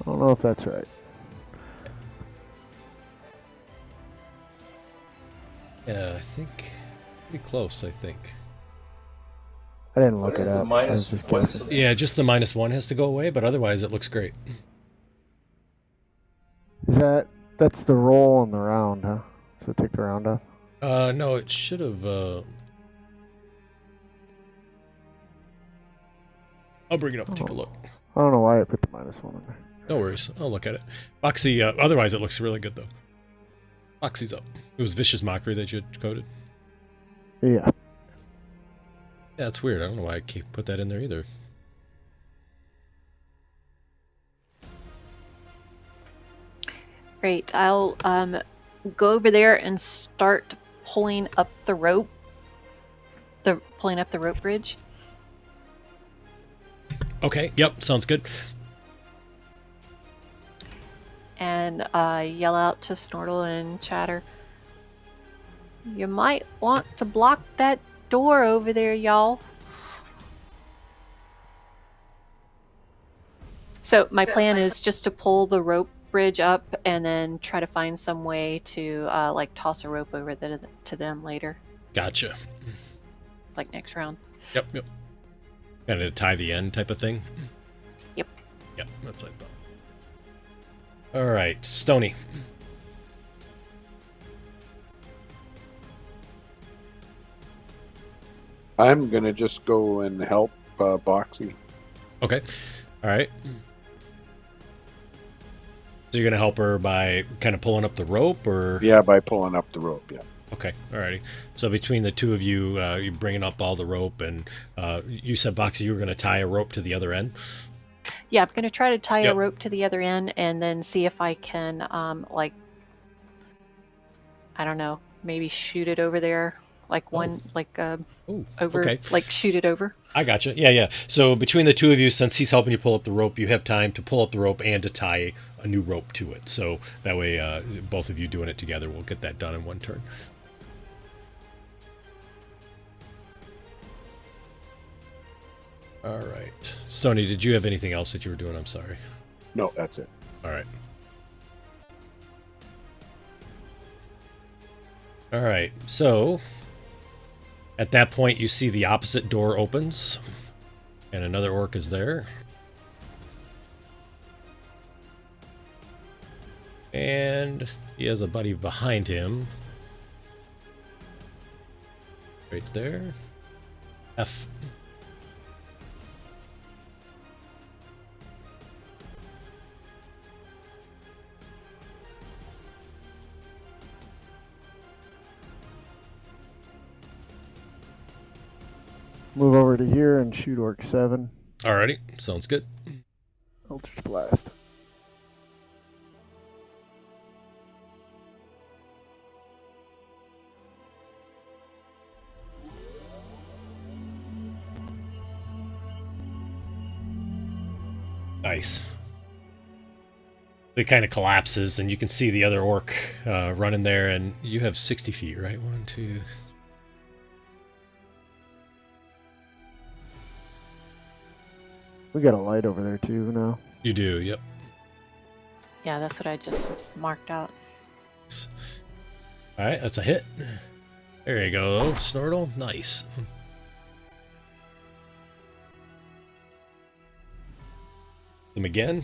I don't know if that's right. Yeah, I think pretty close, I think. I didn't What look is it the up. I minus was just one? guessing. Yeah, just the -1 has to go away, but otherwise it looks great. Is that's the roll and the round, huh? So take the round off. No, it should have. I'll bring it up and take a look. I don't know why I put the -1 in there. No worries, I'll look at it. Foxy, otherwise it looks really good though. Foxy's up. It was Vicious Mockery that you had coded. Yeah. Yeah, that's weird. I don't know why I put that in there either. Great. I'll go over there and start pulling up the rope. Pulling up the rope bridge. Okay, yep, sounds good. And yell out to Snortle and Chatter. You might want to block that door over there, y'all. So my plan is just to pull the rope bridge up and then try to find some way to like toss a rope over to them later, Gotcha. like next round. Yep. Kind of tie the end type of thing. Yep. Yep, that's like that. All right, Stoney. I'm gonna just go and help Boxy. Okay. All right. So you're gonna help her by kind of pulling up the rope, or Yeah, by pulling up the rope. Yeah. okay, alrighty. So between the two of you, you're bringing up all the rope, and you said, Boxy, you were gonna tie a rope to the other end. Yeah, I'm gonna try to tie a Yep. rope to the other end, and then see if I can, like, I don't know, maybe shoot it over there, like Oh. Oh, over, okay. like shoot it over. I gotcha. Yeah, yeah. So between the two of you, since he's helping you pull up the rope, you have time to pull up the rope and to tie a new rope to it. So that way, both of you doing it together will get that done in one turn. All right. Stoney, did you have anything else that you were doing? I'm sorry. No, that's it. All right. All right. So at that point, you see the opposite door opens, and another orc is there. And he has a buddy behind him. Right there. F. Move over to here and shoot Orc 7. Alrighty. Sounds good. Eldritch Blast. Nice. It kind of collapses, and you can see the other orc running there, and you have 60 feet, right? 1, 2, 3. We got a light over there too now. You do, yep. Yeah, that's what I just marked out. Alright, that's a hit. There you go, Snortle. Nice. Him again.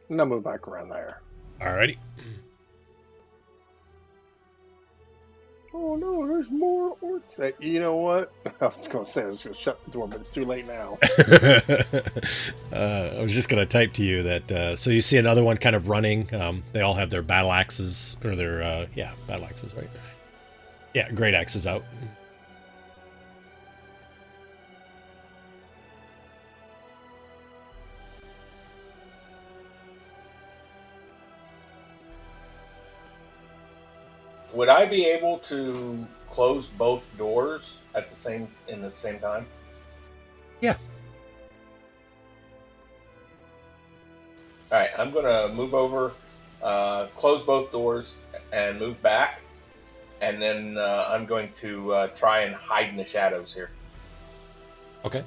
And I'll move back around there. Alrighty. Oh no, there's more orcs. You know what? I was going to say I was going to shut the door, but it's too late now. I was just going to type to you that, so you see another one kind of running. They all have their battle axes, or their, battle axes, right? Yeah, great axes out. Would I be able to close both doors at the same time? Yeah. All right, I'm gonna move over, close both doors, and move back, and then I'm going to try and hide in the shadows here. Okay.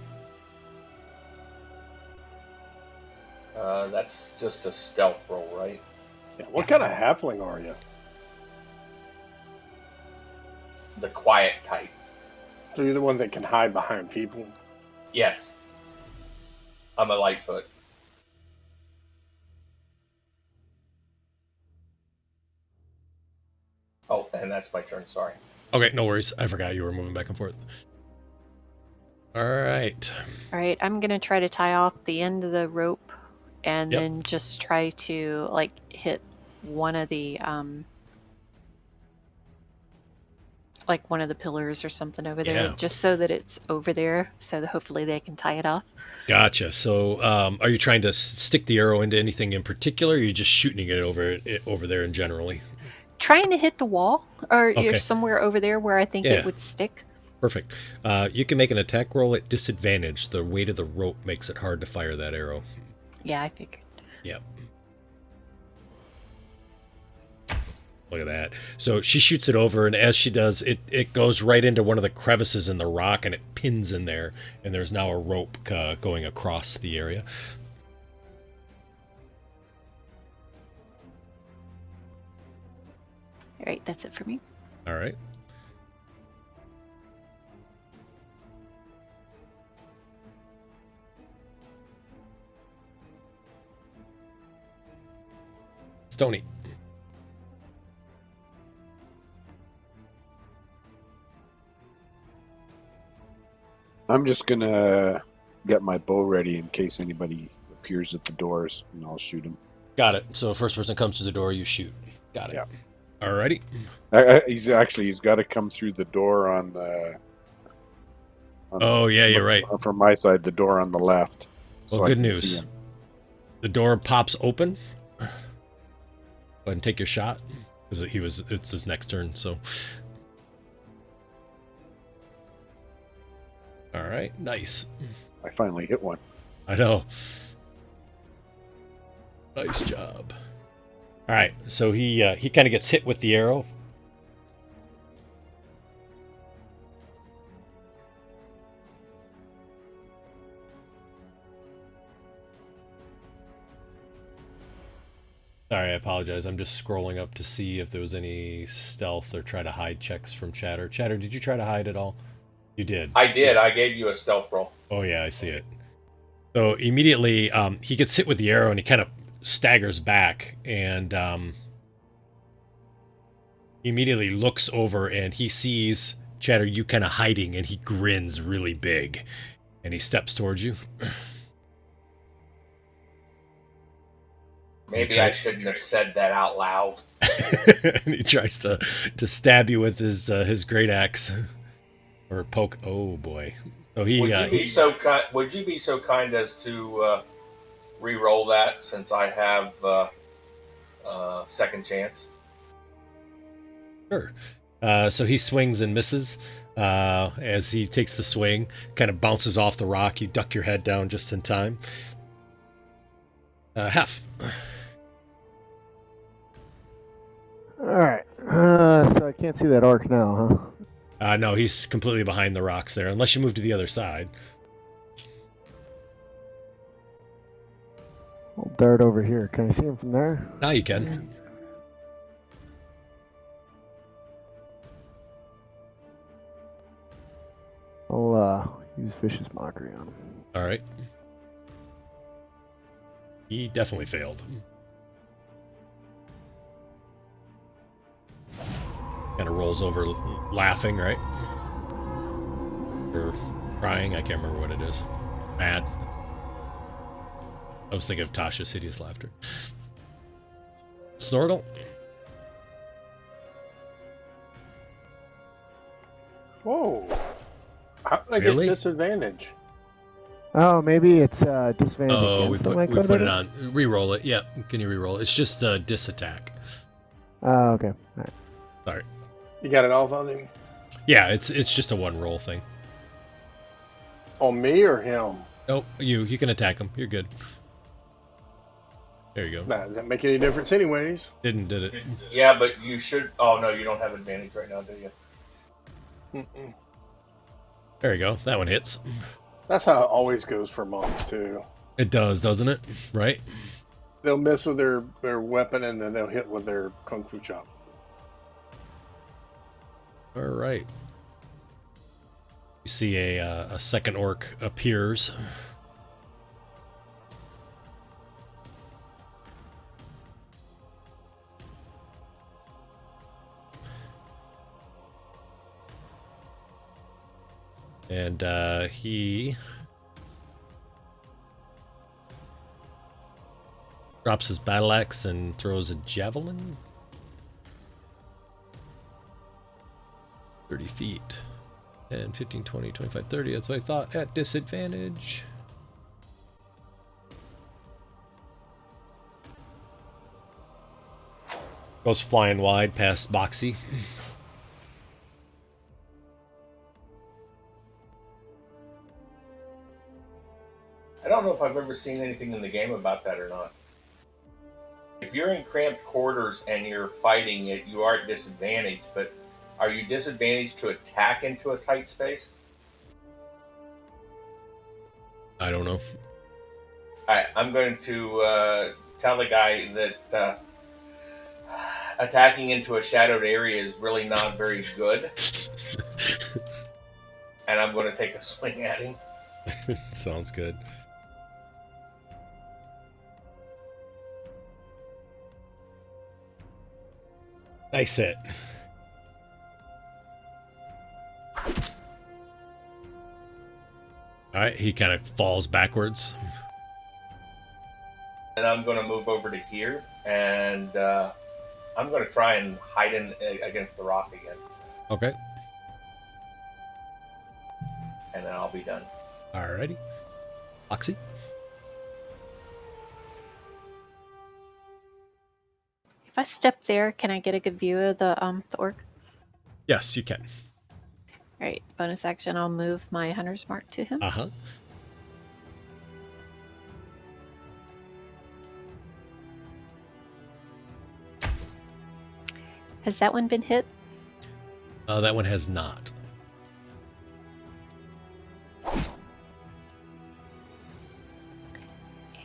That's just a stealth roll, right? Yeah, what kind of halfling are you? The quiet type. So you're the one that can hide behind people? Yes. I'm a Lightfoot. Oh, and that's my turn, sorry. Okay, no worries. I forgot you were moving back and forth. All right. All right, I'm gonna try to tie off the end of the rope, and Yep. then just try to like hit one of the like one of the pillars or something over there, Yeah. just so that it's over there, so that hopefully they can tie it off. Gotcha. So, are you trying to stick the arrow into anything in particular, or are you just shooting it over there and generally? Trying to hit the wall, or Okay. somewhere over there where I think Yeah. it would stick. Perfect. You can make an attack roll at disadvantage. The weight of the rope makes it hard to fire that arrow. Yeah, I figured. Yep. Look at that. So she shoots it over, and as she does, it goes right into one of the crevices in the rock, and it pins in there, and there's now a rope going across the area. All right, that's it for me. All right. Stoney. I'm just gonna get my bow ready in case anybody appears at the doors, and I'll shoot him. Got it. So first person comes to the door, you shoot. Got it. Yeah. Alrighty. He's got to come through the door on the. Oh yeah, you're right. From my side, the door on the left. Well, so good I can see news. him. The door pops open. Go ahead and take your shot, because it's his next turn. So. All right, nice. I finally hit one. I know. Nice job. All right, so he kind of gets hit with the arrow. Sorry, I apologize. I'm just scrolling up to see if there was any stealth or try to hide checks from Chatter. Chatter, did you try to hide at all? You did. I did. I gave you a stealth roll. Oh yeah, I see it. So immediately he gets hit with the arrow and he kind of staggers back and immediately looks over and he sees Chatter, you kind of hiding, and he grins really big and he steps towards you. Maybe I shouldn't have said that out loud. And he tries to stab you with his great axe or poke. Oh boy! So he. Would you be so kind as to re-roll that, since I have second chance? Sure. So he swings and misses. As he takes the swing, kind of bounces off the rock. You duck your head down just in time. Hef. All right. So I can't see that orc now, huh? No, he's completely behind the rocks there, unless you move to the other side. I'll dart over here. Can I see him from there? Now you can. I'll use vicious mockery on him. All right. He definitely failed. Kind of rolls over laughing, right? Or crying, I can't remember what it is. Mad. I was thinking of Tasha's hideous laughter. Snortle? Whoa. How did I Really? get disadvantage? Oh, maybe it's disadvantage Oh, we against put, him, I we put could it have? on. Reroll it. Yeah, can you reroll it? It's just a disattack. Oh, okay. All right. Sorry. You got it off on him? Yeah, it's just a one roll thing. On me or him? Nope, you can attack him. You're good. There you go. Nah, doesn't make any difference anyways. Did it? Yeah, but you should. Oh no, you don't have advantage right now, do you? Mm-mm. There you go. That one hits. That's how it always goes for monks too. It does, doesn't it? Right? They'll miss with their weapon and then they'll hit with their kung fu chop. All right. You see a second orc appears. And he drops his battle axe and throws a javelin. 30 feet. 10, 15, 20, 25, 30. That's what I thought. At disadvantage. Goes flying wide past Boxy. I don't know if I've ever seen anything in the game about that or not. If you're in cramped quarters and you're fighting it, you are at disadvantage, but are you disadvantaged to attack into a tight space? I don't know. Alright, I'm going to tell the guy that attacking into a shadowed area is really not very good. And I'm going to take a swing at him. Sounds good. Nice hit. All right, he kind of falls backwards. And I'm going to move over to here, and I'm going to try and hide in against the rock again, Okay. and then I'll be done. Alrighty. Oxy? If I step there, can I get a good view of the orc? Yes, you can. All right, bonus action. I'll move my hunter's mark to him. Uh-huh. Has that one been hit? That one has not.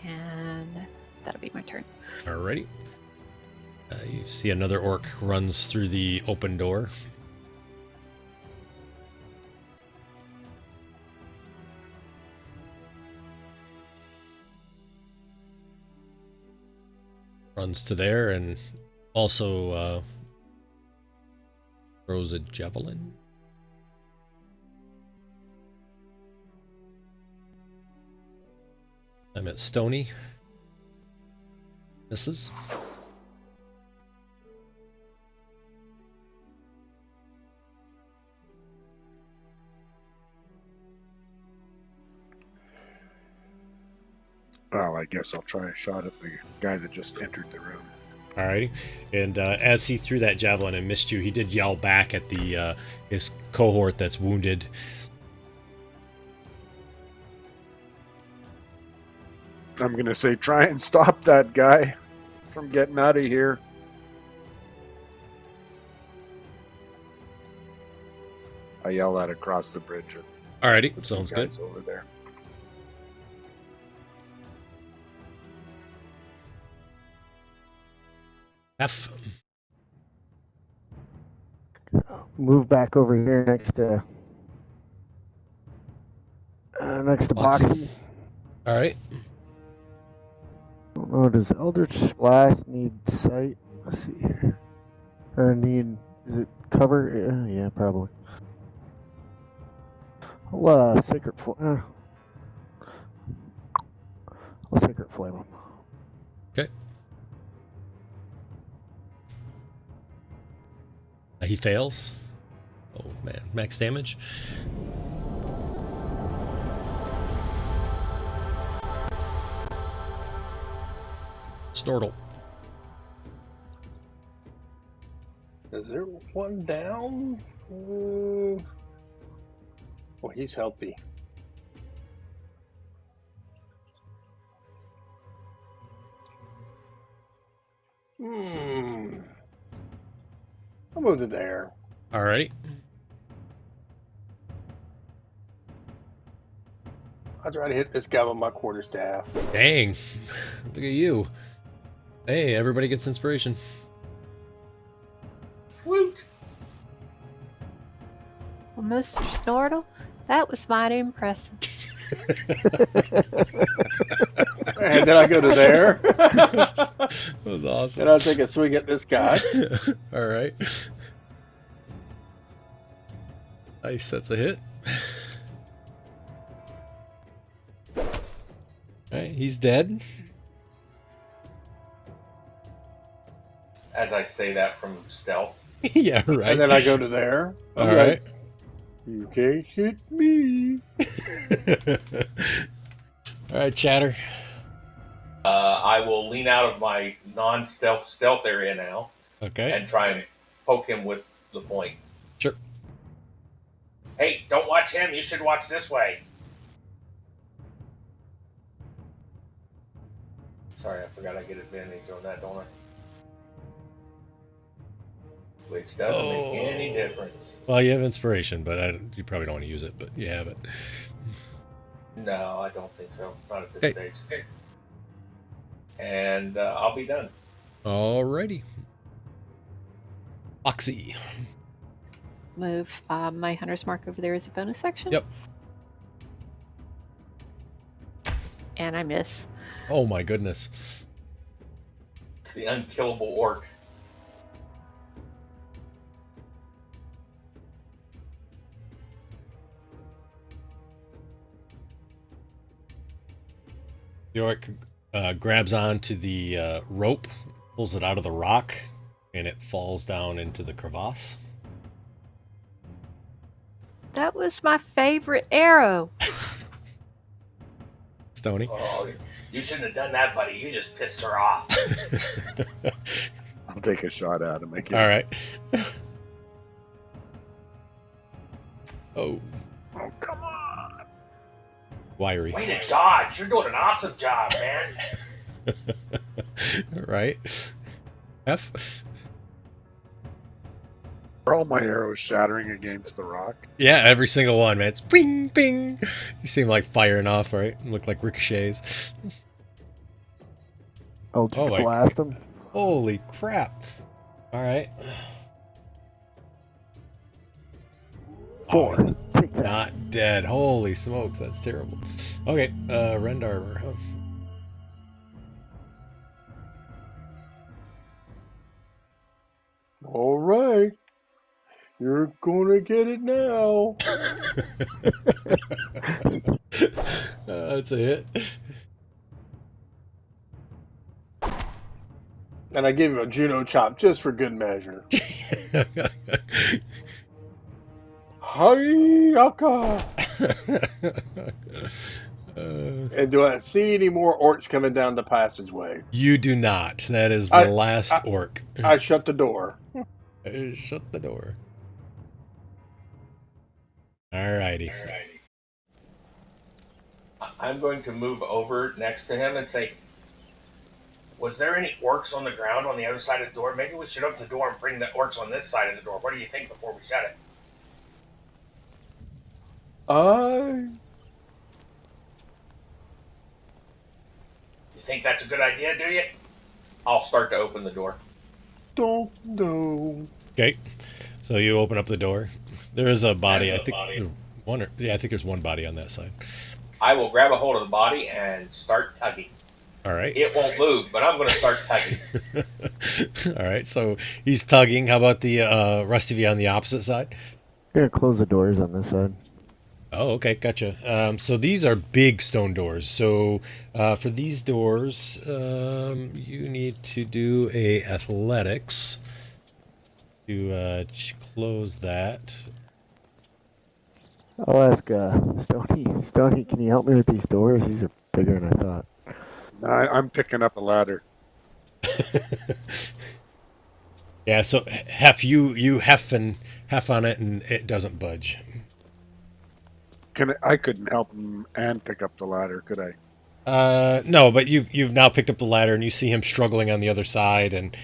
And that'll be my turn. Alrighty. You see another orc runs through the open door. Runs to there and also throws a javelin. I'm at Stoney. Misses. Well, I guess I'll try a shot at the guy that just entered the room. Alrighty, and as he threw that javelin and missed you, he did yell back at the his cohort that's wounded. I'm gonna say, try and stop that guy from getting out of here. I yell that across the bridge. Alrighty, sounds good. Guys over there. F. Move back over here next to Boxy. Boxy. All right. I don't know, does Eldritch Blast need sight? Let's see here. Or is it cover? Yeah, probably. I'll Sacred Flame. I'll Sacred Flame him. Okay. He fails. Oh man, max damage. Snortle. Is there one down? Well, he's healthy. I'll move to there. Alrighty. I'll try to hit this guy with my quarterstaff. Dang. Look at you. Hey, everybody gets inspiration. Woot! Well, Mr. Snortle, that was mighty impressive. And then I go to there. That was awesome. And I'll take a swing at this guy. All right. Nice, that's a hit. All right, he's dead. As I say that from stealth. Yeah, right. And then I go to there. All I'm right. like, you can't hit me. All right, Chatter. I will lean out of my non-stealth area now Okay. and try and poke him with the point. Sure. Hey, don't watch him. You should watch this way. Sorry, I forgot I get advantage on that, don't I? Which doesn't make any difference. Well, you have inspiration, but you probably don't want to use it, but you have it. No, I don't think so. Not at this Okay. stage. Okay. And I'll be done. Alrighty. Oxy. Move my hunter's mark over there as a bonus action. Yep. And I miss. Oh my goodness. It's the unkillable orc. The orc grabs onto the rope, pulls it out of the rock, and it falls down into the crevasse. That was my favorite arrow. Stoney. Oh, you shouldn't have done that, buddy. You just pissed her off. I'll take a shot at him again. All right. Oh, Oh, come on. wiry. Way to dodge. You're doing an awesome job, man. Right. F. Are all my arrows shattering against the rock? Yeah, every single one, man. It's ping, ping. You seem like firing off, right? Look like ricochets. Oh, just Oh, my- blast them. Holy crap. All right. Four. Oh, he's Take that. not dead. Holy smokes, that's terrible. Okay, rend armor, huh? All right. You're gonna get it now. That's a hit. And I give him a Juno chop just for good measure. Hi-yaka! And do I see any more orcs coming down the passageway? You do not. That is the last orc. I shut the door. Shut the door. Alrighty. I'm going to move over next to him and say, was there any orcs on the ground on the other side of the door? Maybe we should open the door and bring the orcs on this side of the door. What do you think before we shut it? I You think that's a good idea, do you? I'll start to open the door. don't know. Okay. So you open up the door. There is a body. There's I a think body. I think there's one body on that side. I will grab a hold of the body and start tugging. All right. It won't move, but I'm going to start tugging. All right. So he's tugging. How about the rest of you on the opposite side? I'm gonna close the doors on this side. Oh, okay, gotcha. So these are big stone doors. So for these doors, you need to do a athletics to close that. I'll ask Stoney. Stoney, can you help me with these doors? These are bigger than I thought. I'm picking up a ladder. Yeah. So half you hef and half on it, and it doesn't budge. I couldn't help him and pick up the ladder, could I? No, but you've now picked up the ladder, and you see him struggling on the other side, and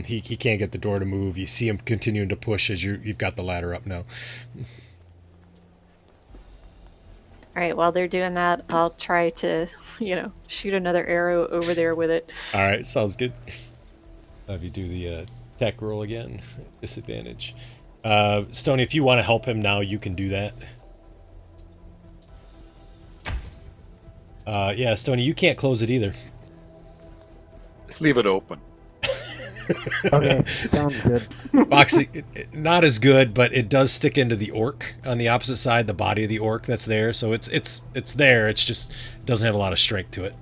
he can't get the door to move. You see him continuing to push as you've got the ladder up now. All right, while they're doing that, I'll try to, shoot another arrow over there with it. All right, sounds good. Have you do the attack roll again. Disadvantage. Stoney, if you want to help him now, you can do that. Yeah, Stoney, you can't close it either. Let's leave it open. Okay, sounds good. Boxy, not as good, but it does stick into the orc on the opposite side, the body of the orc that's there. So it's there. It's just doesn't have a lot of strength to it.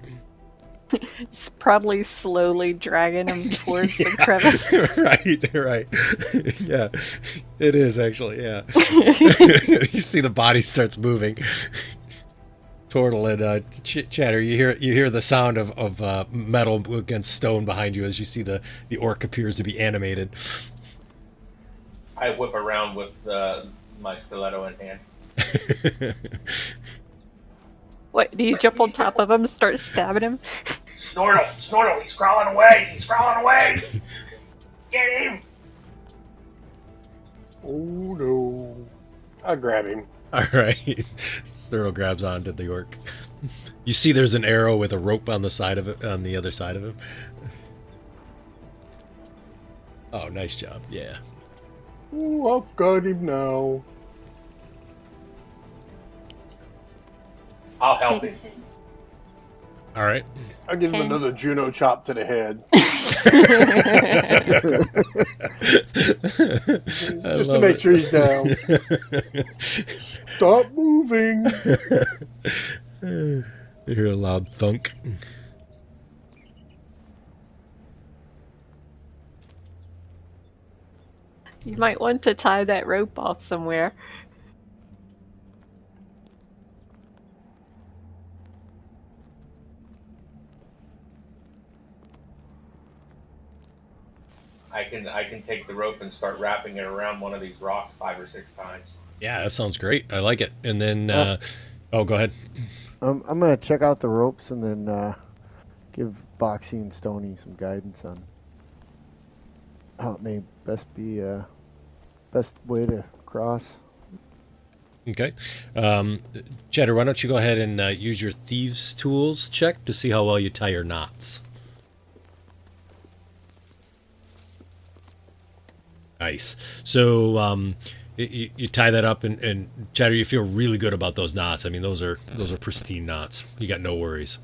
It's probably slowly dragging him towards the crevice. right. Yeah, it is actually. Yeah, you see the body starts moving. Turtle and Chatter, you hear the sound of metal against stone behind you as you see the orc appears to be animated. I whip around with my stiletto in hand. What, do you jump on top of him and start stabbing him? Snortle, he's crawling away! Get him! Oh no. I grab him. All right, Snortle grabs onto the orc. You see, there's an arrow with a rope on the side of it, on the other side of him. Oh, nice job! Yeah. Ooh, I've got him now. I'll help him. All right. I give him Okay. another Juno chop to the head. Just to make sure he's down. Stop moving. You hear a loud thunk. You might want to tie that rope off somewhere. I can take the rope and start wrapping it around one of these rocks 5 or 6 times. Yeah, that sounds great. I like it. And then, Oh. oh, go ahead. I'm gonna check out the ropes and then give Boxy and Stoney some guidance on how it may best way to cross. Okay. Cheddar, why don't you go ahead and use your thieves' tools check to see how well you tie your knots. Nice. So you tie that up, and Cheddar, you feel really good about those knots. I mean, those are pristine knots. You got no worries.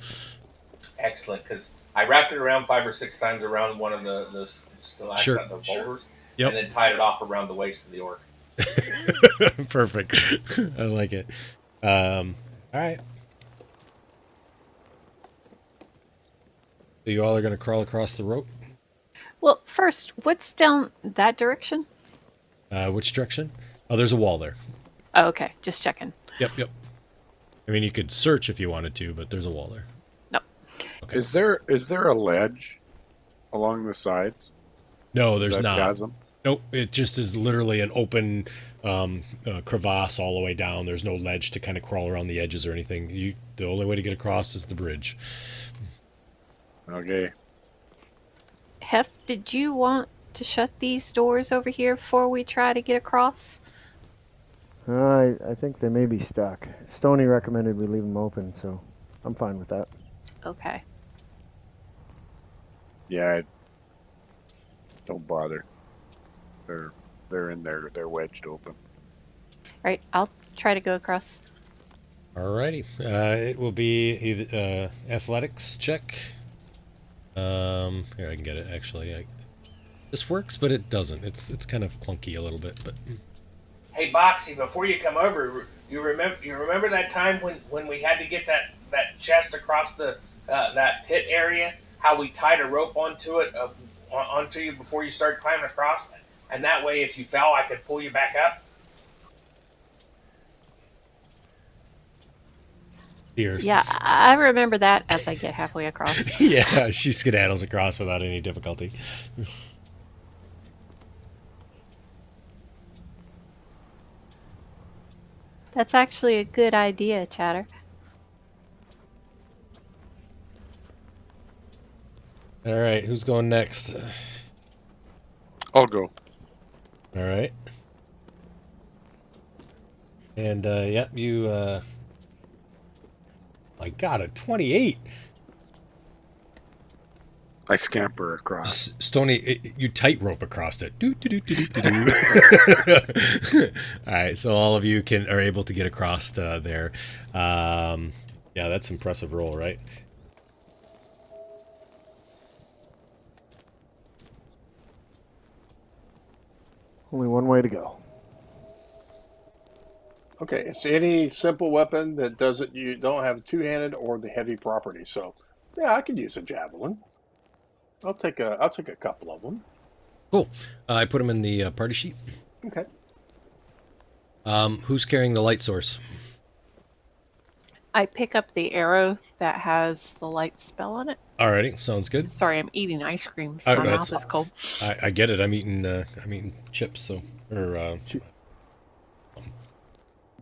Excellent, because I wrapped it around 5 or 6 times around one of the stalactites, Sure. the boulders, Yep. and then tied it off around the waist of the orc. Perfect. I like it. All right. So you all are going to crawl across the rope. Well, first, what's down that direction? Which direction? Oh, there's a wall there. Oh, okay, just checking. Yep. I mean, you could search if you wanted to, but there's a wall there. No. Okay. Is there a ledge along the sides? No, there's That not. chasm? Nope. It just is literally an open crevasse all the way down. There's no ledge to kind of crawl around the edges or anything. The only way to get across is the bridge. Okay. Hef, did you want to shut these doors over here before we try to get across? I think they may be stuck. Stoney recommended we leave them open, so I'm fine with that. Okay. Yeah. Don't bother. They're in there. They're wedged open. Alright, I'll try to go across. Alrighty. It will be either athletics check. Here I can get it. Actually, this works, but it doesn't. It's kind of clunky a little bit, but. Hey, Boxy, before you come over, you remember that time when we had to get that chest across the that pit area? How we tied a rope onto it onto you before you started climbing across, and that way, if you fell, I could pull you back up. Here. Yeah, I remember that as I get halfway across. Yeah, she skedaddles across without any difficulty. That's actually a good idea, Chatter. All right, who's going next? I'll go. All right. And yep, you. My God, a 28. I scamper across. Stoney, you tightrope across it. All right, so all of you are able to get across there. Yeah, that's impressive roll, right? Only one way to go. Okay, it's any simple weapon that you don't have two-handed or the heavy property. So, yeah, I could use a javelin. I'll take a couple of them. Cool. I put them in the party sheet. Okay. Who's carrying the light source? I pick up the arrow that has the light spell on it. Alrighty, sounds good. Sorry, I'm eating ice cream, so my mouth is cold. I get it. I'm eating chips, so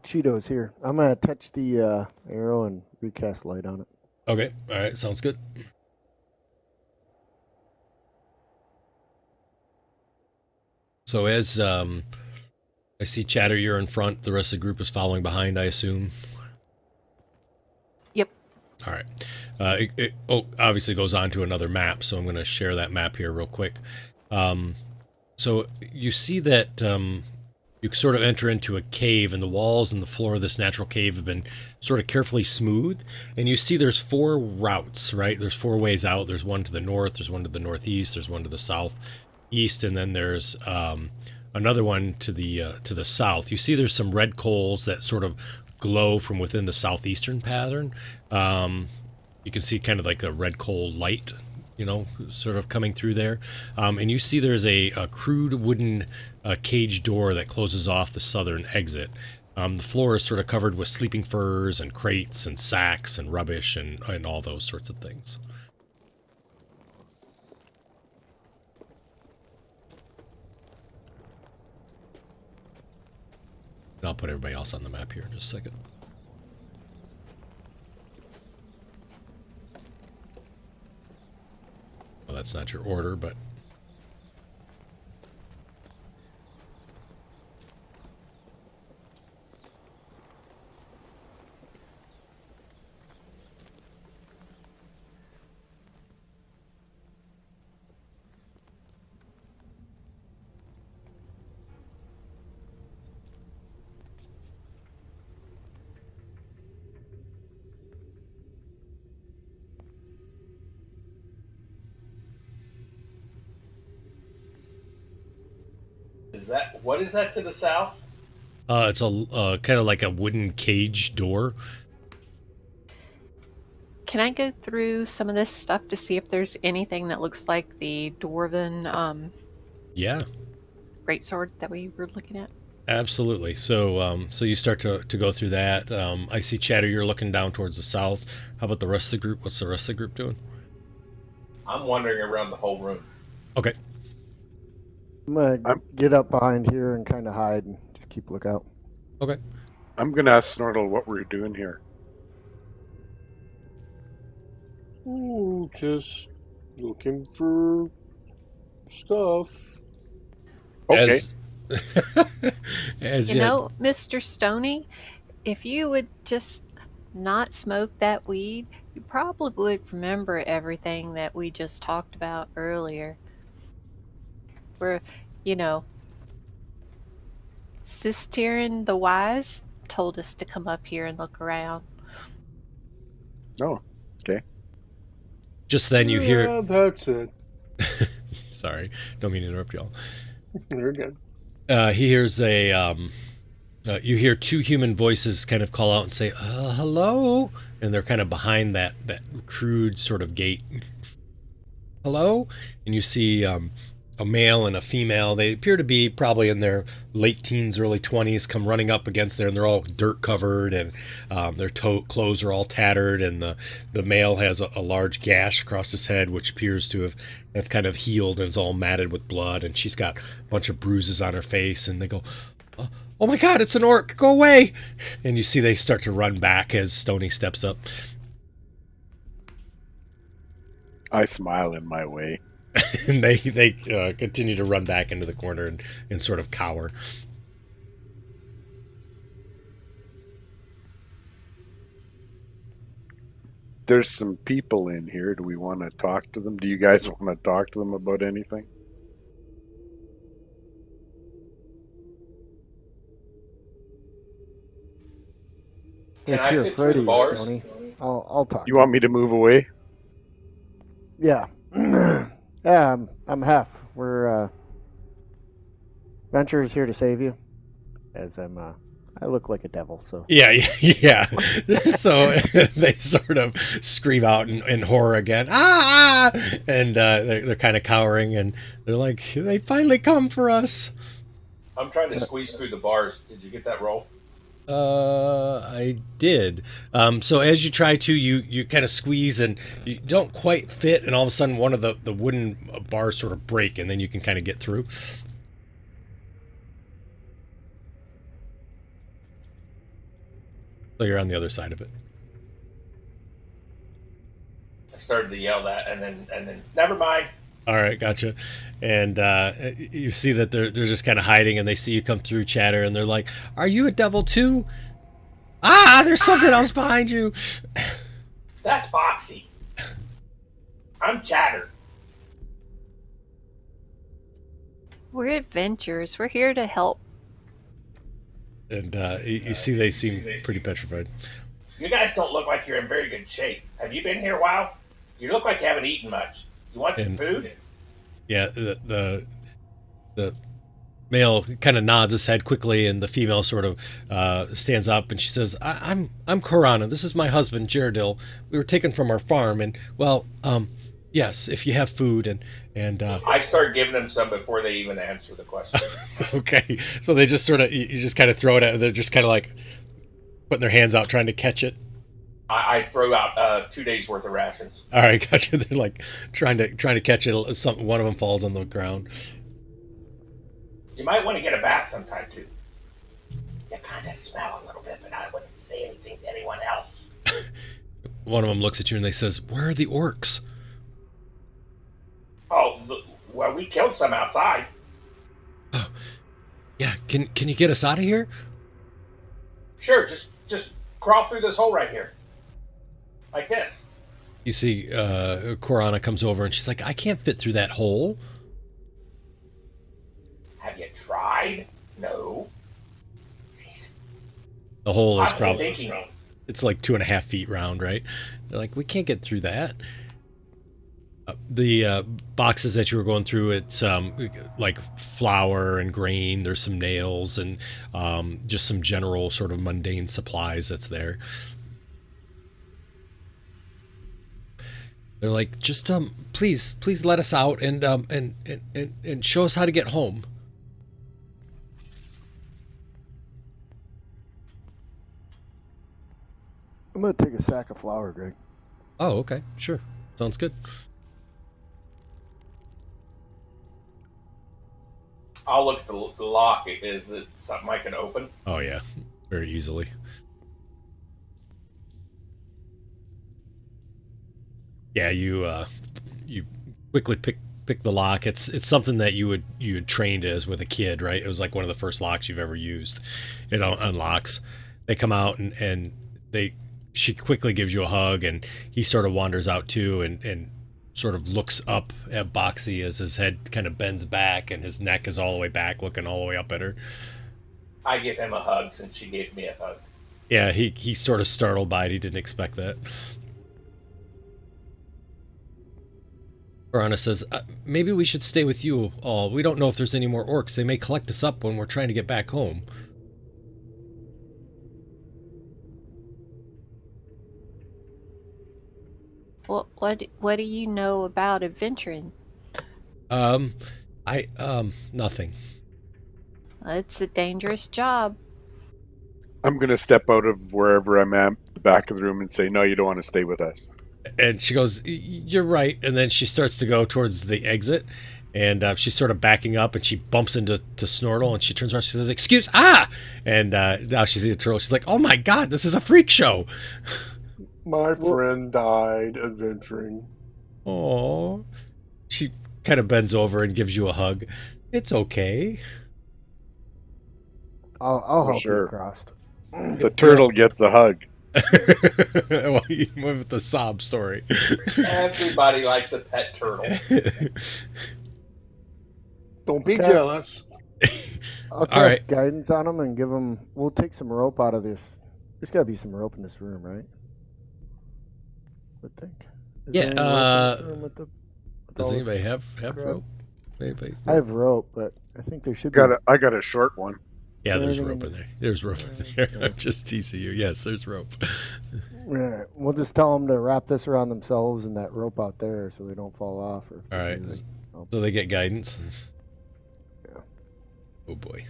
Cheetos here. I'm gonna touch the arrow and recast light on it. Okay. All right, sounds good. So as I see Chatter, you're in front. The rest of the group is following behind, I assume. Yep. All right. It obviously goes on to another map, so I'm going to share that map here real quick. So you see that you sort of enter into a cave, and the walls and the floor of this natural cave have been sort of carefully smoothed. And you see there's 4 routes, right? There's 4 ways out. There's one to the north, there's one to the northeast, there's one to the southeast, and then there's another one to the south. You see there's some red coals that sort of glow from within the southeastern pattern. You can see kind of like a red coal light, sort of coming through there. And you see there's a crude wooden cage door that closes off the southern exit. The floor is sort of covered with sleeping furs and crates and sacks and rubbish and all those sorts of things. And I'll put everybody else on the map here in just a second. Well, that's not your order, but... What is that to the south? It's a kind of like a wooden cage door. Can I go through some of this stuff to see if there's anything that looks like the dwarven Yeah, greatsword that we were looking at? absolutely. So so you start to go through that. I see Chatter, you're looking down towards the south. How about the rest of the group? What's the rest of the group doing? I'm wandering around the whole room. Okay. I'm gonna get up behind here and kind of hide and just keep a lookout. Okay. I'm gonna ask Snortle what we're doing here. Ooh, just looking for stuff. Okay. As You know, Mr. Stoney, if you would just not smoke that weed, you probably would remember everything that we just talked about earlier. Where, Sistirin the Wise told us to come up here and look around. Oh, okay. just then you hear... Yeah, that's it. Sorry, don't mean to interrupt y'all. You're good. He hears you hear two human voices kind of call out and say, hello? And they're kind of behind that crude sort of gate. Hello? And you see a male and a female. They appear to be probably in their late teens, early 20s, come running up against there, and they're all dirt covered, and their clothes are all tattered, and the male has a large gash across his head, which appears to have kind of healed and is all matted with blood, and she's got a bunch of bruises on her face, and they go, oh my god, it's an orc, go away! And you see they start to run back as Stoney steps up. I smile in my way. And they continue to run back into the corner and sort of cower. There's some people in here. Do we want to talk to them? Do you guys want to talk to them about anything? Can I you're fit afraid through the of you, bars? Stoney, I'll talk. You want me to move away? Yeah. Yeah, I'm half. We're Venture is here to save you, as I look like a devil, so. Yeah. So they sort of scream out in horror again, ah! And they're kind of cowering, and they're like, they finally come for us. I'm trying to squeeze through the bars. Did you get that roll? I did. So as you try to, you kind of squeeze and you don't quite fit, and all of a sudden one of the wooden bars sort of break, and then you can kind of get through. So you're on the other side of it. I started to yell that, and then never mind. All right, gotcha. And you see that they're just kind of hiding, and they see you come through, Chatter, and they're like, "Are you a devil too?" Ah, there's something else behind you. That's Foxy. I'm Chatter. We're adventurers. We're here to help. And you see they seem pretty petrified. You guys don't look like you're in very good shape. Have you been here a while? You look like you haven't eaten much. You want some food? Yeah, the Male kind of nods his head quickly, and the female sort of stands up, and she says, I'm Korana. This is my husband, Jaredil. We were taken from our farm, and, well, yes, if you have food, and I start giving them some before they even answer the question. okay. So they just sort of, you just kind of throw it at, they're just kind of like putting their hands out trying to catch it. I throw out 2 days worth of rations. All right, gotcha. They're like trying to catch it. One of them falls on the ground. You might want to get a bath sometime too. You kind of smell a little bit, but I wouldn't say anything to anyone else. One of them looks at you and they says, "Where are the orcs?" Oh, well, we killed some outside. Oh, yeah. Can you get us out of here? Sure, just crawl through this hole right here, like this. You see, Korana comes over and she's like, "I can't fit through that hole." Have you tried? No. Jeez. The hole is Possibly probably, thinking. it's like 2.5 feet round, right? They're like, "We can't get through that." The boxes that you were going through, it's like flour and grain. There's some nails and just some general sort of mundane supplies that's there. They're like, "Just please let us out and show us how to get home." I'm gonna take a sack of flour, Greg. Oh, okay, sure, sounds good. I'll look at the lock. Is it something I can open? Oh yeah, very easily. Yeah, you quickly pick the lock. It's something that you had trained as with a kid, right? It was like one of the first locks you've ever used. It unlocks. They come out and she quickly gives you a hug, and he sort of wanders out too and sort of looks up at Boxy as his head kind of bends back and his neck is all the way back, looking all the way up at her. I give him a hug since she gave me a hug. Yeah, he's sort of startled by it. He didn't expect that. Verana says, maybe we should stay with you all. We don't know if there's any more orcs. They may collect us up when we're trying to get back home. What do you know about adventuring? Nothing. It's a dangerous job. I'm gonna step out of wherever I'm at, the back of the room, and say, "No, you don't want to stay with us." And she goes, "You're right." And then she starts to go towards the exit, and she's sort of backing up, and she bumps into Snortle, and she turns around, she says, "Excuse, ah!" And now she's in the turtle. She's like, "Oh my God, this is a freak show." My friend died adventuring. Oh, she kind of bends over and gives you a hug. It's okay. I'll help sure. you across. The turtle gets a hug. Well, you went with the sob story. Everybody likes a pet turtle. Don't be Okay. jealous. I'll cast All right. guidance on them and give them. We'll take some rope out of this. There's got to be some rope in this room, right? I think. Is Yeah, there any rope in this room with Does all this anybody have crap? rope? Anybody? I have rope, but I think there should be. I got a short one. Yeah, there's anything rope in in there. There's rope in there. I'm just teasing you. Yes, there's rope. Right. We'll just tell them to wrap this around themselves and that rope out there so they don't fall off. Or All right. anything. So they get guidance. Yeah. Oh boy.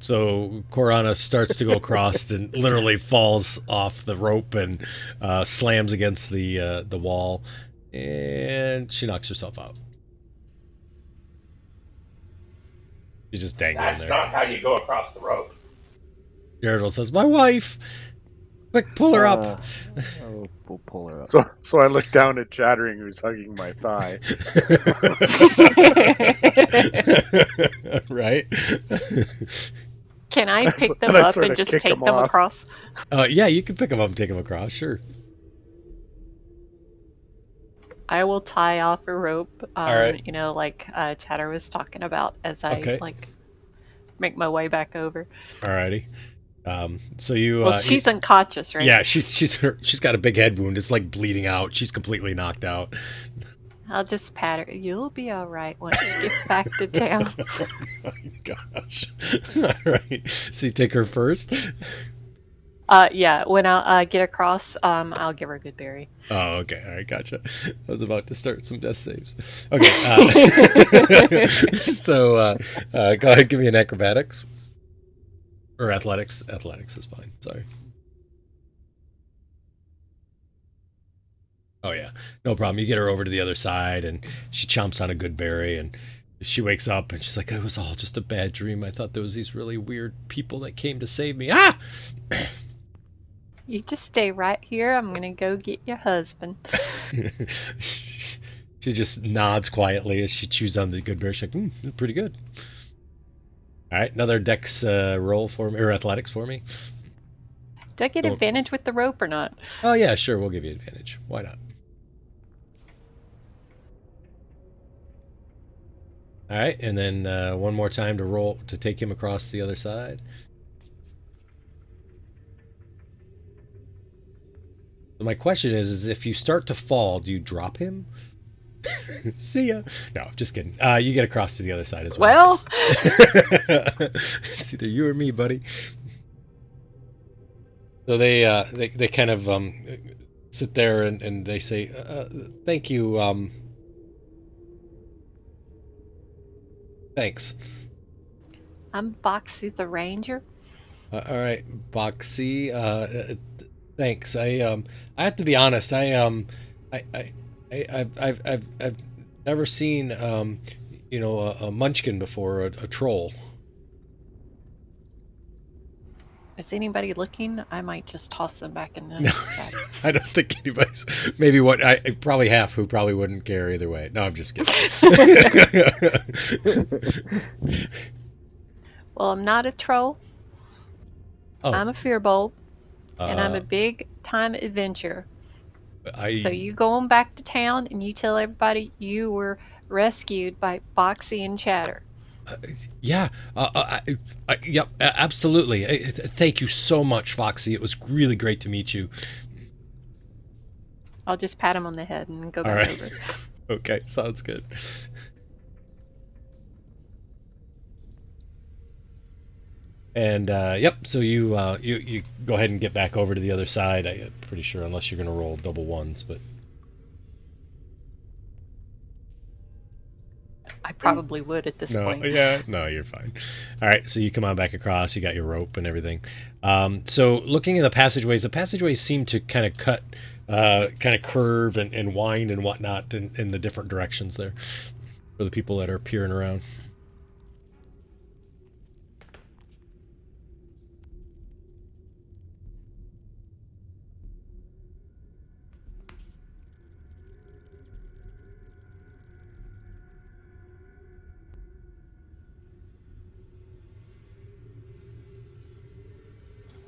So Korana starts to go across and literally falls off the rope and slams against the wall, and she knocks herself out. She's just dangling That's there. not how you go across the rope. Jaredil says, "My wife! Quick, pull her up!" We'll pull her up. So I look down at Chattering, who's hugging my thigh. Right? Can I pick them and I up sorta and just kick take them them off. across? Yeah, you can pick them up and take them across, sure. I will tie off a rope, right. you know, like Chatter was talking about, as I Okay. make my way back over. Alrighty. So you. Well, she's unconscious, right? Yeah, she's got a big head wound. It's like bleeding out. She's completely knocked out. I'll just pat her. You'll be all right once you get back to town. Oh my gosh. All right. So you take her first? Yeah, when I get across, I'll give her a good berry. Oh, okay. All right. Gotcha. I was about to start some death saves. Okay. So go ahead, give me an acrobatics. Or athletics. Athletics is fine. Sorry. Oh, yeah. No problem. You get her over to the other side, and she chomps on a good berry, and she wakes up, and she's like, it was all just a bad dream. I thought there was these really weird people that came to save me. Ah! You just stay right here. I'm gonna go get your husband. She just nods quietly as she chews on the good berry. She's like, pretty good. All right, another dex roll for me, or athletics for me. Do I get advantage with the rope or not? Oh, yeah, sure. We'll give you advantage. Why not? All right, and then one more time to roll to take him across the other side. So my question is if you start to fall, do you drop him? See ya. No, just kidding. You get across to the other side as well. Well, It's either you or me, buddy. So they kind of sit there and they say, thank you. Thanks. I'm Boxy the Ranger. All right, Boxy. Thanks. I have to be honest. I've never seen a munchkin before, a troll. Is anybody looking? I might just toss them back in the No. bag. I don't think anybody's. Maybe what I probably half who probably wouldn't care either way. No, I'm just kidding. Well, I'm not a troll. Oh, I'm a fearbold, and I'm a uh, big time adventurer. I So you go on back to town and you tell everybody you were rescued by Boxy and Chatter. yeah, yep, absolutely. Thank you so much, Foxy. It was really great to meet you. I'll just pat him on the head and go All back right. over. Okay, sounds good. And yep, so you go ahead and get back over to the other side. I'm pretty sure, unless you're going to roll double ones, but I probably would at this no, point. yeah, no, you're fine. All right, so you come on back across. You got your rope and everything. So looking in the passageways seem to kind of cut, kind of curve and wind and whatnot in the different directions there for the people that are peering around.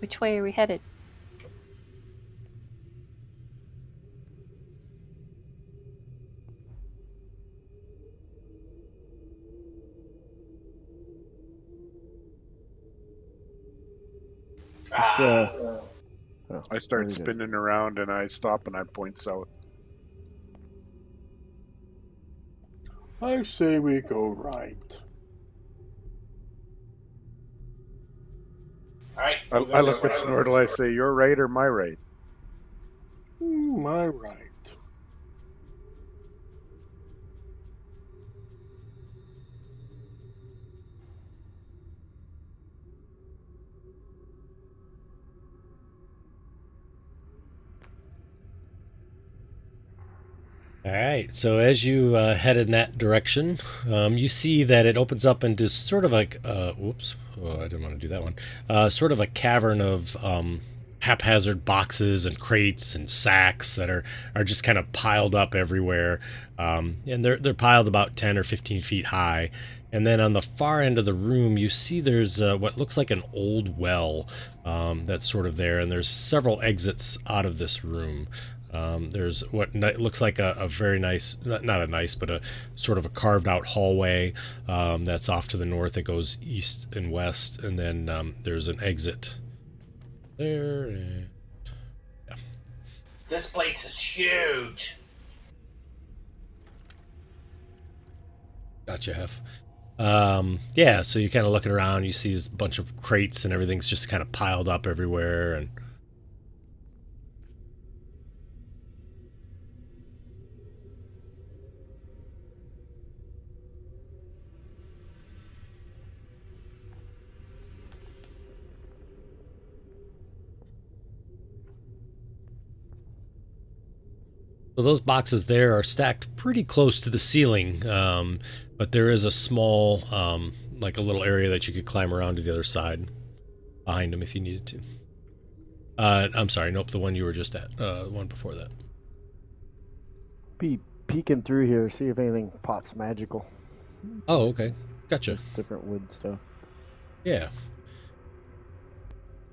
Which way are we headed? Oh, I start very good. spinning around and I stop and I point south. I say we go right. All right. I, we'll go I this look way. at Snortle. I say, "Your right or my right?" My right. All right, so as you head in that direction, you see that it opens up into sort of like, whoops, oh, I didn't want to do that one, sort of a cavern of haphazard boxes and crates and sacks that are just kind of piled up everywhere, and they're piled about 10 or 15 feet high. And then on the far end of the room, you see there's what looks like an old well that's sort of there, and there's several exits out of this room. There's what looks like a very nice, not a nice, but a sort of a carved out hallway that's off to the north. It goes east and west, and then there's an exit there. And, yeah. This place is huge. Gotcha, Hef. Yeah, so you're kind of looking around. You see this bunch of crates and everything's just kind of piled up everywhere. And so those boxes there are stacked pretty close to the ceiling, but there is a small, like a little area that you could climb around to the other side behind them if you needed to. I'm sorry, nope, the one you were just at, one before that. Be peeking through here, see if anything pops magical. Oh, okay, gotcha. Just different wood stuff. Yeah.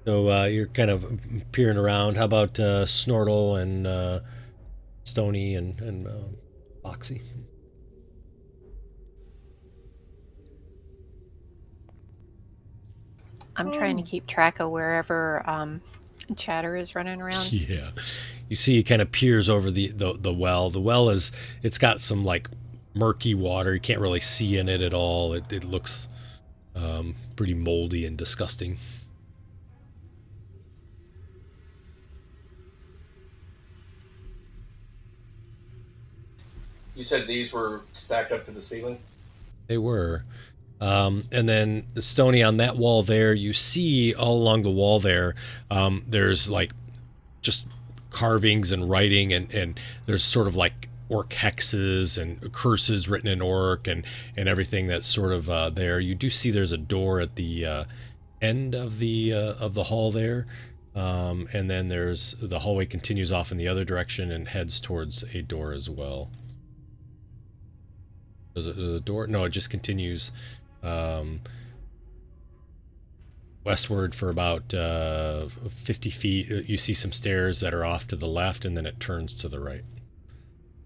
So you're kind of peering around. How about Snortle and Stoney and Foxy? I'm trying to keep track of wherever Chatter is running around. Yeah, you see, he kind of peers over the well. The well it's got some like murky water. You can't really see in it at all. It looks pretty moldy and disgusting. You said these were stacked up to the ceiling? They were. And then Stoney, on that wall there, you see all along the wall there, there's like just carvings and writing, and there's sort of like orc hexes and curses written in orc and everything that's sort of there. You do see there's a door at the end of the hall there. And then there's the hallway continues off in the other direction and heads towards a door as well. Does it the door? No, it just continues westward for about 50 feet. You see some stairs that are off to the left, and then it turns to the right,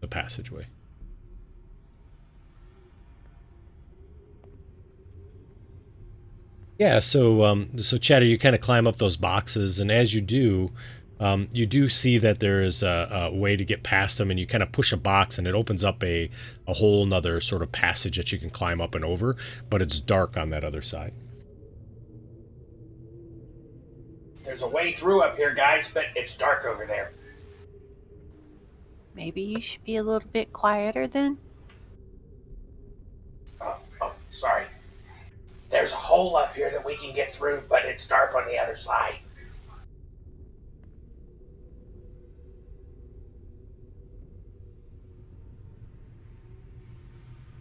the passageway. Yeah, so Chatter, you kind of climb up those boxes, and as you do see that there is a way to get past them, and you kind of push a box, and it opens up a whole nother sort of passage that you can climb up and over, but it's dark on that other side. There's a way through up here, guys, but it's dark over there. Maybe you should be a little bit quieter then? Oh, sorry. There's a hole up here that we can get through, but it's dark on the other side.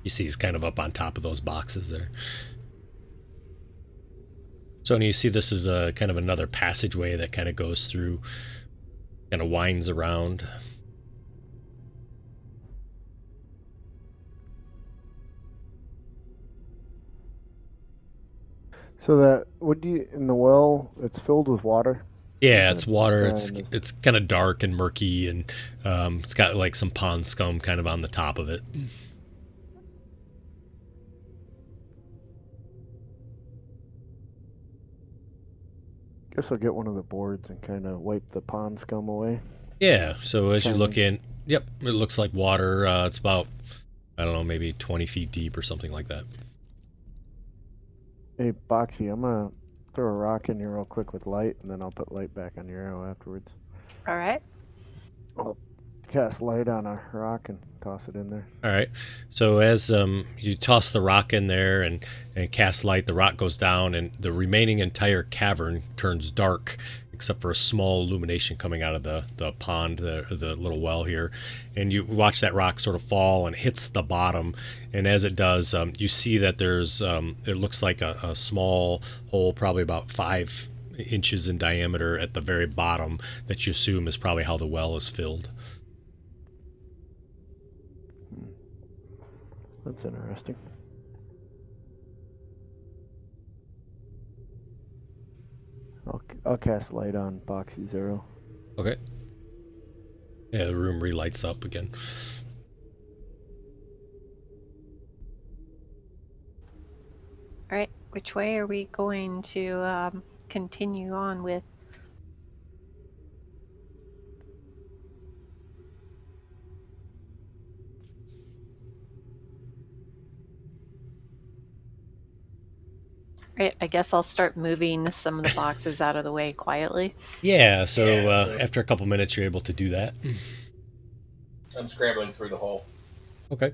You see he's kind of up on top of those boxes there. So you see this is a kind of another passageway that kind of goes through, kind of winds around. So that would you in the well? It's filled with water. Yeah, it's water. And It's kind of dark and murky, and it's got like some pond scum kind of on the top of it. guess I'll get one of the boards and kind of wipe the pond scum away. Yeah. So as you look Tiny. in, yep, it looks like water. It's about, I don't know, maybe 20 feet deep or something like that. Hey, Boxy, I'm gonna throw a rock in here real quick with light, and then I'll put light back on your arrow afterwards. All right. I'll cast light on a rock and toss it in there. All right. So as you toss the rock in there and cast light, the rock goes down, and the remaining entire cavern turns dark, except for a small illumination coming out of the pond, the little well here. And you watch that rock sort of fall and hits the bottom. And as it does, you see that there's it looks like a small hole, probably about 5 inches in diameter at the very bottom, that you assume is probably how the well is filled. That's interesting. I'll cast light on Boxy's arrow. Okay. Yeah, the room relights up again. All right. Which way are we going to continue on with? I guess I'll start moving some of the boxes out of the way quietly. Yeah, so after a couple minutes, you're able to do that. I'm scrambling through the hole. Okay.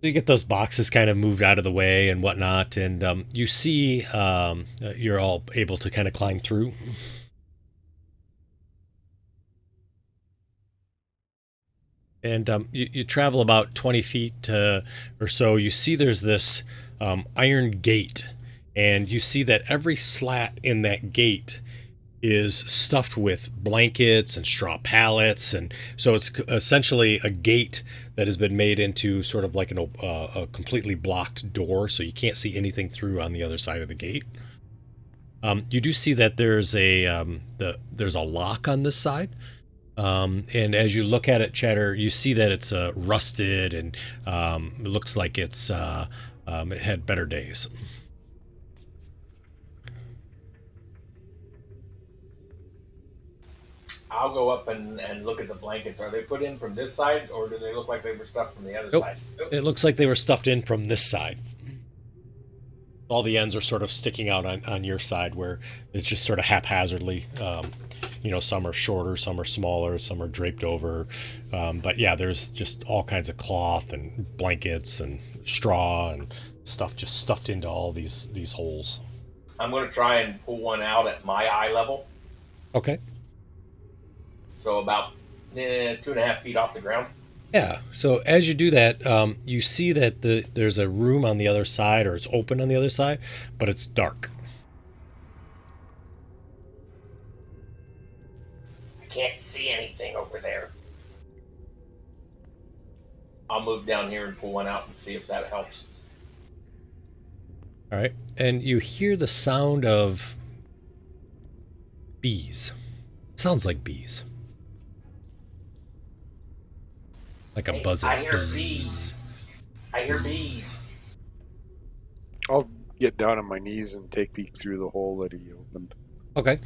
So you get those boxes kind of moved out of the way and whatnot, and you see you're all able to kind of climb through. And you travel about 20 feet or so. You see there's this iron gate, and you see that every slat in that gate is stuffed with blankets and straw pallets, and so it's essentially a gate that has been made into sort of like a completely blocked door, so you can't see anything through on the other side of the gate. You do see that there's there's a lock on this side. And as you look at it, Chatter, you see that it's rusted and it looks like it had better days. I'll go up and look at the blankets. Are they put in from this side, or do they look like they were stuffed from the other Nope. side? It looks like they were stuffed in from this side. All the ends are sort of sticking out on your side, where it's just sort of haphazardly. Some are shorter, some are smaller, some are draped over. But yeah, there's just all kinds of cloth and blankets and straw and stuff just stuffed into all these holes. I'm going to try and pull one out at my eye level. Okay. So about 2.5 feet off the ground. Yeah. So as you do that, you see that there's a room on the other side, or it's open on the other side, but it's dark. I can't see anything over there. I'll move down here and pull one out and see if that helps. All right. And you hear the sound of bees. Sounds like bees. Like a buzzing. I hear bees. I hear bees. I'll get down on my knees and take a peek through the hole that he opened. Okay.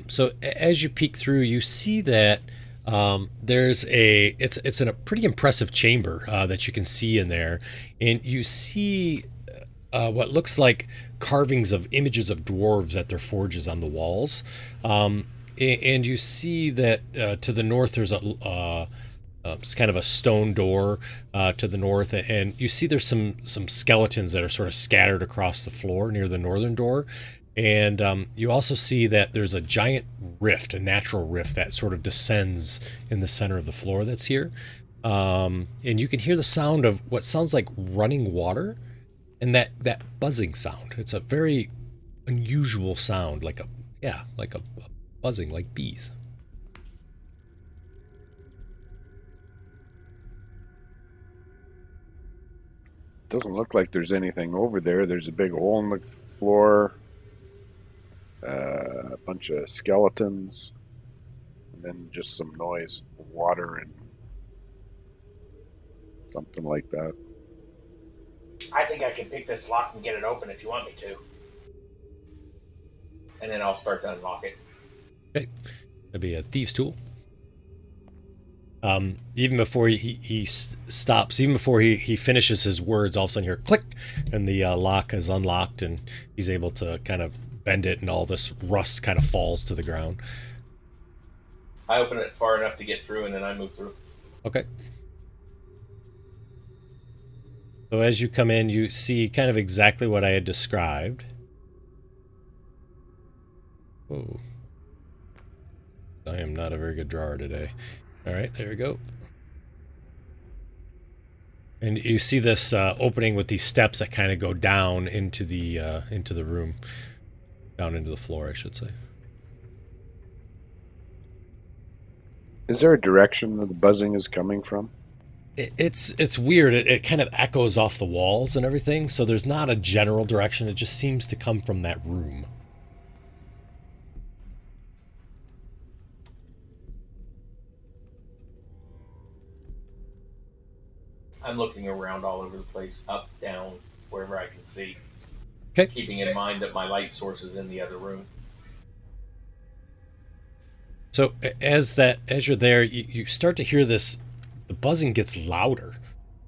So as you peek through, you see that there's it's in a pretty impressive chamber that you can see in there, and you see what looks like carvings of images of dwarves at their forges on the walls, and you see that to the north there's it's kind of a stone door to the north, and you see there's some skeletons that are sort of scattered across the floor near the northern door. And you also see that there's a giant rift, a natural rift that sort of descends in the center of the floor that's here. And you can hear the sound of what sounds like running water and that buzzing sound. It's a very unusual sound, like a buzzing, like bees. Doesn't look like there's anything over there. There's a big hole in the floor. A bunch of skeletons, and then just some noise, water, and something like that. I think I can pick this lock and get it open if you want me to. And then I'll start to unlock it. Okay. That'd be a thieves' tool. Even before he stops, even before he finishes his words, all of a sudden you hear click, and the lock is unlocked, and he's able to kind of bend it, and all this rust kind of falls to the ground. I open it far enough to get through, and then I move through. Okay. So as you come in, you see kind of exactly what I had described. Whoa. I am not a very good drawer today. All right, there we go. And you see this opening with these steps that kind of go down into the room. Down into the floor, I should say. Is there a direction that the buzzing is coming from? It's weird. It kind of echoes off the walls and everything, so there's not a general direction. It just seems to come from that room. I'm looking around all over the place, up, down, wherever I can see. Okay. Keeping in mind that my light source is in the other room. So as you're there, you start to hear this. The buzzing gets louder,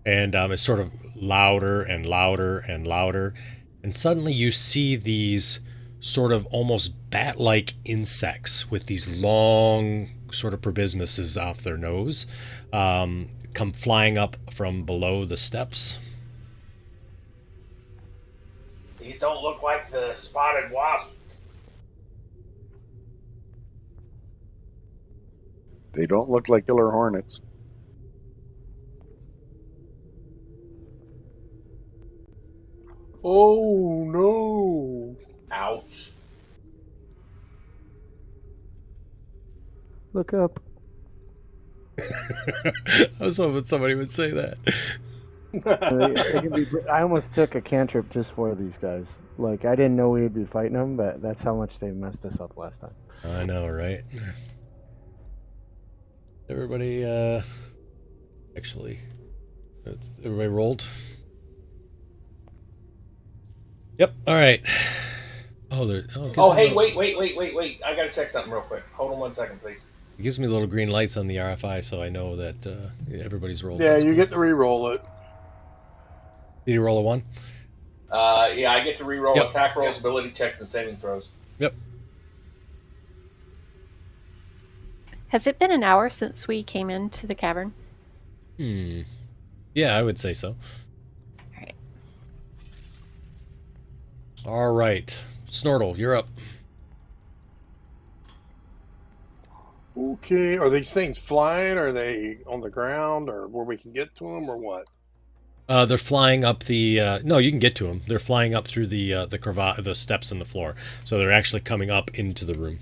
and it sort of louder and louder and louder. And suddenly you see these sort of almost bat-like insects with these long sort of proboscises off their nose come flying up from below the steps. These don't look like the spotted wasp. They don't look like killer hornets. Oh no! Ouch. Look up. I was hoping somebody would say that. They can be. I almost took a cantrip just for these guys. Like I didn't know we'd be fighting them, but that's how much they messed us up last time. I know, right? Everybody, actually, everybody rolled. Yep. All right. Oh, there. Oh, hey, wait. I gotta check something real quick. Hold on 1 second, please. It gives me little green lights on the RFI, so I know that everybody's rolled. Yeah, That's you cool. get to re-roll it. Did you roll a 1? Yeah, I get to re-roll Yep. attack rolls, ability checks, and saving throws. Yep. Has it been an hour since we came into the cavern? Yeah, I would say so. All right. All right. Snortle, you're up. Okay, are these things flying? Are they on the ground, or where we can get to them, or what? They're flying up the. No, you can get to them. They're flying up through the steps in the floor, so they're actually coming up into the room.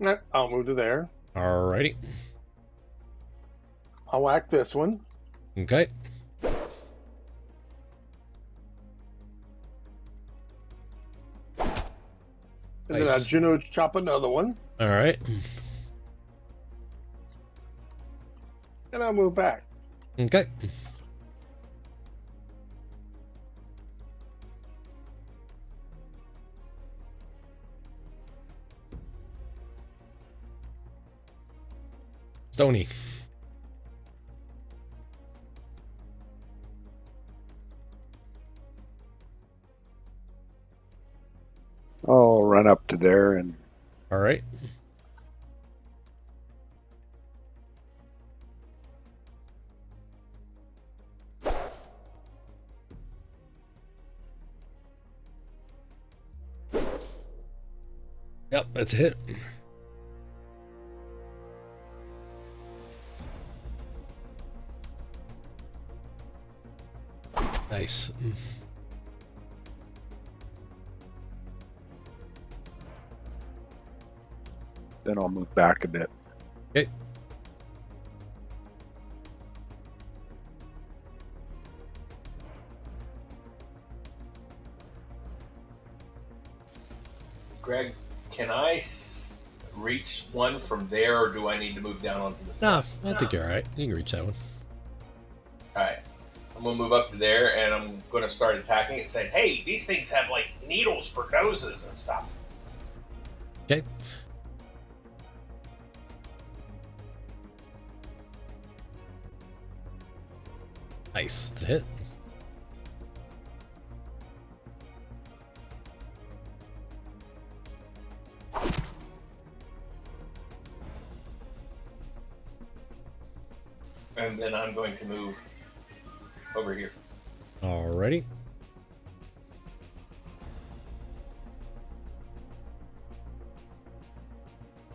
Nah, I'll move to there. Alrighty. I'll whack this one. Okay. And then I Nice. Juno chop another one. All right. And I'll move back. Okay. Stoney. I'll run up to there and All right. Yep, that's a hit. Nice. then I'll move back a bit. Okay. Greg, can I reach one from there, or do I need to move down onto the side? No, I think you're all right. You can reach that one. All right. I'm going to move up to there, and I'm going to start attacking it and saying, hey, these things have, like, needles for noses and stuff. Okay. Nice. It's a hit. And then I'm going to move over here. Alrighty.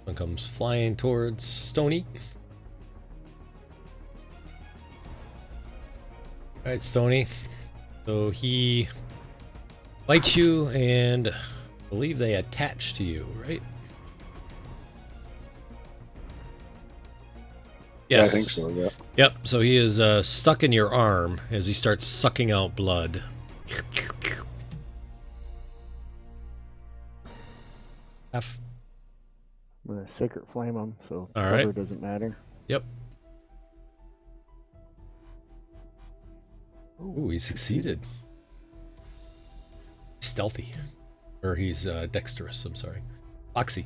One comes flying towards Stoney. Alright, Stoney. So he bites you, and I believe they attach to you, right? Yes. Yeah, I think so, yeah. Yep, so he is stuck in your arm as he starts sucking out blood. F. I'm gonna sacred flame him, so All cover right. doesn't matter. Yep. Ooh, he succeeded. Stealthy. Or he's dexterous, I'm sorry. Oxy.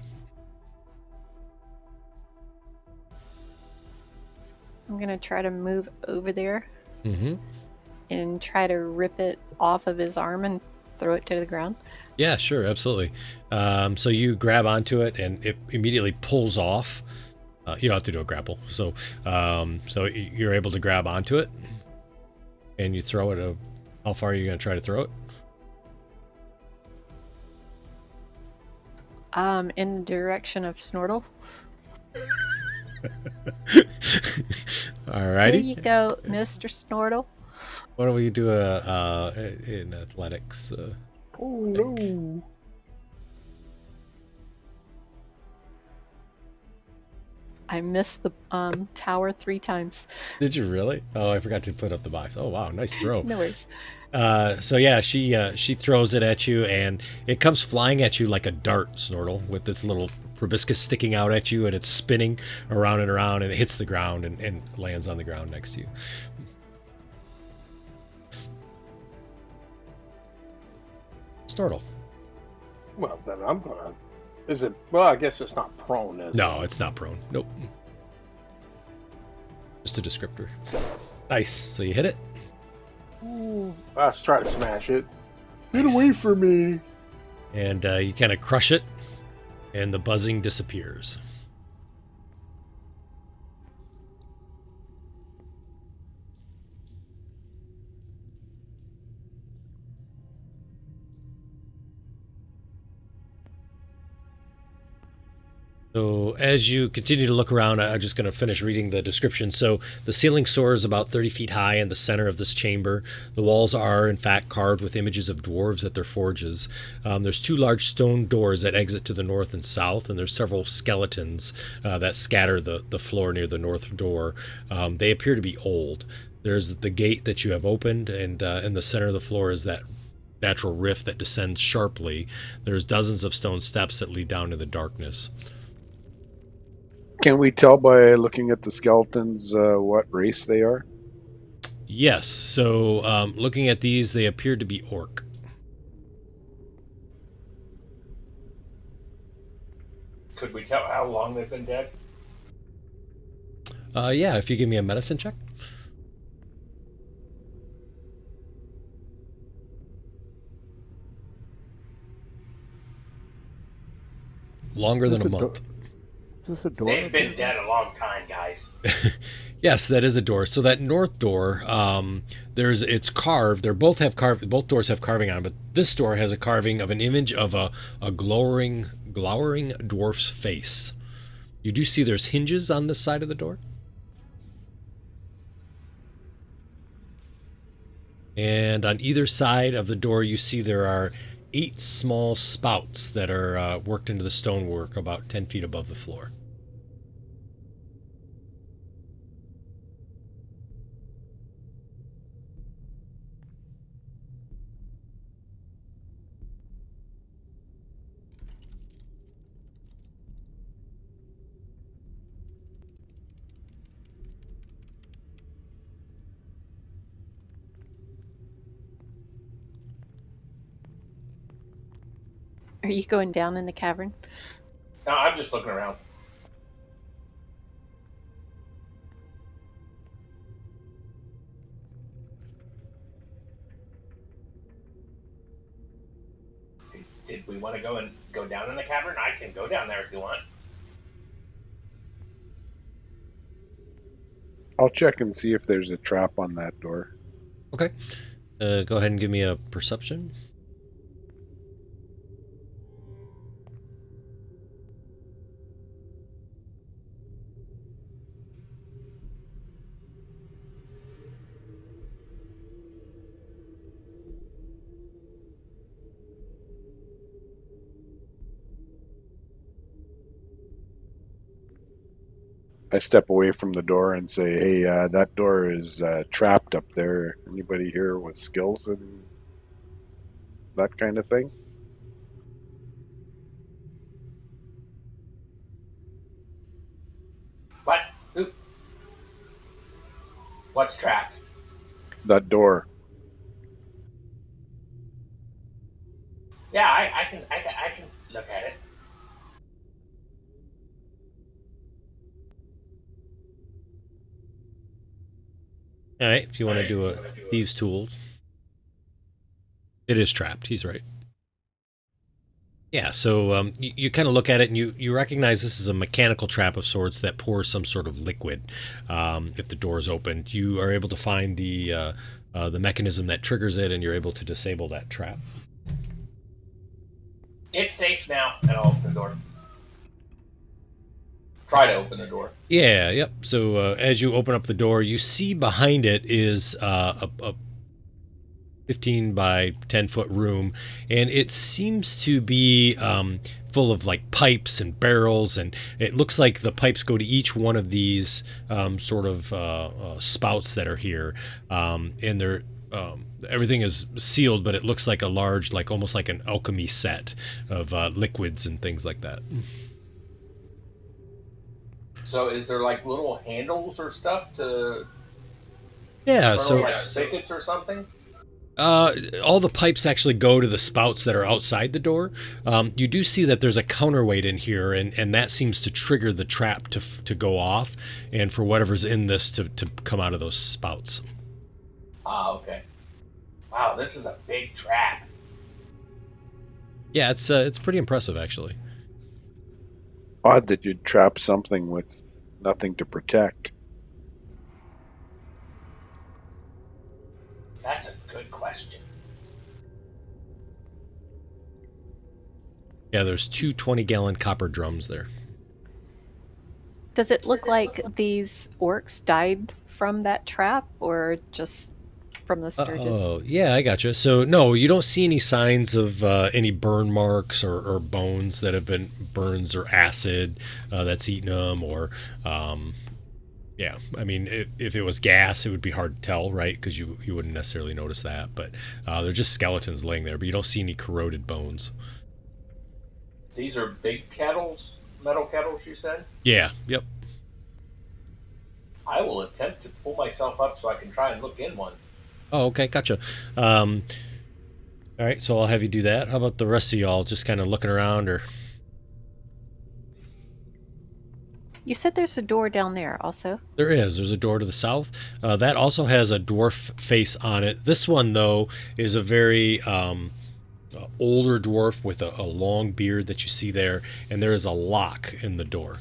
I'm gonna try to move over there. Mm-hmm. and try to rip it off of his arm and throw it to the ground? Yeah, sure, absolutely. So you grab onto it, and it immediately pulls off. You don't have to do a grapple. So you're able to grab onto it, and you throw it. How far are you going to try to throw it? In the direction of Snortle. Alrighty. Here you go, Mr. Snortle. What do we do in athletics? Oh no! I missed the tower 3 times. Did you really? Oh, I forgot to put up the box. Oh wow, nice throw. No worries. So yeah, she throws it at you, and it comes flying at you like a dart, Snortle, with its little proboscis sticking out at you, and it's spinning around and around, and it hits the ground and lands on the ground next to you. Snortle. Well, then I'm gonna. Is it? Well, I guess it's not prone, is it? No, it's not prone. Nope. Just a descriptor. Nice. So you hit it. Ooh. Let's try to smash it. Get Nice. away from me! And you kind of crush it, and the buzzing disappears. So as you continue to look around, I'm just going to finish reading the description. So the ceiling soars about 30 feet high in the center of this chamber. The walls are, in fact, carved with images of dwarves at their forges. There's 2 large stone doors that exit to the north and south, and there's several skeletons that scatter the floor near the north door. They appear to be old. There's the gate that you have opened, and in the center of the floor is that natural rift that descends sharply. There's dozens of stone steps that lead down to the darkness. Can we tell by looking at the skeletons what race they are? Yes, so looking at these, they appear to be orc. Could we tell how long they've been dead? Yeah, if you give me a medicine check. Longer than a month. Is this a door? They've been dead a long time, guys. Yes, that is a door. So that north door, it's carved. Both doors have carving on, but this door has a carving of an image of a glowering dwarf's face. You do see there's hinges on this side of the door. And on either side of the door, you see there are 8 small spouts that are worked into the stonework about 10 feet above the floor. Are you going down in the cavern? No, I'm just looking around. Did we want to go down in the cavern? I can go down there if you want. I'll check and see if there's a trap on that door. Okay. Go ahead and give me a perception. I step away from the door and say, "Hey, that door is trapped up there. Anybody here with skills and that kind of thing?" What? Who? What's trapped? That door. Yeah, I can look at it. All right, if you want to do a thieves' tools. It is trapped. He's right. Yeah, so you kind of look at it and you recognize this is a mechanical trap of sorts that pours some sort of liquid. If the door is opened, you are able to find the mechanism that triggers it, and you're able to disable that trap. It's safe now, and I'll open the door. Try to open the door. Yeah, yep. So as you open up the door, you see behind it is a 15 by 10 foot room, and it seems to be full of like pipes and barrels, and it looks like the pipes go to each one of these sort of spouts that are here, and they're everything is sealed, but it looks like a large, like almost like an alchemy set of liquids and things like that. So is there like little handles or stuff to Yeah, so like spigots or something? all the pipes actually go to the spouts that are outside the door. You do see that there's a counterweight in here, and that seems to trigger the trap to go off, and for whatever's in this to come out of those spouts. Ah, okay. Wow, this is a big trap. Yeah, it's pretty impressive actually. Odd that you'd trap something with nothing to protect. That's a good question. Yeah, there's two 20-gallon copper drums there. Does it look like these orcs died from that trap, or just from the sturges? Oh, yeah, I gotcha. So, no, you don't see any signs of any burn marks or bones that have been burns or acid that's eaten them, or, yeah, I mean, if it was gas, it would be hard to tell, right? Because you wouldn't necessarily notice that, but they're just skeletons laying there, but you don't see any corroded bones. These are big kettles, metal kettles, you said? Yeah, yep. I will attempt to pull myself up so I can try and look in one. Oh, okay, gotcha. All right, so I'll have you do that. How about the rest of y'all just kind of looking around, or... You said there's a door down there also. There is. There's a door to the south. That also has a dwarf face on it. This one, though, is a very older dwarf with a long beard that you see there, and there is a lock in the door.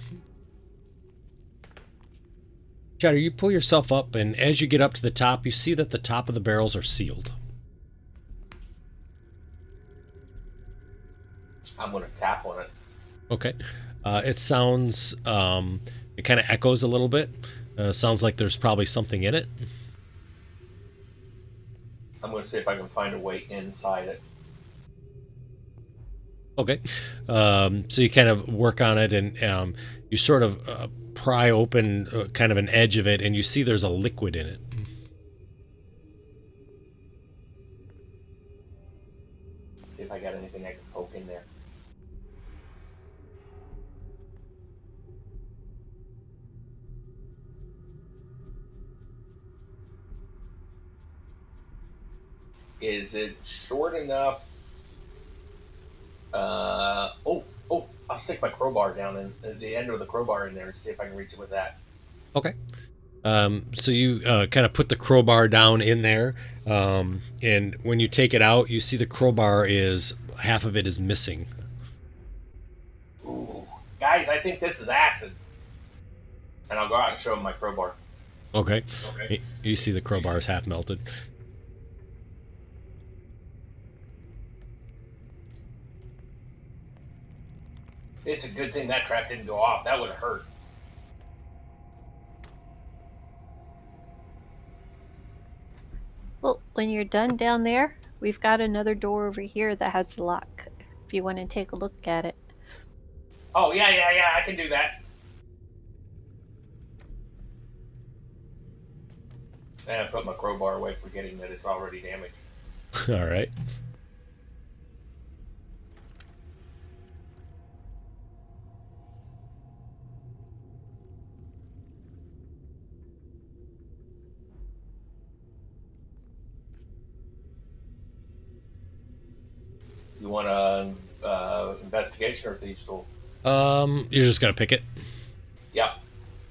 Chatter, you pull yourself up, and as you get up to the top, you see that the top of the barrels are sealed. I'm going to tap on it. Okay. It sounds, it kind of echoes a little bit. Sounds like there's probably something in it. I'm going to see if I can find a way inside it. Okay. So you kind of work on it, and you sort of pry open kind of an edge of it, and you see there's a liquid in it. See if I got anything I can poke in there. Is it short enough? I'll stick my crowbar down in the end of the crowbar in there and see if I can reach it with that. Okay. So you kind of put the crowbar down in there, and when you take it out, you see the crowbar is half of it is missing. Ooh, guys, I think this is acid. And I'll go out and show him my crowbar. Okay. You see the crowbar is half melted. It's a good thing that trap didn't go off. That would have hurt. Well, when you're done down there, we've got another door over here that has a lock, if you want to take a look at it. Oh, yeah, I can do that. And I put my crowbar away, forgetting that it's already damaged. All right. You want a investigation or thieves tool? You're just gonna pick it. Yeah.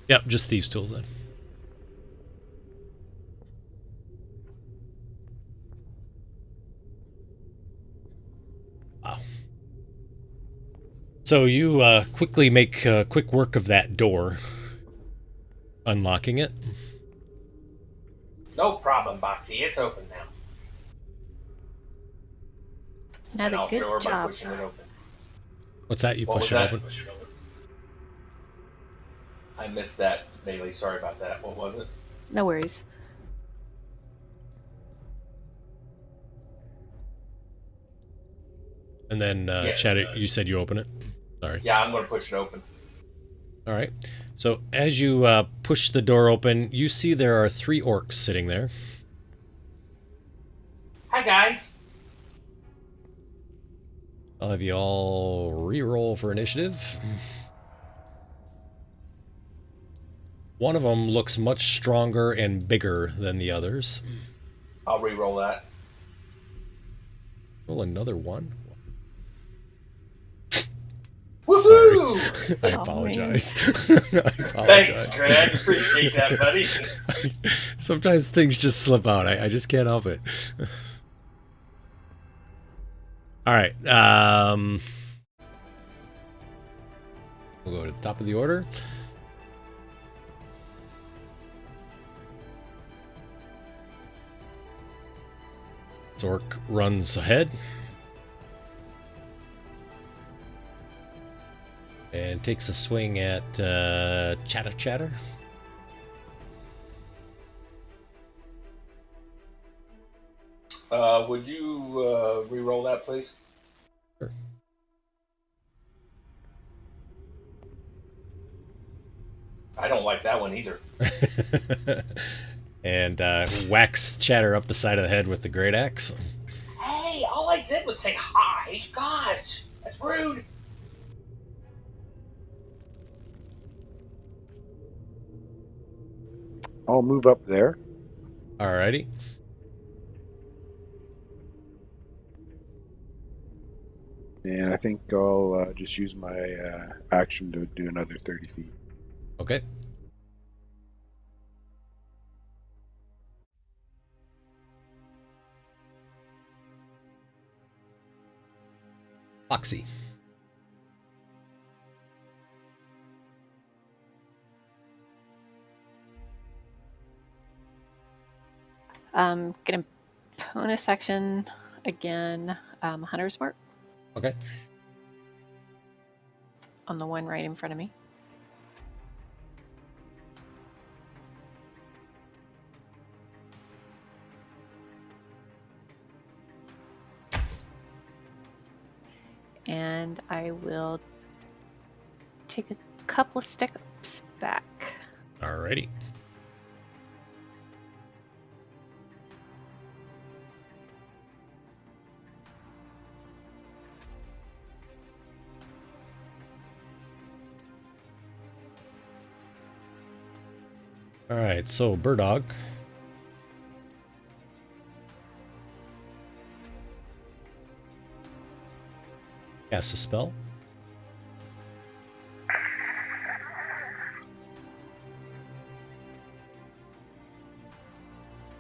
Yep, just thieves tools then. So you quickly make quick work of that door, unlocking it. No problem, Boxy. It's open now. And Another I'll good show her by job. pushing it open. What's that? You What was push it that? open? I missed that, Bailey. Sorry about that. What was it? No worries. And then, Yeah. Chad, you said you open it? Sorry. Yeah, I'm going to push it open. All right. So as you push the door open, you see there are 3 orcs sitting there. Hi, guys. I'll have you all re-roll for initiative. One of them looks much stronger and bigger than the others. I'll re-roll that. Roll another one. Woohoo! Sorry. I Oh, apologize. I apologize. Thanks, Greg. Appreciate that, buddy. Sometimes things just slip out. I just can't help it. All right. We'll go to the top of the order. Zork runs ahead. And takes a swing at Chatter. Would you re-roll that, please? Sure. I don't like that one either. And whacks Chatter up the side of the head with the great axe. Hey, all I did was say hi. Gosh, that's rude. I'll move up there. Alrighty. And I think I'll just use my action to do another 30 feet. Okay. Foxy. Gonna bonus action again. Hunter's mark Okay. on the one right in front of me. And I will take a couple of steps back. Alrighty. Alright, so Burdog. Cast a spell.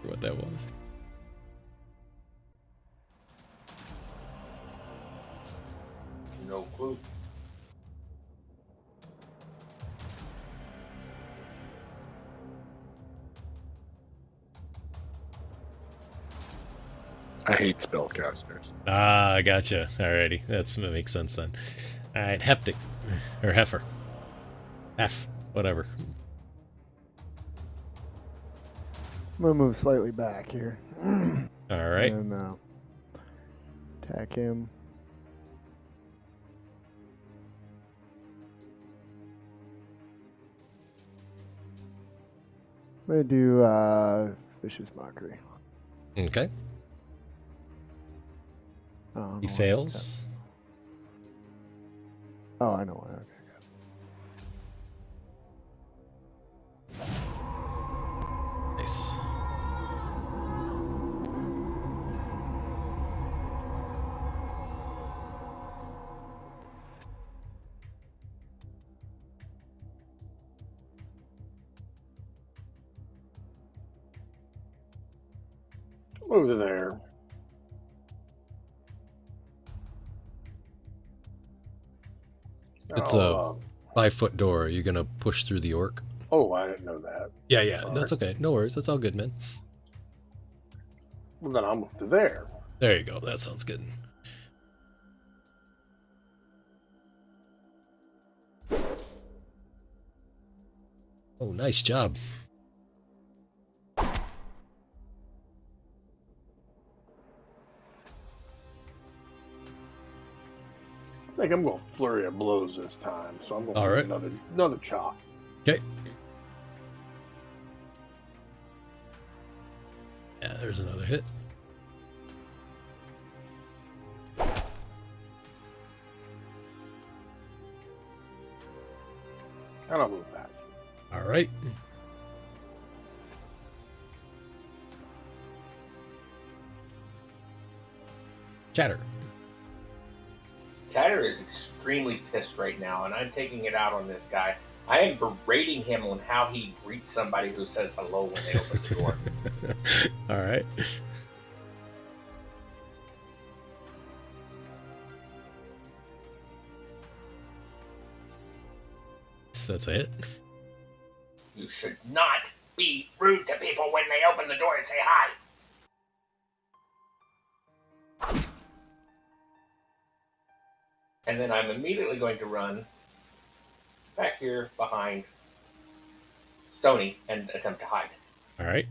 What that was. No clue. I hate spellcasters. Ah, I gotcha. Alrighty, that makes sense then. Alright, Heftic. Or Heifer. Hef. Whatever. I'm gonna move slightly back here. Alright. And attack him. I'm gonna do vicious mockery. Okay. Oh, He fails. Oh, I know why. Okay. Nice. Over there. It's Oh, a 5-foot door. Are you gonna push through the orc? oh, I didn't know that. Yeah, Sorry. that's okay. No worries. That's all good, man. Well, then I'll move to there. There you go. That sounds good. Oh, nice job. I think I'm going to flurry of blows this time, so I'm going to All take right. another chop. Okay. Yeah, there's another hit. And I'll move back. All right. Chatter. Tatter is extremely pissed right now, and I'm taking it out on this guy. I am berating him on how he greets somebody who says hello when they open the door. All right. So that's a hit. You should not be rude to people when they open the door and say hi. And then I'm immediately going to run back here behind Stoney and attempt to hide. All right.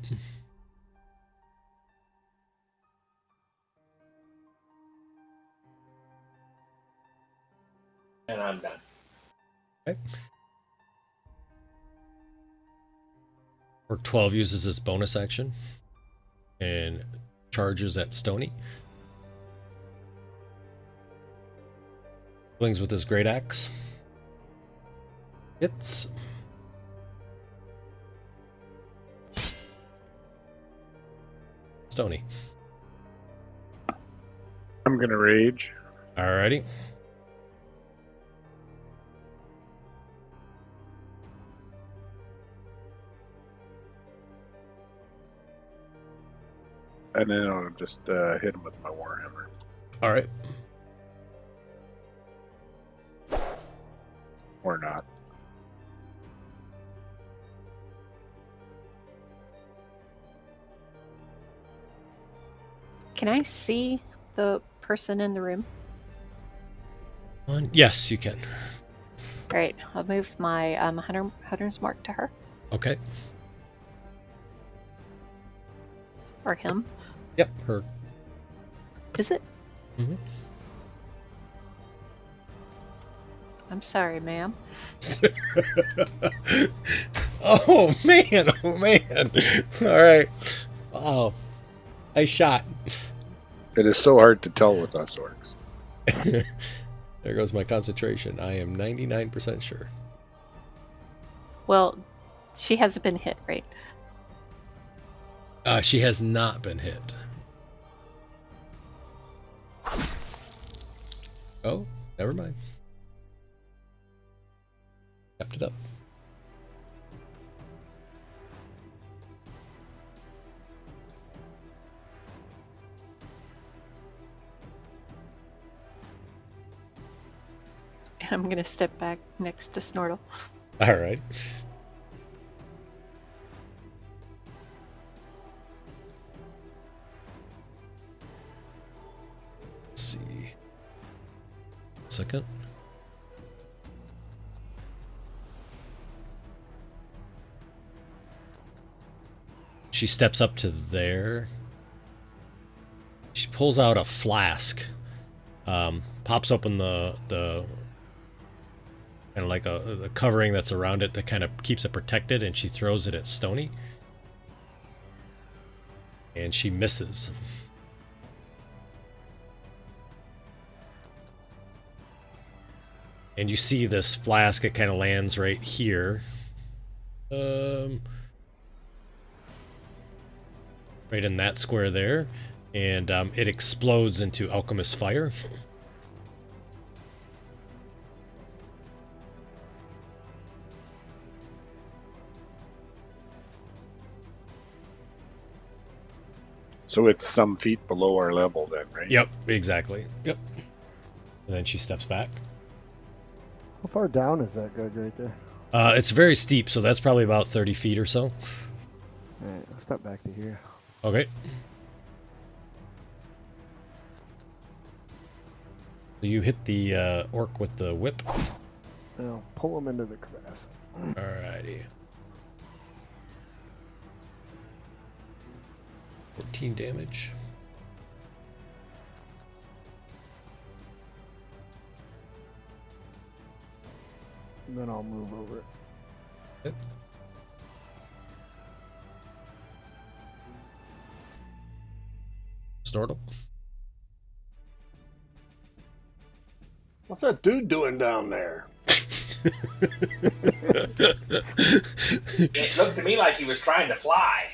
And I'm done. Okay. Orc 12 uses this bonus action and charges at Stoney. Swings with his great axe. Hits. Stoney. I'm gonna rage. Alrighty. And then I'll just hit him with my warhammer. Alright. Or not. Can I see the person in the room? Yes, you can. Great. I'll move my hunter's mark to her. Okay. Or him. Yep, her. Is it? Mm-hmm. I'm sorry, ma'am. Oh man, oh man. Alright. Wow. Nice shot. It is so hard to tell with us orcs. There goes my concentration. I am 99% sure. Well, she hasn't been hit, right? She has not been hit. Oh, never mind. Kept it up. I'm gonna step back next to Snortle. All right. Let's see. Second. She steps up to there. She pulls out a flask. Pops open the kind of like the covering that's around it that kind of keeps it protected, and she throws it at Stoney. And she misses. And you see this flask, it kind of lands right here. Right in that square there. And it explodes into alchemist fire. So it's some feet below our level then, right? Yep, exactly. Yep. And then she steps back. How far down is that good right there? It's very steep, so that's probably about 30 feet or so. Alright, I'll step back to here. Okay. So you hit the orc with the whip. And I'll pull him into the crevasse. Alrighty. 14 damage. And then I'll move over it. Yep. Snortle. What's that dude doing down there? It looked to me like he was trying to fly.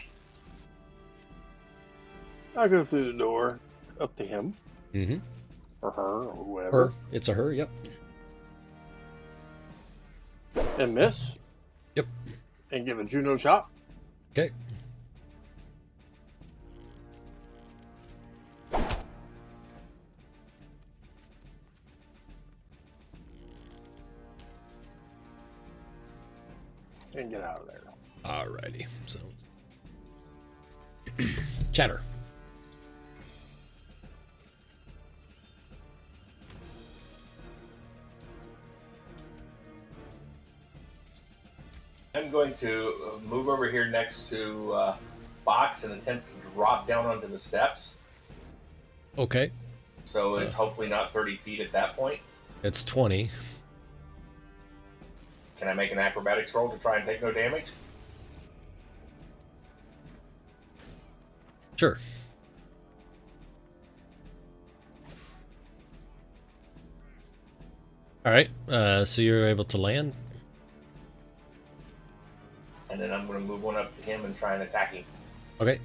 I go through the door, up to him, Mm-hmm. or her, or whoever, Her. It's a her, yep. and miss, Yep. and give a Juno shot. Okay. And get out of there. Alrighty. So chatter. I'm going to move over here next to Box and attempt to drop down onto the steps. Okay. So it's hopefully not 30 feet at that point. It's 20. Can I make an acrobatics roll to try and take no damage? Sure. Alright. So you're able to land? And then I'm going to move one up to him and try and attack him. Okay.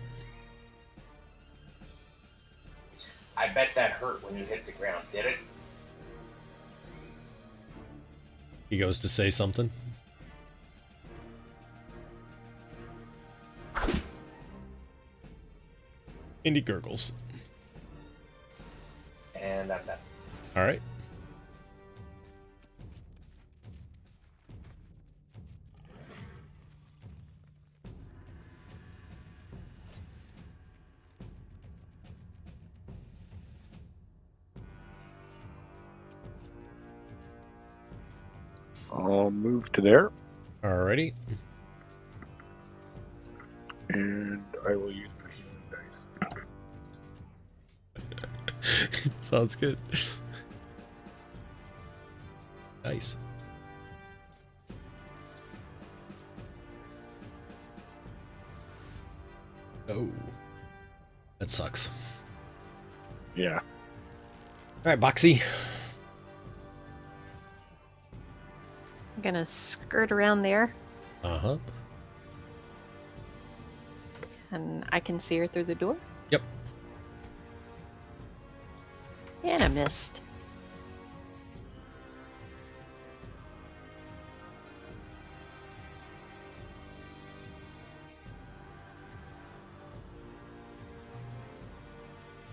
I bet that hurt when you hit the ground, did it? He goes to say something. And he gurgles. And I'm done. Alright. I'll move to there, Alrighty. and I will use my healing dice. Sounds good. Nice. Oh. That sucks. Yeah. Alright, Boxy. I'm gonna skirt around there, Uh-huh. and I can see her through the door. Yep. And I missed.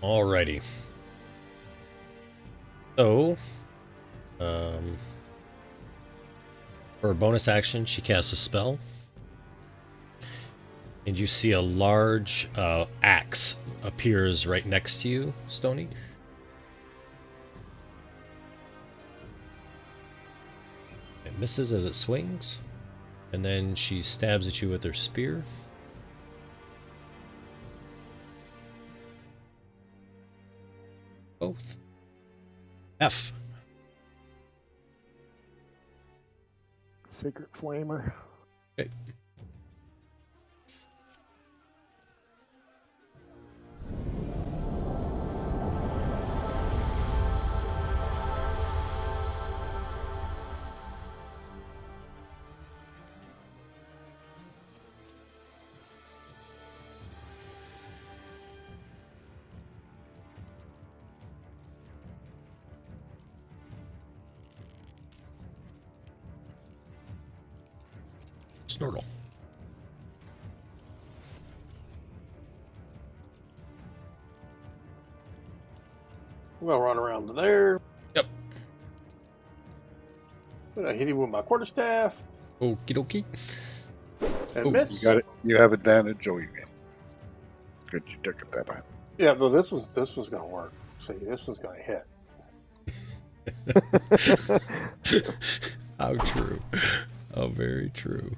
Alrighty. So, for a bonus action, she casts a spell. And you see a large axe appears right next to you, Stoney. It misses as it swings. And then she stabs at you with her spear. Both. F. Sacred Flamer. Okay. Snortle. We'll run around to there. Yep. gonna hit him with my quarterstaff Okie dokie. and Oh, miss. You got it. You have advantage. Oh, you good. You took it that time. Yeah, no, this was gonna work. See, this was gonna hit. How true. How very true.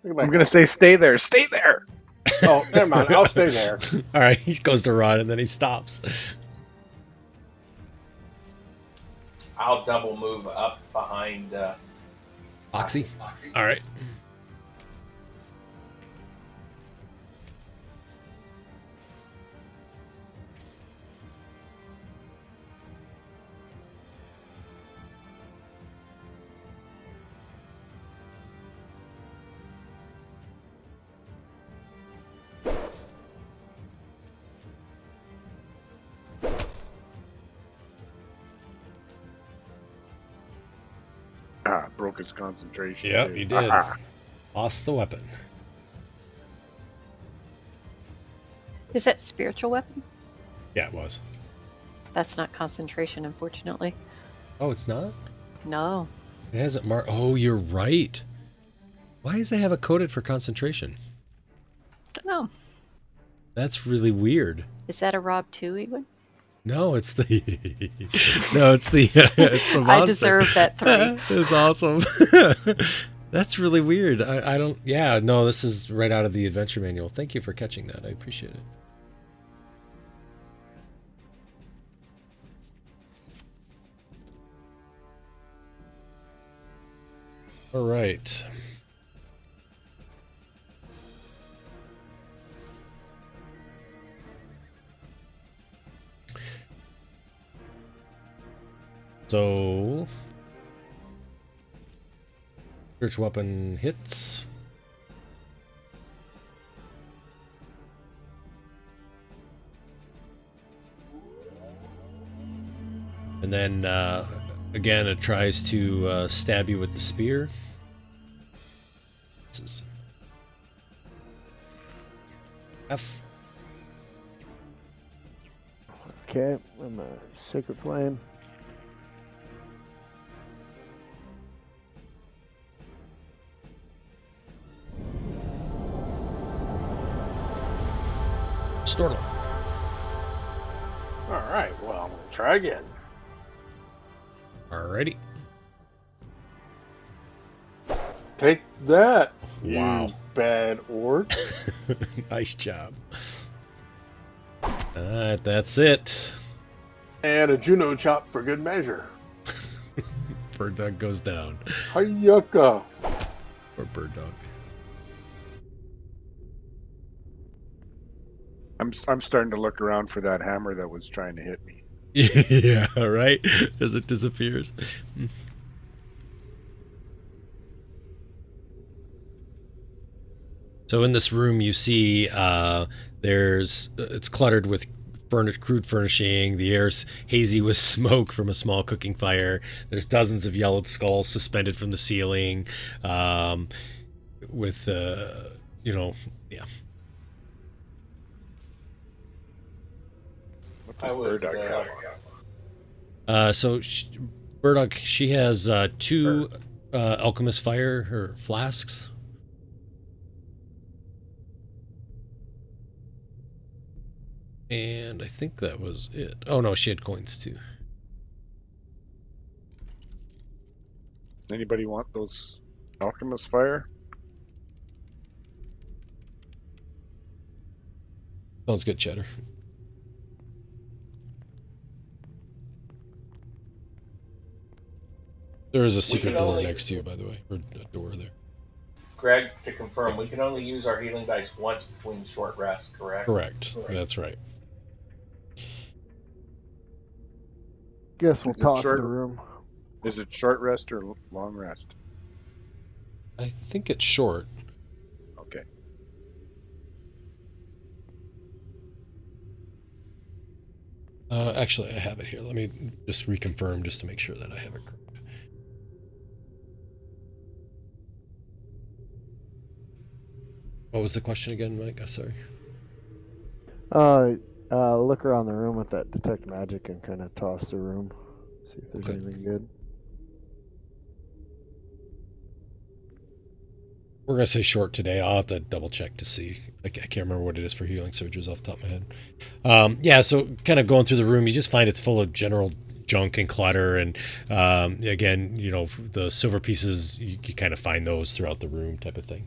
Look at my- I'm gonna say, stay there. Stay there. Oh, never mind. I'll stay there. All right, he goes to run and then he stops. I'll double move up behind. Oxy. All right. Broke his concentration. Yep, too. he did. Ah. Lost the weapon. Is that spiritual weapon? Yeah, it was. That's not concentration, unfortunately. Oh, it's not? No. It hasn't marked. Oh, you're right. Why does it have it coded for concentration? Don't know. That's really weird. Is that a Rob 2, Ewan? No, it's the no, it's the it's the monster. I deserve that 3. It's awesome. That's really weird. I don't. Yeah, no, this is right out of the adventure manual. Thank you for catching that. I appreciate it. All right. So, search weapon hits. And then, again, it tries to stab you with the spear. This is F. Okay, I'm a Sacred Flame. Snortle. All right. Well, I'm gonna try again. Alrighty. Take that. Wow. You bad orc. Nice job. Alright, that's it. And a Juno chop for good measure. Bird dog goes down. Hayaka. Or bird dog. I'm starting to look around for that hammer that was trying to hit me. Yeah, right? As it disappears. So in this room you see it's cluttered with crude furnishing. The air's hazy with smoke from a small cooking fire. There's dozens of yellowed skulls suspended from the ceiling. With yeah. What I does would. Burdock have? So Burdock, she has 2 alchemist fire or flasks. And I think that was it. Oh no, she had coins too. Anybody want those alchemist fire? Sounds good, Cheddar. There is a secret can door only- next to you, by the way. Or a door there. Greg, to confirm, we can only use our healing dice once between short rests, correct? Correct. That's right. Guess we'll Is it toss short? the room. Is it short rest or long rest? I think it's short. Okay. Actually, I have it here. Let me just reconfirm just to make sure that I have it correct. What was the question again, Mike? I'm sorry. Look around the room with that detect magic and kind of toss the room. See if there's Okay. anything good. We're gonna say short today. I'll have to double check to see. I can't remember what it is for healing surges off the top of my head. Yeah, so kind of going through the room, you just find it's full of general junk and clutter, and again, the silver pieces, you kind of find those throughout the room, type of thing.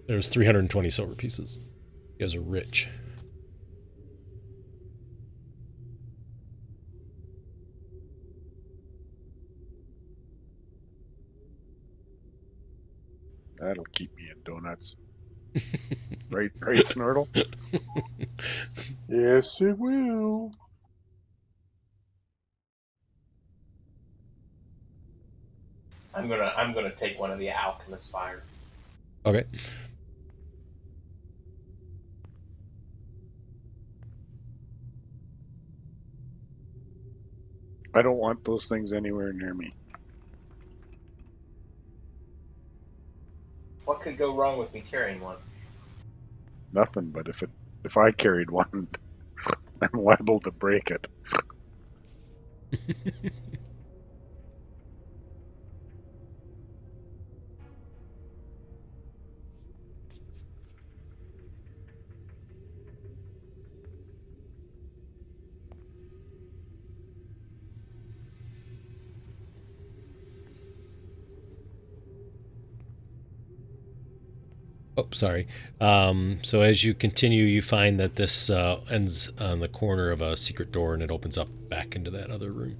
There's 320 silver pieces. You guys are rich. That'll keep me in donuts. Right, Snortle? Yes, it will. I'm gonna take one of the alchemist fire. Okay. I don't want those things anywhere near me. What could go wrong with me carrying one? Nothing, but if I carried one, I'm liable to break it. Oh, sorry. So as you continue, you find that this ends on the corner of a secret door, and it opens up back into that other room.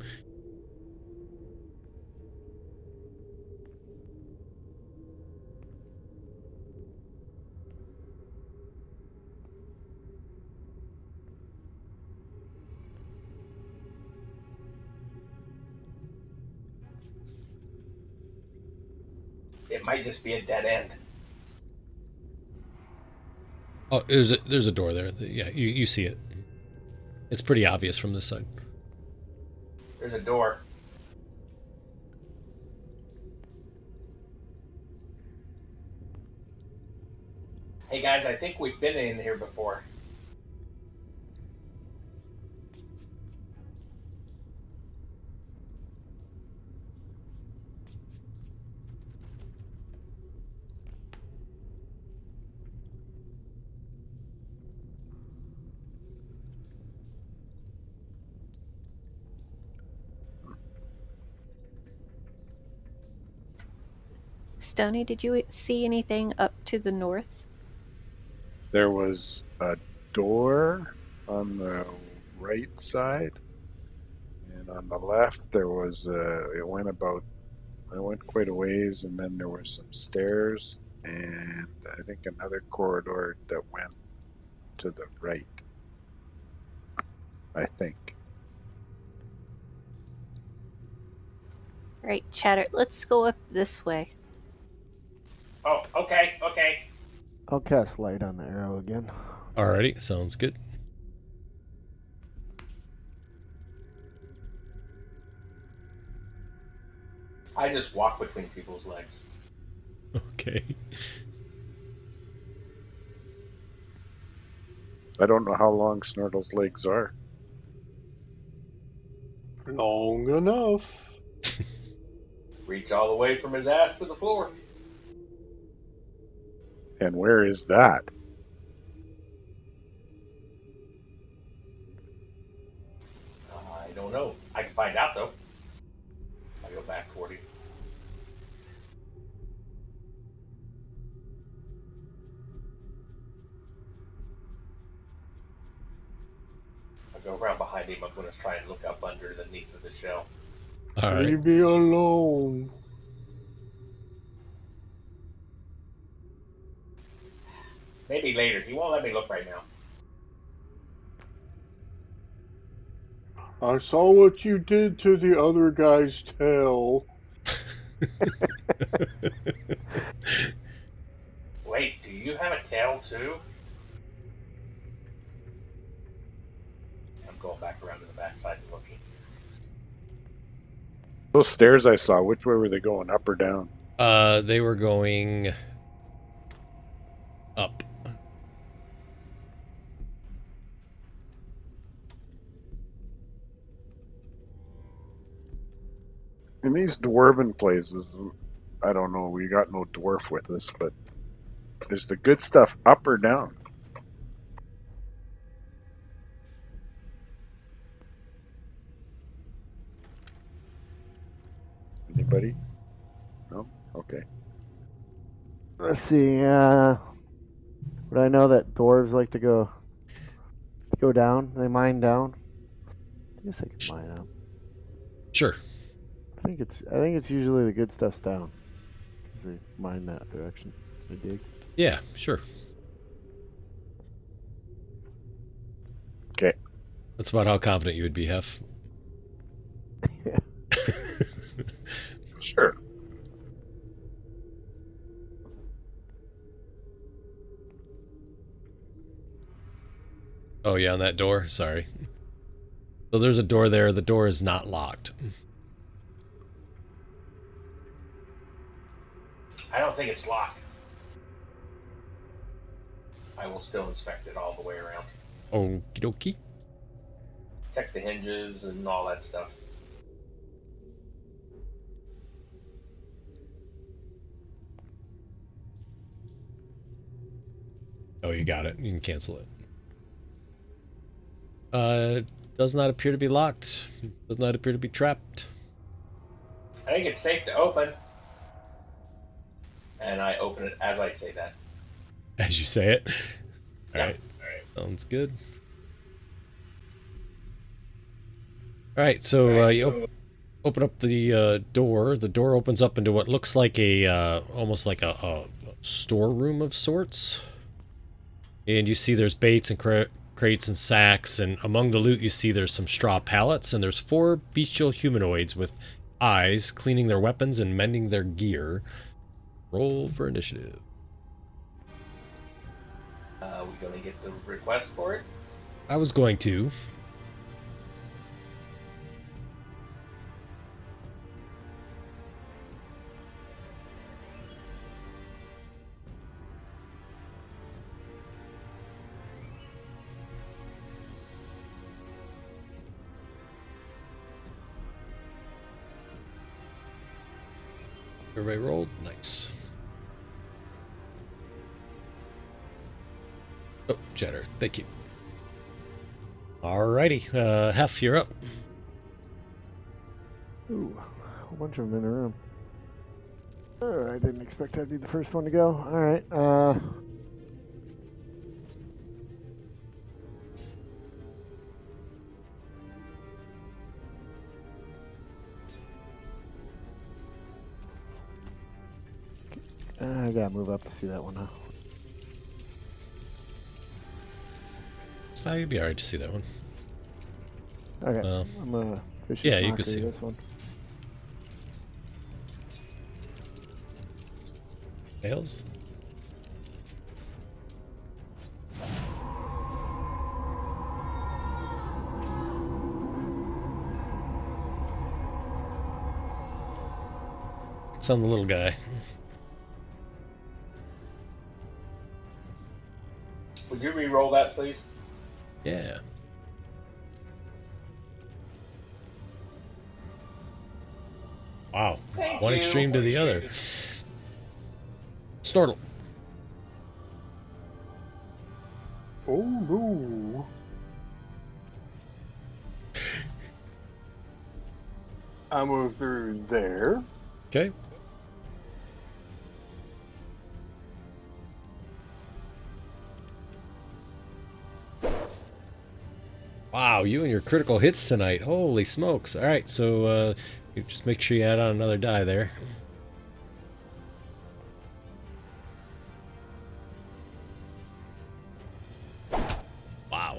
It might just be a dead end. Oh, there's a door there. Yeah, you see it. It's pretty obvious from this side. There's a door. Hey guys, I think we've been in here before. Stoney, did you see anything up to the north? There was a door on the right side, and on the left there was I went quite a ways, and then there were some stairs, and I think another corridor that went to the right. I think. Right, Chatter. Let's go up this way. Oh, okay. I'll cast light on the arrow again. Alrighty, sounds good. I just walk between people's legs. Okay. I don't know how long Snortle's legs are. Long enough. Reach all the way from his ass to the floor. And where is that? I don't know. I can find out though. I go back 40. I go around behind him. I'm going to try and look up underneath of the shell. All right. Leave me alone. Maybe later. He won't let me look right now. I saw what you did to the other guy's tail. Wait, do you have a tail too? I'm going back around to the backside and looking. Those stairs I saw, which way were they going, up or down? They were going up. In these dwarven places, I don't know. We got no dwarf with us, but is the good stuff up or down? Anybody? No. Okay. Let's see. But I know that dwarves like to go down. They mine down. I guess I can mine out. Sure. I think it's usually the good stuff's down because they mine that direction. They dig. Yeah, sure. Okay. That's about how confident you would be, Hef. Sure. Oh, yeah, on that door? Sorry. So there's a door there. The door is not locked. I don't think it's locked. I will still inspect it all the way around. Okie dokie. Check the hinges and all that stuff. Oh, you got it. You can cancel it. Does not appear to be locked. Does not appear to be trapped. I think it's safe to open. And I open it as I say that. As you say it. Yeah. Alright. Sounds good. Alright, so you open up the door. The door opens up into what looks like almost like a storeroom of sorts. And you see there's baits and crates and sacks, and among the loot you see there's some straw pallets, and there's 4 bestial humanoids with eyes cleaning their weapons and mending their gear. Roll for initiative. We gonna get the request for it? I was going to. Everybody rolled? Nice. Oh, Jenner. Thank you. Alrighty. Hef, you're up. Ooh, a whole bunch of them in a room. Oh, I didn't expect I'd be the first one to go. All right. I gotta move up to see that one now. You'd be alright to see that one. Okay. I'm a vicious yeah, you can mockery, see this one. Fails. It's on the little guy. Would you re-roll that, please? Yeah. Wow. Thank One you. extreme to the other. Snortle. Oh no. I move through there. Okay. Wow, you and your critical hits tonight. Holy smokes. Alright, so you just make sure you add on another die there. Wow.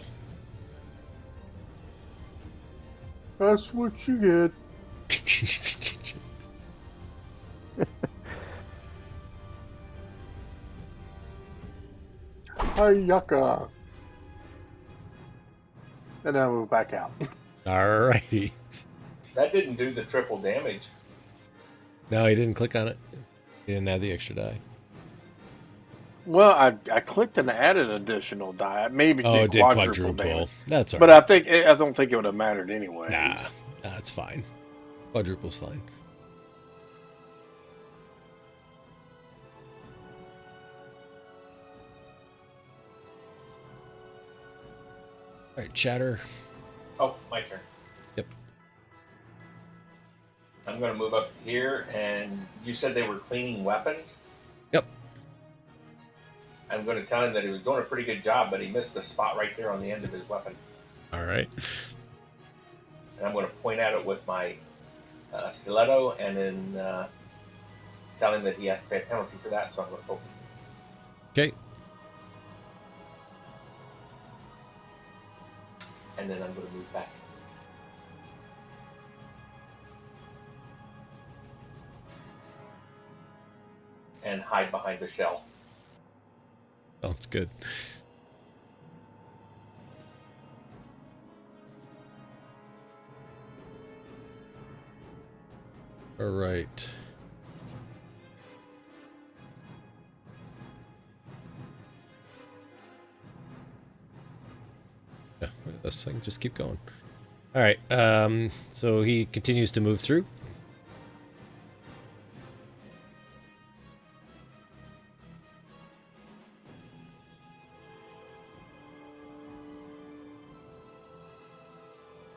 That's what you get. Hi-yaka. And then I move back out. Alrighty. That didn't do the triple damage. No, he didn't click on it. He didn't add the extra die. Well, I clicked and added additional die. Maybe Oh, it did quadruple quadruple. damage. That's all But right. I don't think it would have mattered anyway. Nah, it's fine. Quadruple's fine. right, Chatter. Oh, my turn. Yep. I'm going to move up here, and you said they were cleaning weapons? Yep. I'm going to tell him that he was doing a pretty good job, but he missed a spot right there on the end of his weapon. All right. And I'm going to point at it with my stiletto, and then tell him that he has to pay a penalty for that, so I'm going to poke him. Okay. And then I'm going to move back. And hide behind the shell. Sounds good. All right. Yeah, this thing just keep going. All right. So he continues to move through.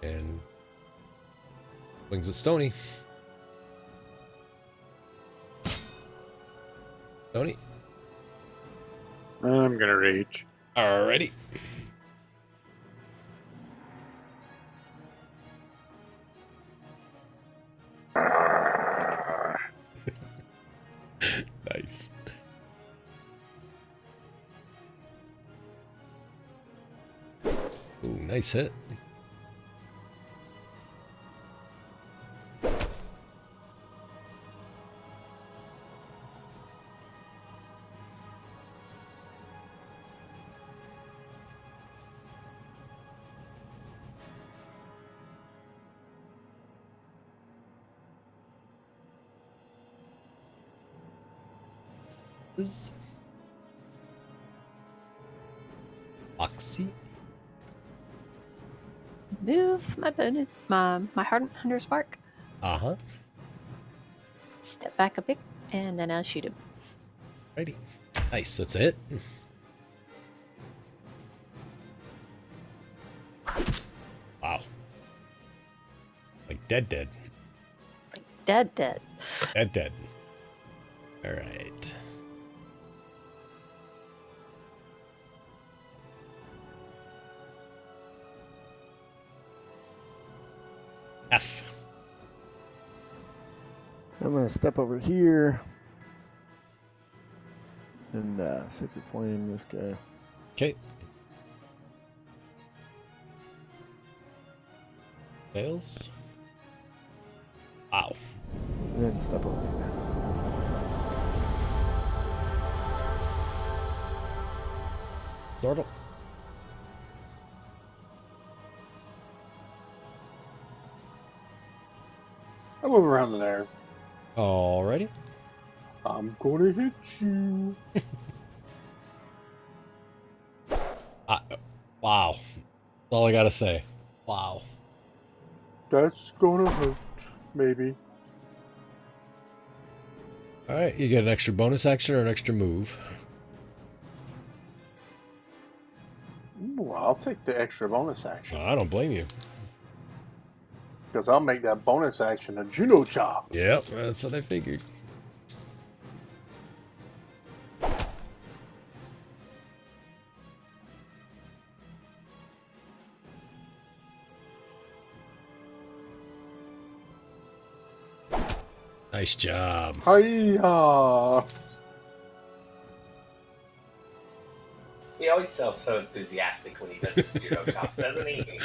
And swings at Stoney. Stoney. I'm gonna rage. Alrighty. Nice. Ooh, nice hit. Oxy. Move my bonus, my hunter's mark. Uh-huh. Step back a bit, and then I'll shoot him. Righty. Nice, that's it. Wow. Like dead. Dead. Dead. All right. F. I'm gonna step over here and sacred flame this guy. Okay. Fails. Wow. And then step over here. Snortle. I'll move around there. Alrighty. I'm gonna hit you. Wow. That's all I gotta say. Wow. That's gonna hurt. Maybe. Alright, you get an extra bonus action or an extra move. Ooh, I'll take the extra bonus action. I don't blame you. Because I'll make that bonus action a judo chop. Yep, that's what I figured. Nice job. Hi-ya! He always sounds so enthusiastic when he does his judo chops, doesn't he?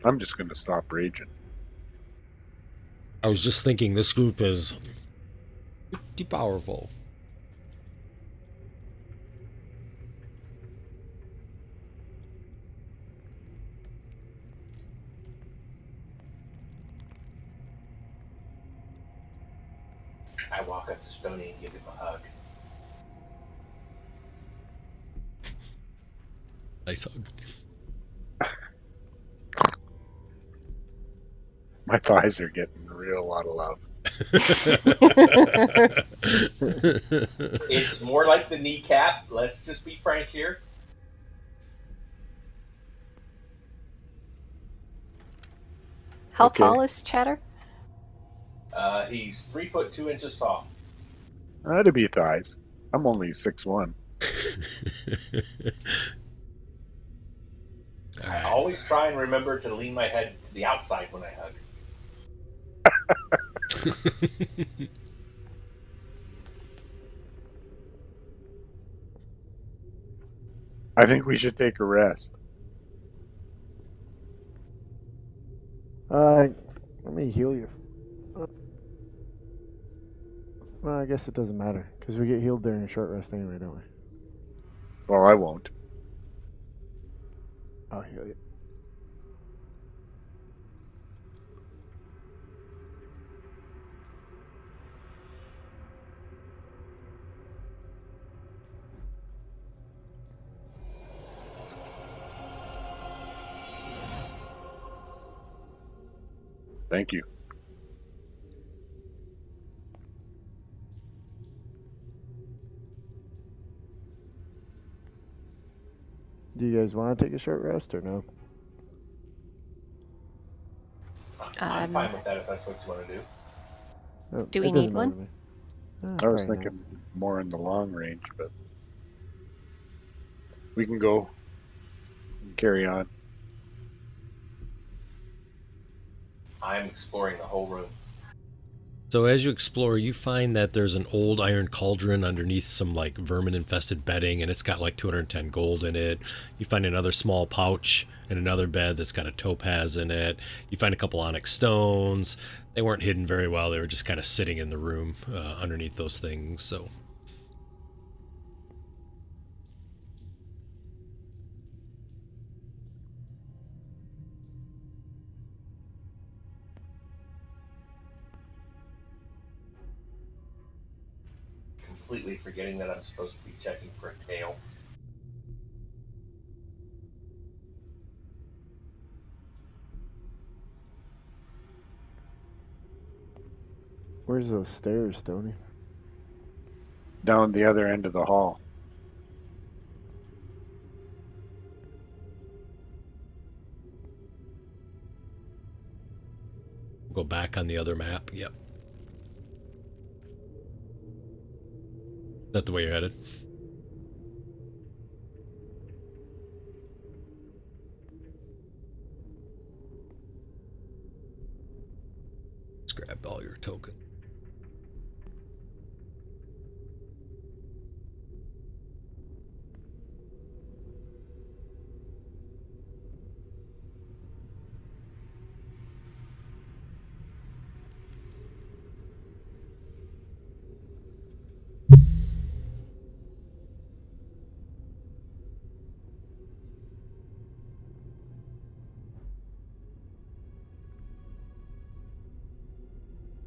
I'm just gonna stop raging. I was just thinking this group is pretty powerful. I walk up to Stoney and give him a hug. Nice hug. My thighs are getting a real lot of love. It's more like the kneecap. Let's just be frank here. How Okay. tall is Chatter? He's 3 foot 2 inches tall. That'd be thighs. I'm only 6'1". All I right. always try and remember to lean my head to the outside when I hug. I think we should take a rest. Let me heal you. Well, I guess it doesn't matter because we get healed during a short rest anyway, don't we? Well, I won't. I'll heal you. Thank you. Do you guys want to take a short rest or no? I'm fine with that if that's what you want to do. No, Do we it doesn't need matter one? to me. I was probably not. thinking more in the long range, but we can go and carry on. I'm exploring the whole room. So as you explore, you find that there's an old iron cauldron underneath some like vermin-infested bedding, and it's got like 210 gold in it. You find another small pouch in another bed that's got a topaz in it. You find a couple onyx stones. They weren't hidden very well. They were just kind of sitting in the room underneath those things. So Completely forgetting that I'm supposed to be checking for a tail. Where's those stairs, Stoney? Down the other end of the hall. we'll go back on the other map. Yep. Is that the way you're headed? Let's grab all your tokens.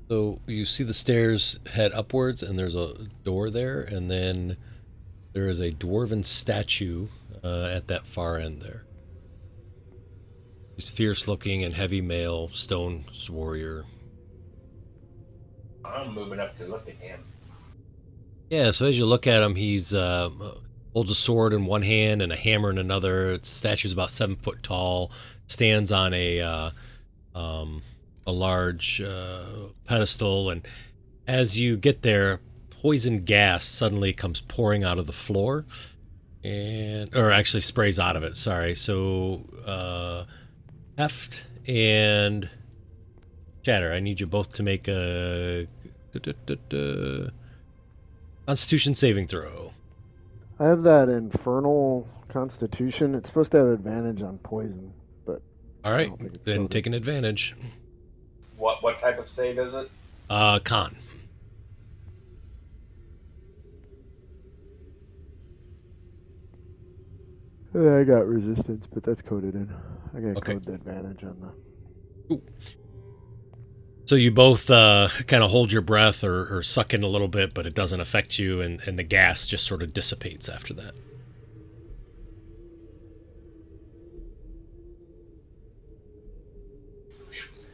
So you see the stairs head upwards, and there's a door there, and then there is a dwarven statue at that far end there. He's fierce-looking and heavy mail, stone warrior. I'm moving up to look at him. Yeah, so as you look at him, he's holds a sword in one hand and a hammer in another. The statue's about 7 foot tall, stands on a large pedestal, and as you get there, poison gas suddenly comes pouring out of the floor, or actually sprays out of it. Sorry. So Heft and Chatter, I need you both to make a Constitution saving throw. I have that infernal constitution. It's supposed to have advantage on poison, but All I right, don't think it's then coded. take an advantage. What type of save is it? Con. I got resistance, but that's coded in. I got Okay. code the advantage on the. So you both kind of hold your breath or suck in a little bit, but it doesn't affect you, and the gas just sort of dissipates after that.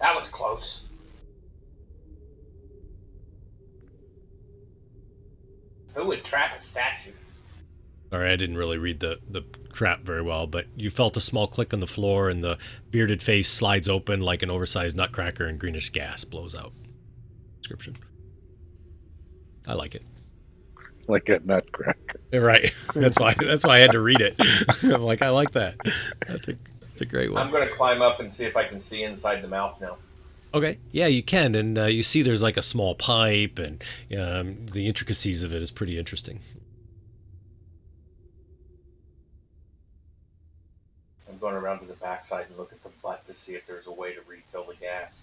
That was close. Who would trap a statue? Sorry, I didn't really read the trap very well, but you felt a small click on the floor, and the bearded face slides open like an oversized nutcracker, and greenish gas blows out. Description. I like it. Like a nutcracker. Right. That's why I had to read it. I'm like, I like that. That's a great one. I'm going to climb up and see if I can see inside the mouth now. Okay. Yeah, you can, and you see there's like a small pipe, and the intricacies of it is pretty interesting. I'm going around to the backside and look at the butt to see if there's a way to refill the gas.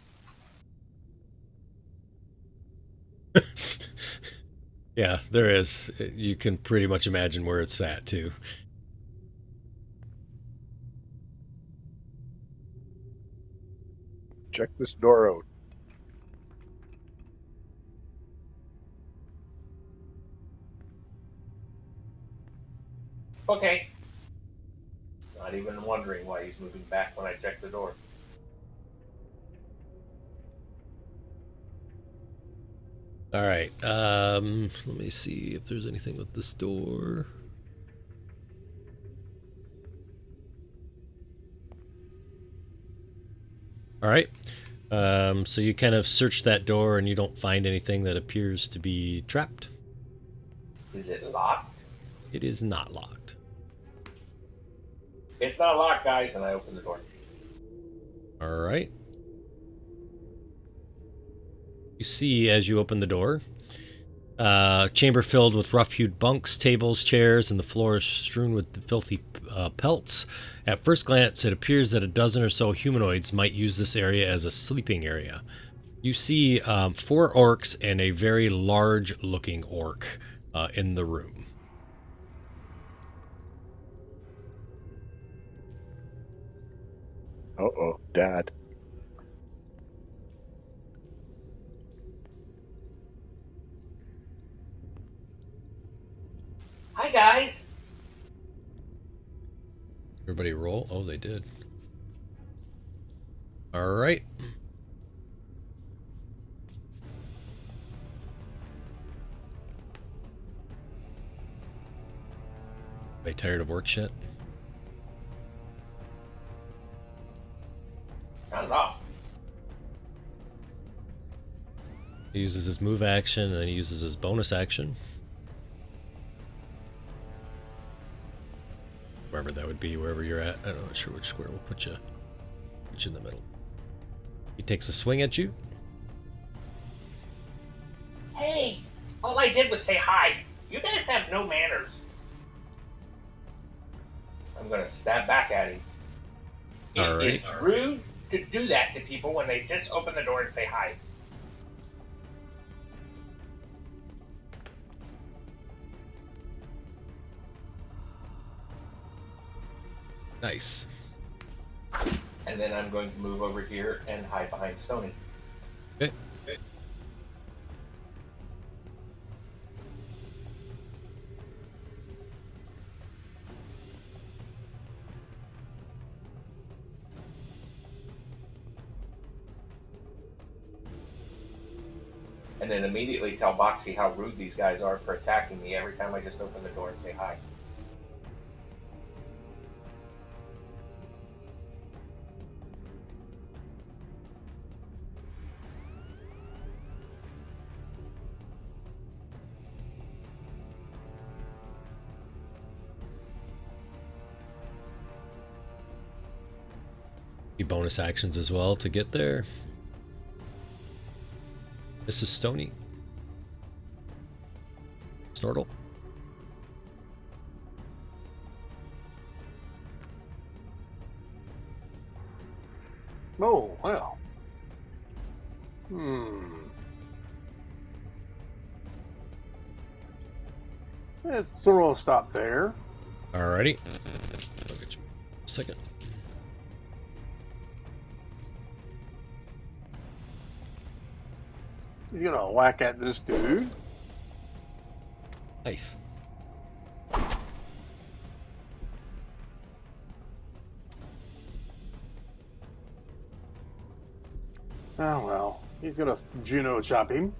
Yeah, there is. You can pretty much imagine where it's at, too. Check this door out. Okay. Not even wondering why he's moving back when I check the door. All right. Let me see if there's anything with this door. All right. So you kind of search that door and you don't find anything that appears to be trapped. Is it locked? It is not locked. It's not locked, guys, and I open the door. All right. You see, as you open the door, chamber filled with rough-hewed bunks, tables, chairs, and the floor is strewn with filthy pelts. At first glance, it appears that a dozen or so humanoids might use this area as a sleeping area. You see 4 orcs and a very large-looking orc in the room. Uh-oh, Dad. Hi, guys. Everybody roll? Oh, they did. All right. Are you tired of work shit? Not at all. He uses his move action, and then he uses his bonus action. Wherever that would be, wherever you're at. I'm not sure which square. We'll put you in the middle. He takes a swing at you. Hey, all I did was say hi. You guys have no manners. I'm going to stab back at him. Alright. It's rude to do that to people when they just open the door and say hi. Nice. And then I'm going to move over here and hide behind Stoney. Okay. And then immediately tell Boxy how rude these guys are for attacking me every time I just open the door and say hi. Bonus actions as well to get there. This is Stoney. Snortle. Oh, wow. Let's throw a stop there. Alrighty. I'll get you a second. You're gonna whack at this dude. Nice. Oh well, he's gonna Juno chop him.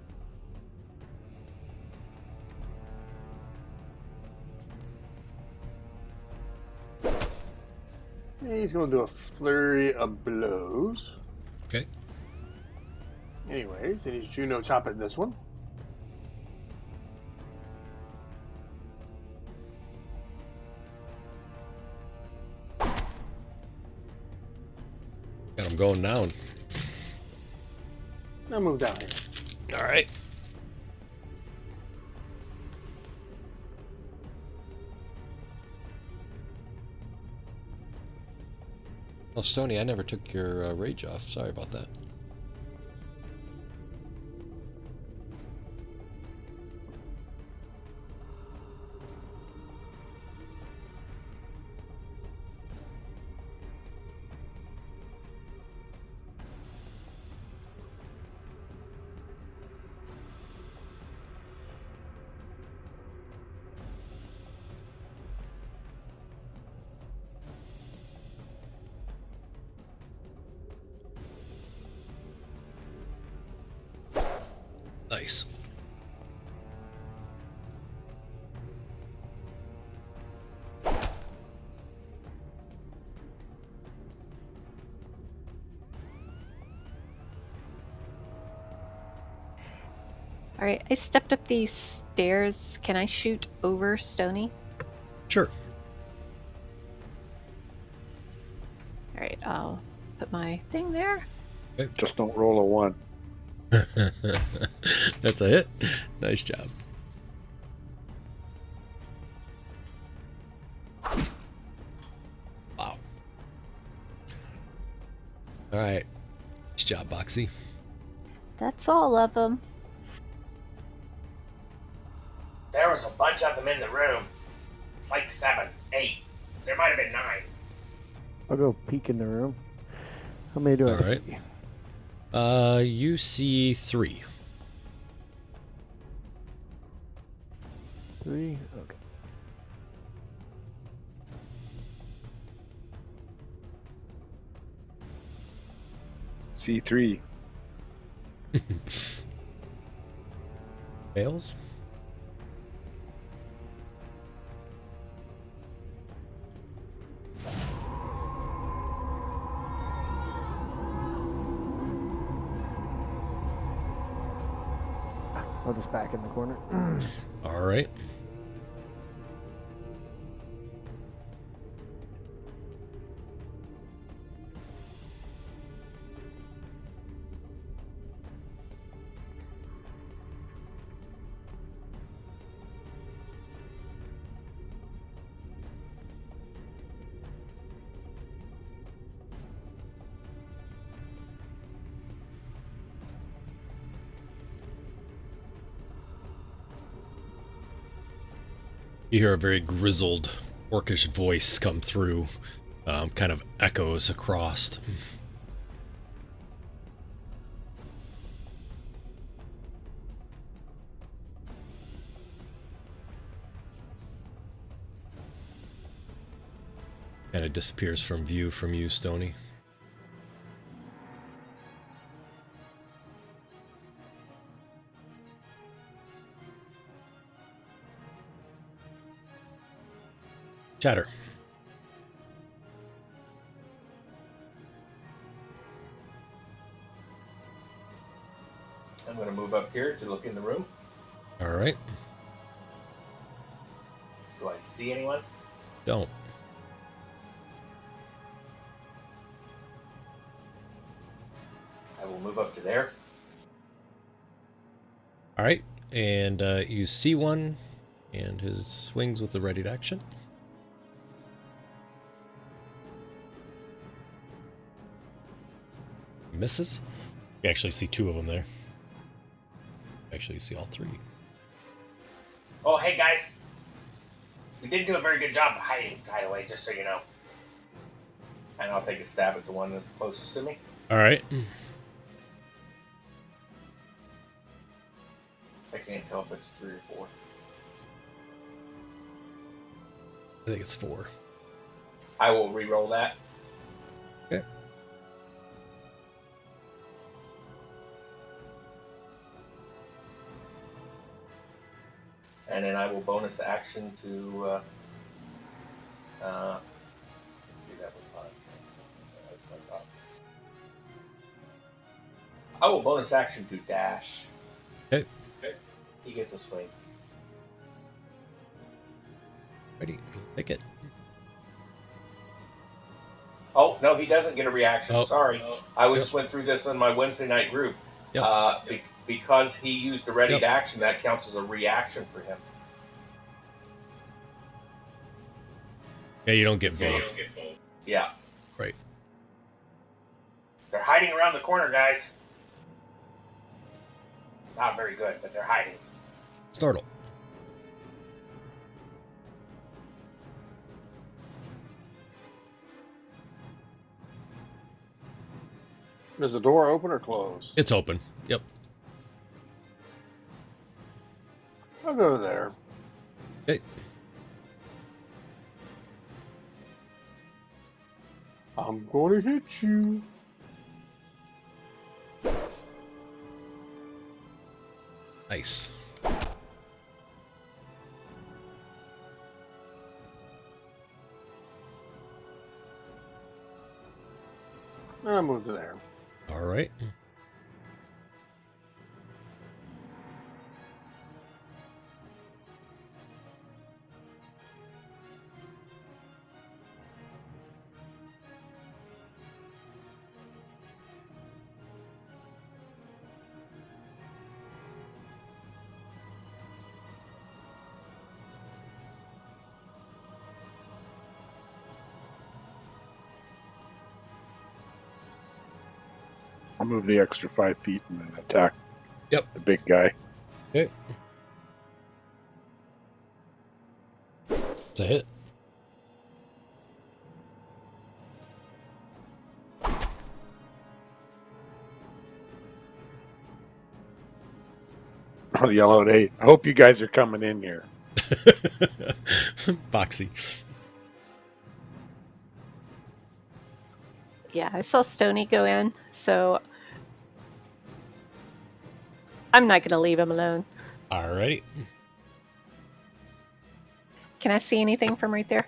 He's going to do a flurry of blows. Okay. Anyways, and he's Juno chop at this one. Got him going down. I'll move down here. All right. Oh, Stoney, I never took your rage off. Sorry about that. Nice. All right, I stepped up these stairs. Can I shoot over Stoney? Sure. All right, I'll put my thing there. Just don't roll a 1. That's a hit. Nice job. Wow. All right. Nice job, Boxy. That's all of them. There was a bunch of them in the room. It's like 7, 8. There might have been 9. I'll go peek in the room. How many do I All right. see? You see 3. 3? Okay. C3. Fails. I'll just back in the corner. All right. You hear a very grizzled, orcish voice come through, kind of echoes across. Kind of disappears from view from you, Stoney. Chatter. I'm going to move up here to look in the room. All right. Do I see anyone? Don't. I will move up to there. All right. And you see one, and his swings with the ready to action. Misses. You actually see 2 of them there. Actually, you see all 3. Oh, hey guys. We didn't do a very good job of hiding, by the way, just so you know. And I'll take a stab at the one that's closest to me. All right. I can't tell if it's 3 or 4. I think it's 4. I will re-roll that. Okay. And then I will bonus action to do that with 5. I will bonus action to dash. Okay. He gets a swing. Ready? Take it. Oh, no, he doesn't get a reaction. Oh. Sorry. I Yep. just went through this in my Wednesday night group. Yep. Because he used a readied Yep. action, that counts as a reaction for him. Yeah, you don't get both. Yeah. Right. They're hiding around the corner, guys. Not very good, but they're hiding. Snortle. Is the door open or closed? It's open. Yep. I'll go there. Okay. I'm going to hit you. Nice. And I move to there. All right. I'll move the extra 5 feet and then attack. Yep. The big guy. Okay. It's a hit. Oh, yellow at 8. I hope you guys are coming in here. Boxy. Yeah, I saw Stoney go in, so I'm not going to leave him alone. All right. Can I see anything from right there?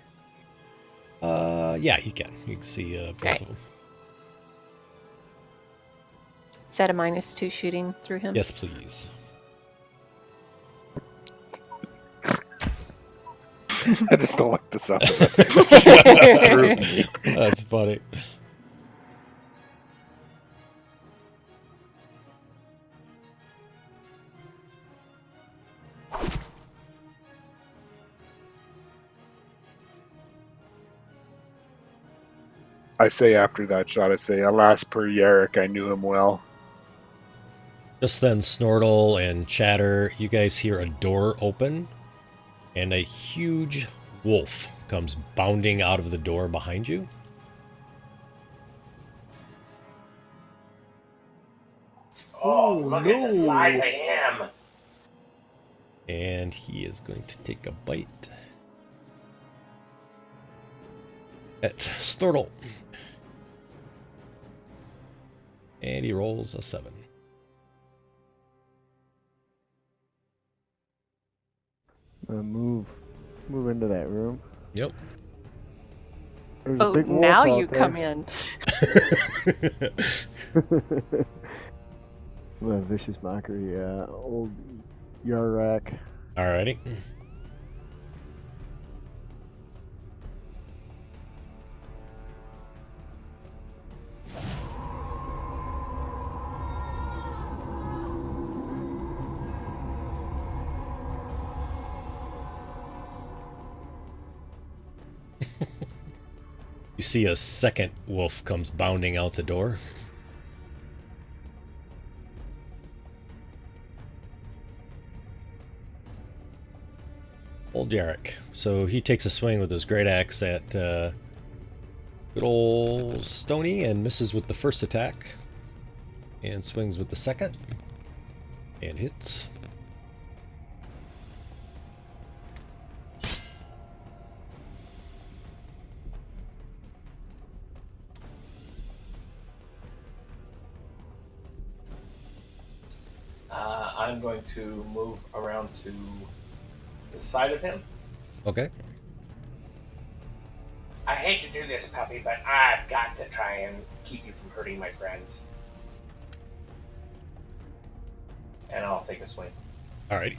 Yeah, you can. You can see both Okay. of them. Is that a -2 shooting through him? Yes, please. I just don't like the sound of it. That's funny. I say after that shot, I say, alas, per Yarrick, I knew him well. Just then, Snortle and Chatter, you guys hear a door open, and a huge wolf comes bounding out of the door behind you. Oh, Oh, look at the no. size of him. And he is going to take a bite at Snortle. And he rolls a 7. Move into that room. Yep. There's a Oh, big wolf now out you there. come in. What a vicious mockery, old Yarrak. Alrighty. You see a second wolf comes bounding out the door. Old Yarrick. So he takes a swing with his great axe at good old Stoney and misses with the first attack. And swings with the second. And hits. I'm going to move around to the side of him. Okay. I hate to do this, puppy, but I've got to try and keep you from hurting my friends. and I'll take a swing. Alrighty.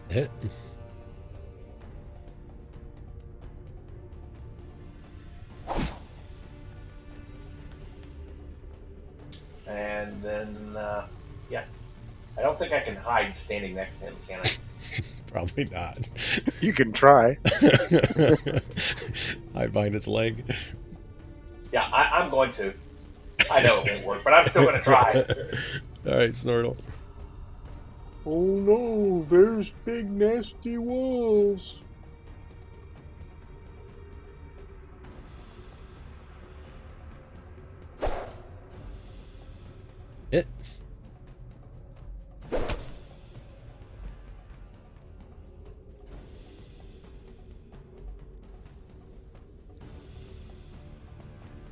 Hit. And then, yeah. I don't think I can hide standing next to him, can I? Probably not. You can try. Hide behind its leg. Yeah, I'm going to. I know it won't work, but I'm still going to try. Alright, Snortle. Oh no, there's big nasty wolves. Hit.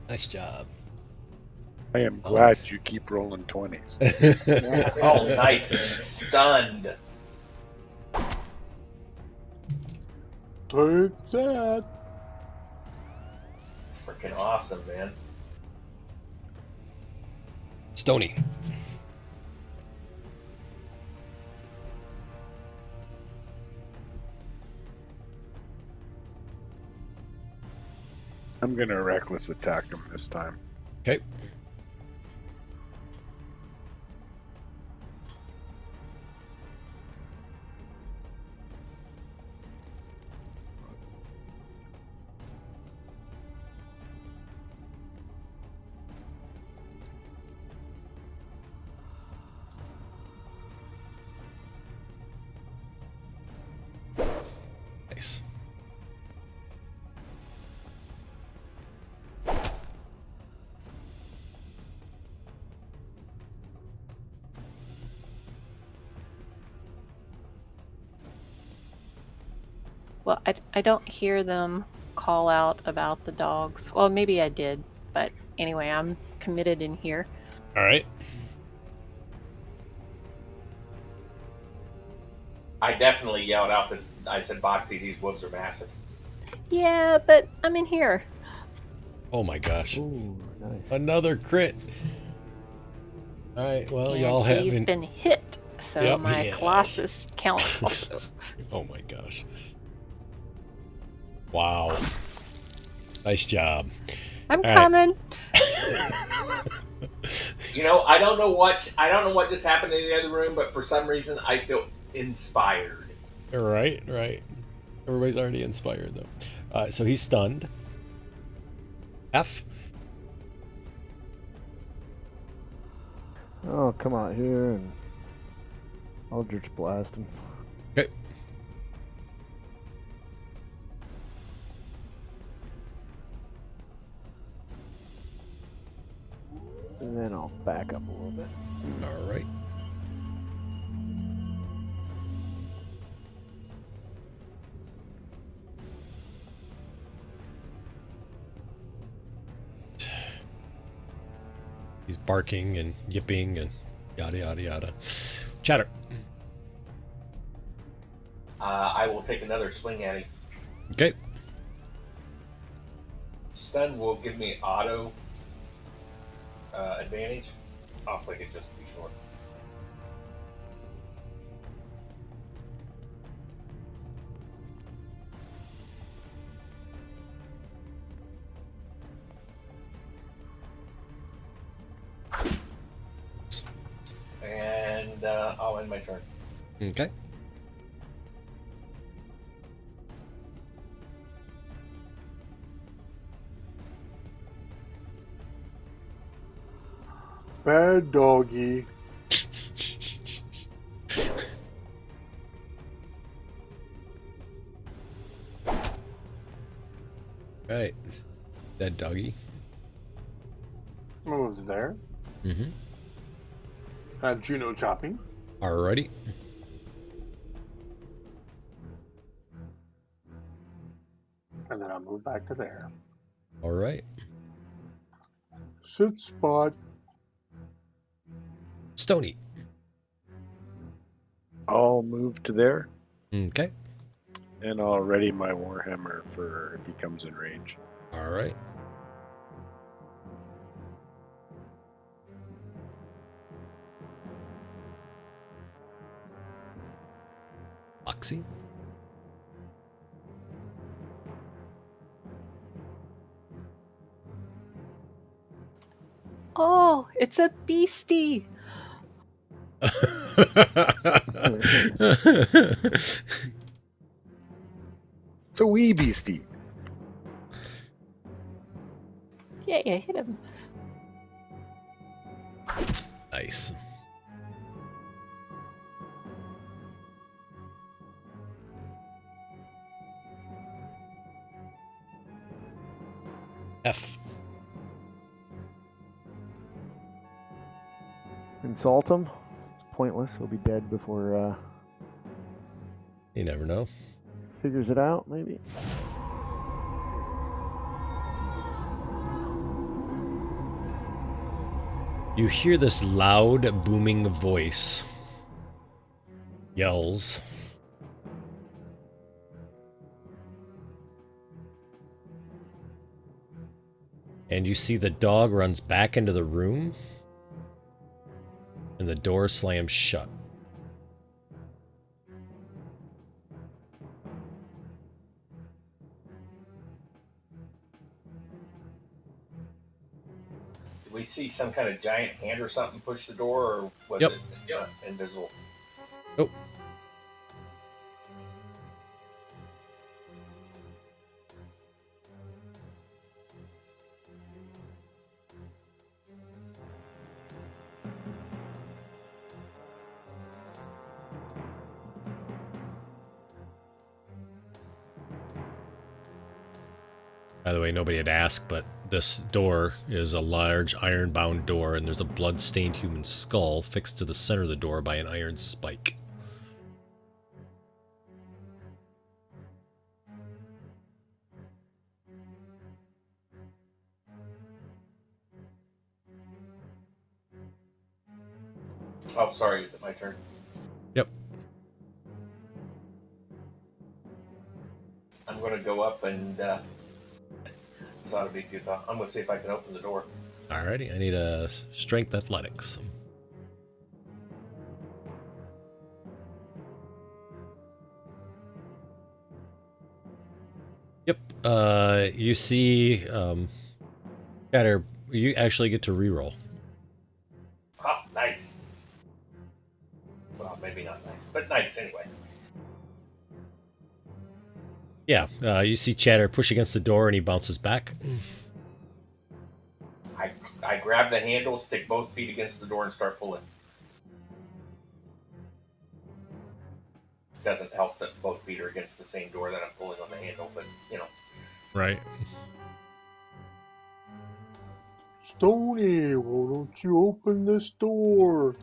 Nice job. I am glad you keep rolling 20s. Oh, nice. And stunned. Take that. Freaking awesome, man. Stoney. I'm going to reckless attack him this time. Okay. Nice. Well, I don't hear them call out about the dogs. Well, maybe I did, but anyway, I'm committed in here. Alright. I definitely yelled out that I said, Boxy, these wolves are massive. Yeah, but I'm in here. Oh my gosh. Ooh, nice. Another crit. Alright, well, And y'all he's have been hit, so Yep, my he has. Colossus counts also. Oh my gosh. Wow. Nice job. I'm All right. coming. You know, I don't know what just happened in the other room, but for some reason I feel inspired. Right. Everybody's already inspired, though. So he's stunned. F. Oh, come out here and Eldritch blast him. Okay. And then I'll back up a little bit. All right. He's barking and yipping and yada yada yada. Chatter. I will take another swing at him. Okay. Stun will give me auto advantage. I'll click it just to be sure. And I'll end my turn. Okay. Bad doggy. Right. Dead doggy. Moves there. Mm-hmm. Juno chopping. Alrighty. And then I'll move back to there. Alright. Sit spot. Stoney. I'll move to there. Okay. And I'll ready my warhammer for if he comes in range. All right. Oxy. Oh, it's a beastie. It's a wee beastie. Yeah, you hit him. Nice. F. Insult him. It's pointless. He'll be dead before You never know. figures it out, maybe. You hear this loud, booming voice. Yells. And you see the dog runs back into the room. And the door slams shut. Did we see some kind of giant hand or something push the door, or was Yep. it invisible? Nope. By the way, nobody had asked, but this door is a large iron-bound door, and there's a blood-stained human skull fixed to the center of the door by an iron spike. Oh, sorry. Is it my turn? Yep. I'm going to go up and. It's not a big deal. I'm going to see if I can open the door. Alrighty, I need a strength athletics. Yep. You see, Chatter, you actually get to reroll. Ah, nice. Well, maybe not nice, but nice anyway. Yeah, you see Chatter push against the door and he bounces back. I grab the handle, stick both feet against the door, and start pulling. Doesn't help that both feet are against the same door that I'm pulling on the handle, but you know. Right. Stoney, why don't you open this door?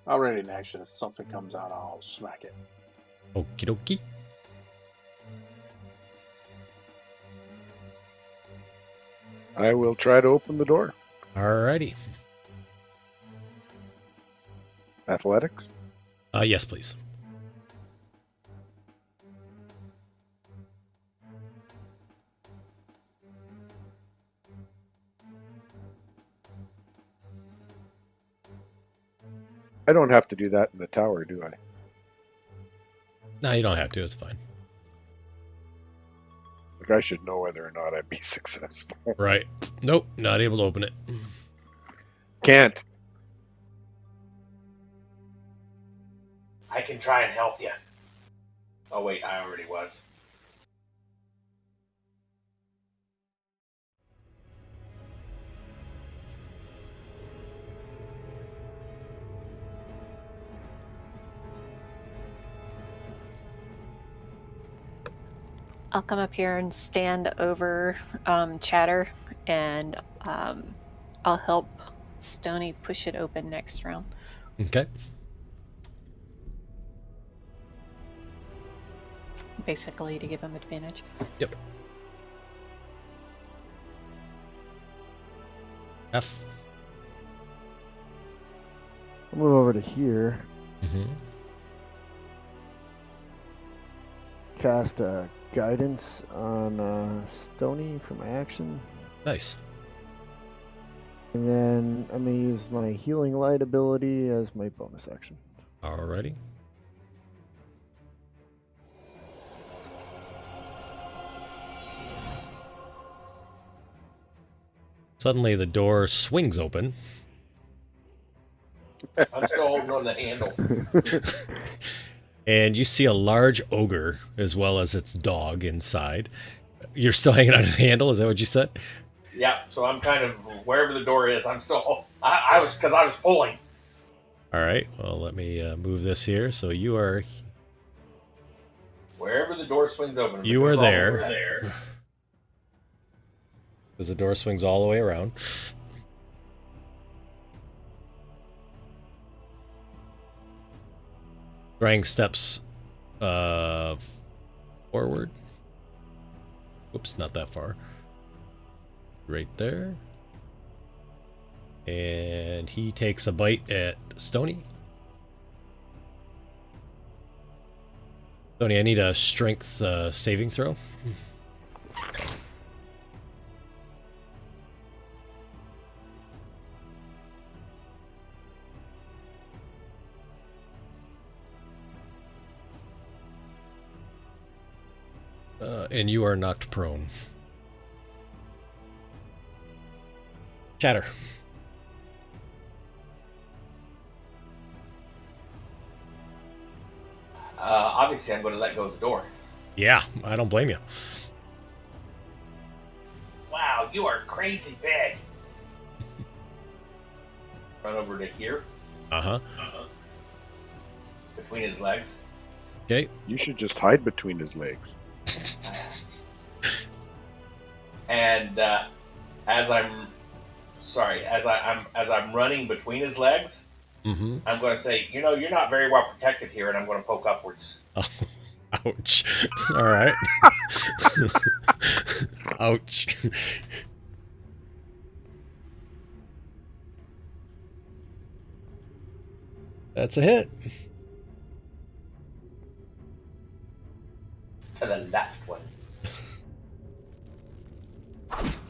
Already in action. If something comes out, I'll smack it. Okie dokie. I will try to open the door. Alrighty. Athletics? Yes, please. I don't have to do that in the tower, do I? No, you don't have to. It's fine. Like, I should know whether or not I'd be successful. Right. Nope, not able to open it. Can't. I can try and help you. Oh, wait, I already was. I'll come up here and stand over Chatter, and I'll help Stoney push it open next round. Okay. Basically, to give him advantage. Yep. F. I'll move over to here. Mm-hmm. cast guidance on Stoney for my action. Nice. And then I'm going to use my healing light ability as my bonus action. Alrighty. Suddenly the door swings open. I'm still holding on the handle. And you see a large ogre as well as its dog inside. You're still hanging on to the handle, is that what you said? Yeah, so I'm kind of wherever the door is. I'm still. I was because I was pulling. All right, well, let me move this here. So you are Wherever the door swings open. You are because there. Because the door swings all the way around. Drang steps forward. Oops, not that far. Right there. And he takes a bite at Stoney. Stoney, I need a strength saving throw. And you are knocked prone. Chatter. Obviously, I'm going to let go of the door. Yeah, I don't blame you. Wow, you are crazy big. Run over to here. Uh-huh. Between his legs. Okay. You should just hide between his legs. And as I'm running between his legs, Mm-hmm. I'm going to say, you're not very well protected here, and I'm going to poke upwards. Oh, ouch. All right. Ouch. That's a hit. To the left one.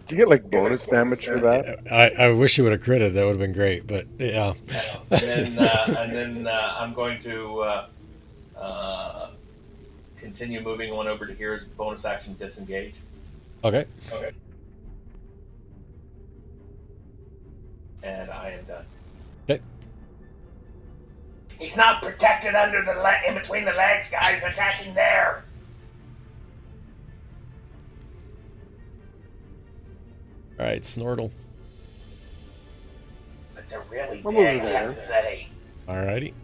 Do you get like bonus damage for that? I wish you would have critted. That would have been great, but yeah. And then I'm going to continue moving on over to here's bonus action disengage. Okay. And I am done. Okay. He's not protected under the in between the legs, guys. Attacking there. All right, Snortle. But they're really I'm big, over I have there. to say. Alrighty.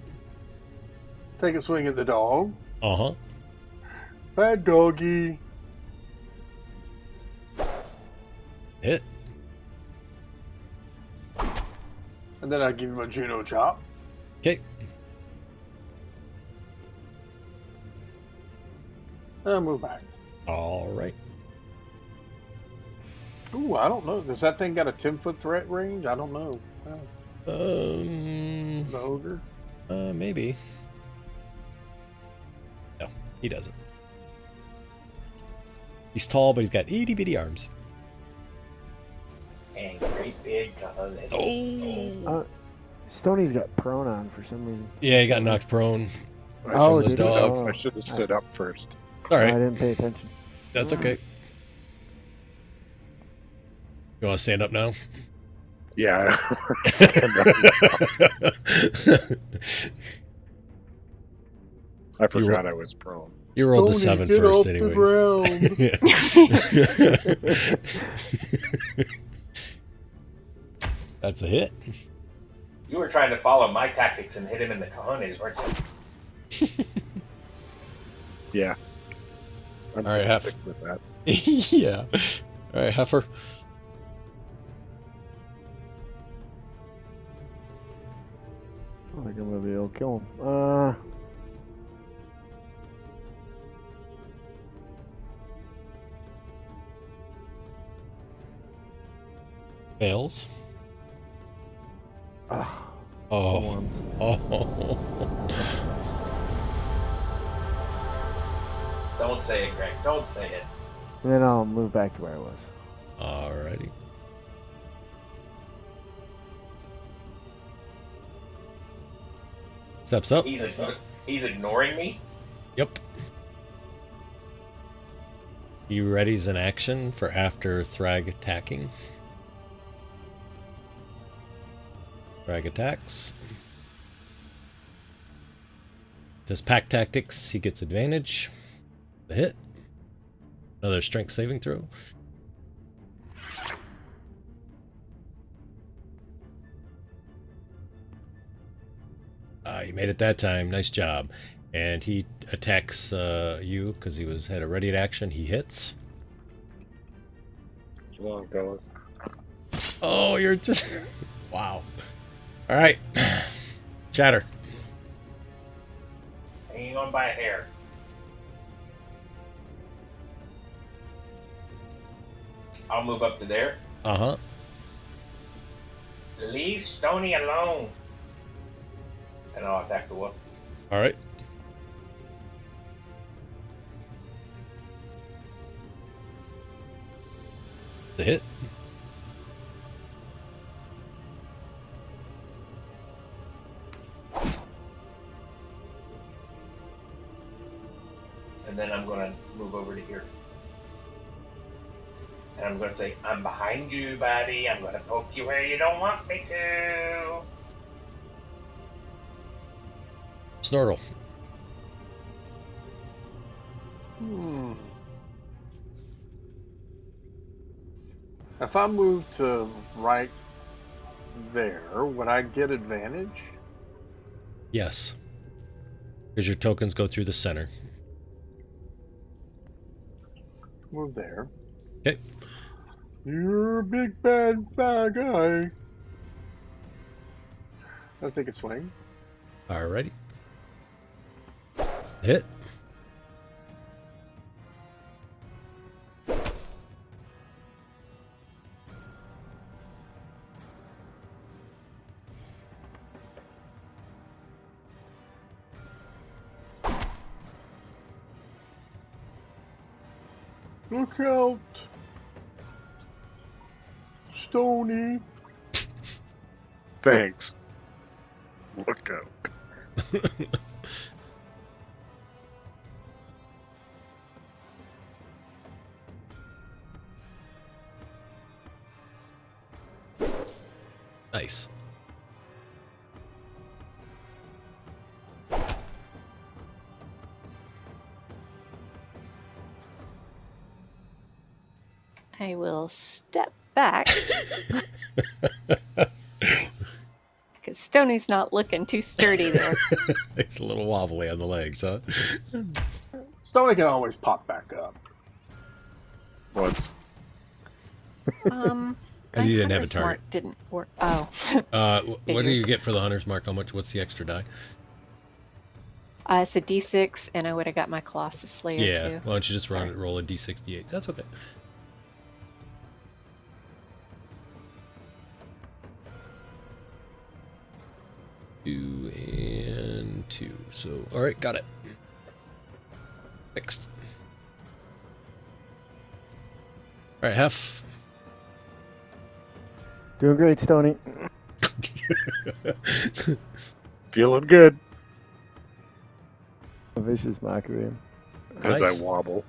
Take a swing at the dog. Uh-huh. Bad doggy. Hit. And then I give him a Juno chop. Okay. And I move back. All right. Ooh, I don't know. Does that thing got a 10-foot threat range? I don't know. The ogre? Maybe. No, he doesn't. He's tall, but he's got itty-bitty arms. And great big color. Oh! Stoney's got prone on for some reason. Yeah, he got knocked prone. Oh, the did he? dog. Oh. I should have stood up first. All I right, didn't pay attention. that's okay. You want to stand up now? Yeah. Stand up. I forgot I was prone. You rolled the Tony, 7 get first, off the anyways. That's a hit. You were trying to follow my tactics and hit him in the cojones, weren't you? Yeah. I'm All right, gonna Hef. stick with that. Yeah. All right, Heifer. I think I'm gonna be able to kill him. Fails. Ah, Oh. ones. Oh. Don't say it, Greg. Don't say it. And then I'll move back to where I was. Alrighty. Steps up. He's ignoring me. Yep. He readies an action for after Thrag attacking. Thrag attacks. Says pack tactics. He gets advantage. The hit. Another strength saving throw. You made it that time. Nice job. And he attacks you because he had a ready action. He hits. Come on, fellas. Oh, you're just... Wow. All right. Chatter. Hanging on by a hair. I'll move up to there. Uh-huh. Leave Stoney alone. And I'll attack the wolf. All right. The hit. And then I'm going to move over to here. And I'm going to say, I'm behind you, buddy. I'm going to poke you where you don't want me to. Snortle. If I move to right there, would I get advantage? Yes. Because your tokens go through the center. Move there. Okay. You're a big bad fat guy. I think it's swing. Alrighty. Hit. Look out, Stoney. Thanks. Look out. Nice. I will step back. Because Stoney's not looking too sturdy there. It's a little wobbly on the legs, huh? Stoney can always pop back up. Once. And My you didn't have a hunter's target. mark didn't work. Oh. What do you get for the hunter's mark? What's the extra die? It's a D6, and I would have got my Colossus Slayer Yeah. too. Why don't you just roll a D68? That's okay. 2 and 2. So, all right, got it. Fixed. All right, Hef. Doing great, Stoney. Feeling good A vicious mockery. as Nice. I wobble.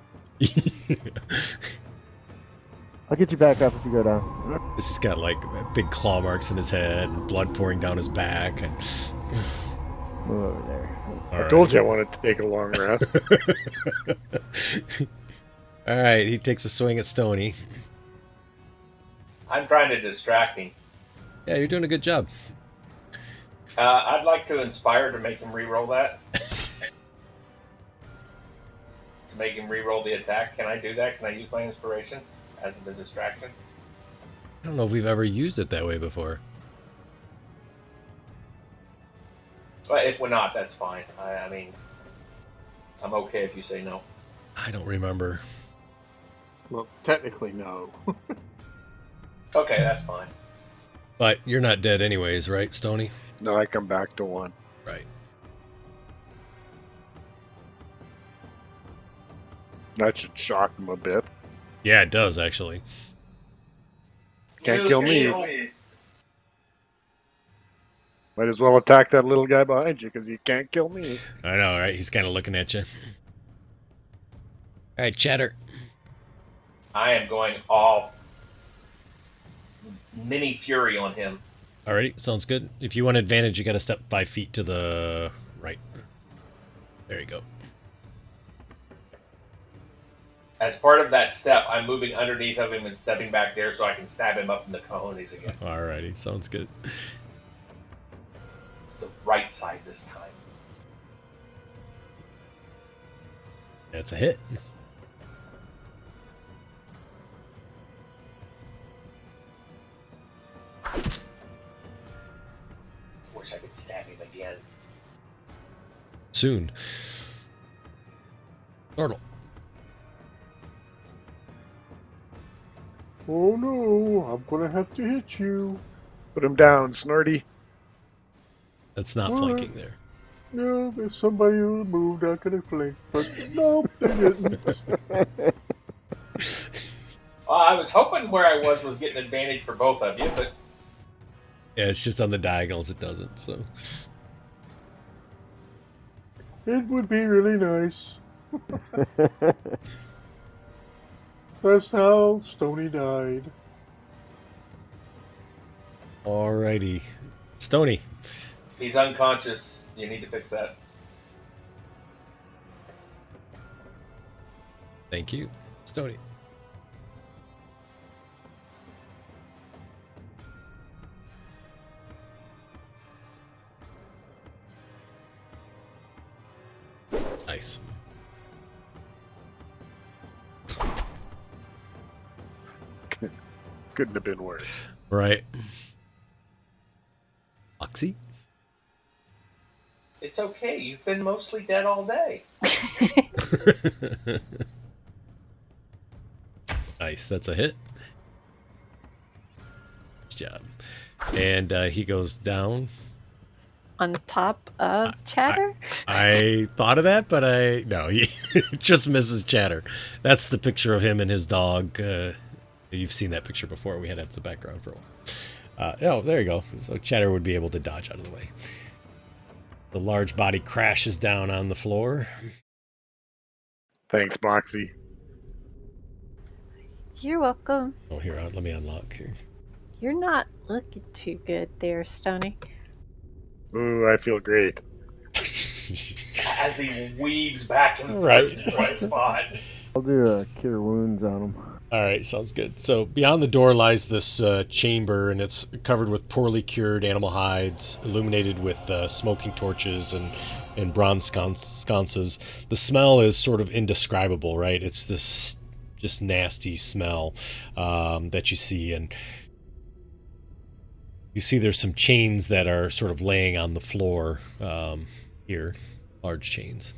I'll get you back up if you go down. This has got like big claw marks in his head and blood pouring down his back. And Move over there. all I right. told you I wanted to take a long rest. All right, he takes a swing at Stoney. I'm trying to distract him. Yeah, you're doing a good job. I'd like to inspire to make him re-roll that. To make him re-roll the attack. Can I do that? Can I use my inspiration as the distraction? I don't know if we've ever used it that way before. But if we're not, that's fine. I mean, I'm okay if you say no. I don't remember. Well, technically, no. Okay, that's fine. But you're not dead anyways, right, Stoney? No, I come back to one. Right. That should shock him a bit. Yeah, it does actually. Can't You kill kill me. Might as well attack that little guy behind you because he can't kill me. I know, right? He's kind of looking at you. All right, Chatter. I am going all mini fury on him. Alrighty, sounds good. If you want advantage, you got to step 5 feet to the right. There you go. As part of that step, I'm moving underneath of him and stepping back there so I can stab him up in the cojones again. Alrighty, sounds good. The right side this time. That's a hit. Wish I could stab him again. Soon. Snortle. Oh no, I'm gonna have to hit you. Put him down, Snorty. That's not flanking there. Yeah, if somebody would have moved, I could have flinked, but nope, they didn't. Well, I was hoping where I was getting advantage for both of you, but Yeah, it's just on the diagonals it doesn't, so. It would be really nice. That's how Stoney died. Alrighty. Stoney. he's unconscious. You need to fix that. Thank you. Stoney. Nice. Couldn't have been worse. Right. Oxy? It's okay. You've been mostly dead all day. Nice. That's a hit. Good job. And he goes down. On top of Chatter? I thought of that, but no, he just misses Chatter. That's the picture of him and his dog. You've seen that picture before. We had it as the background for a while. Oh, there you go. So Chatter would be able to dodge out of the way. The large body crashes down on the floor. Thanks, Moxie. You're welcome. Oh, here, let me unlock here. You're not looking too good there, Stoney. Ooh, I feel great. As he weaves back and forth Right. to one spot. I'll do a cure wounds on him. All right, sounds good. So beyond the door lies this chamber, and it's covered with poorly cured animal hides, illuminated with smoking torches and bronze sconces. The smell is sort of indescribable, right? It's this just nasty smell that you see, and you see there's some chains that are sort of laying on the floor here, large chains.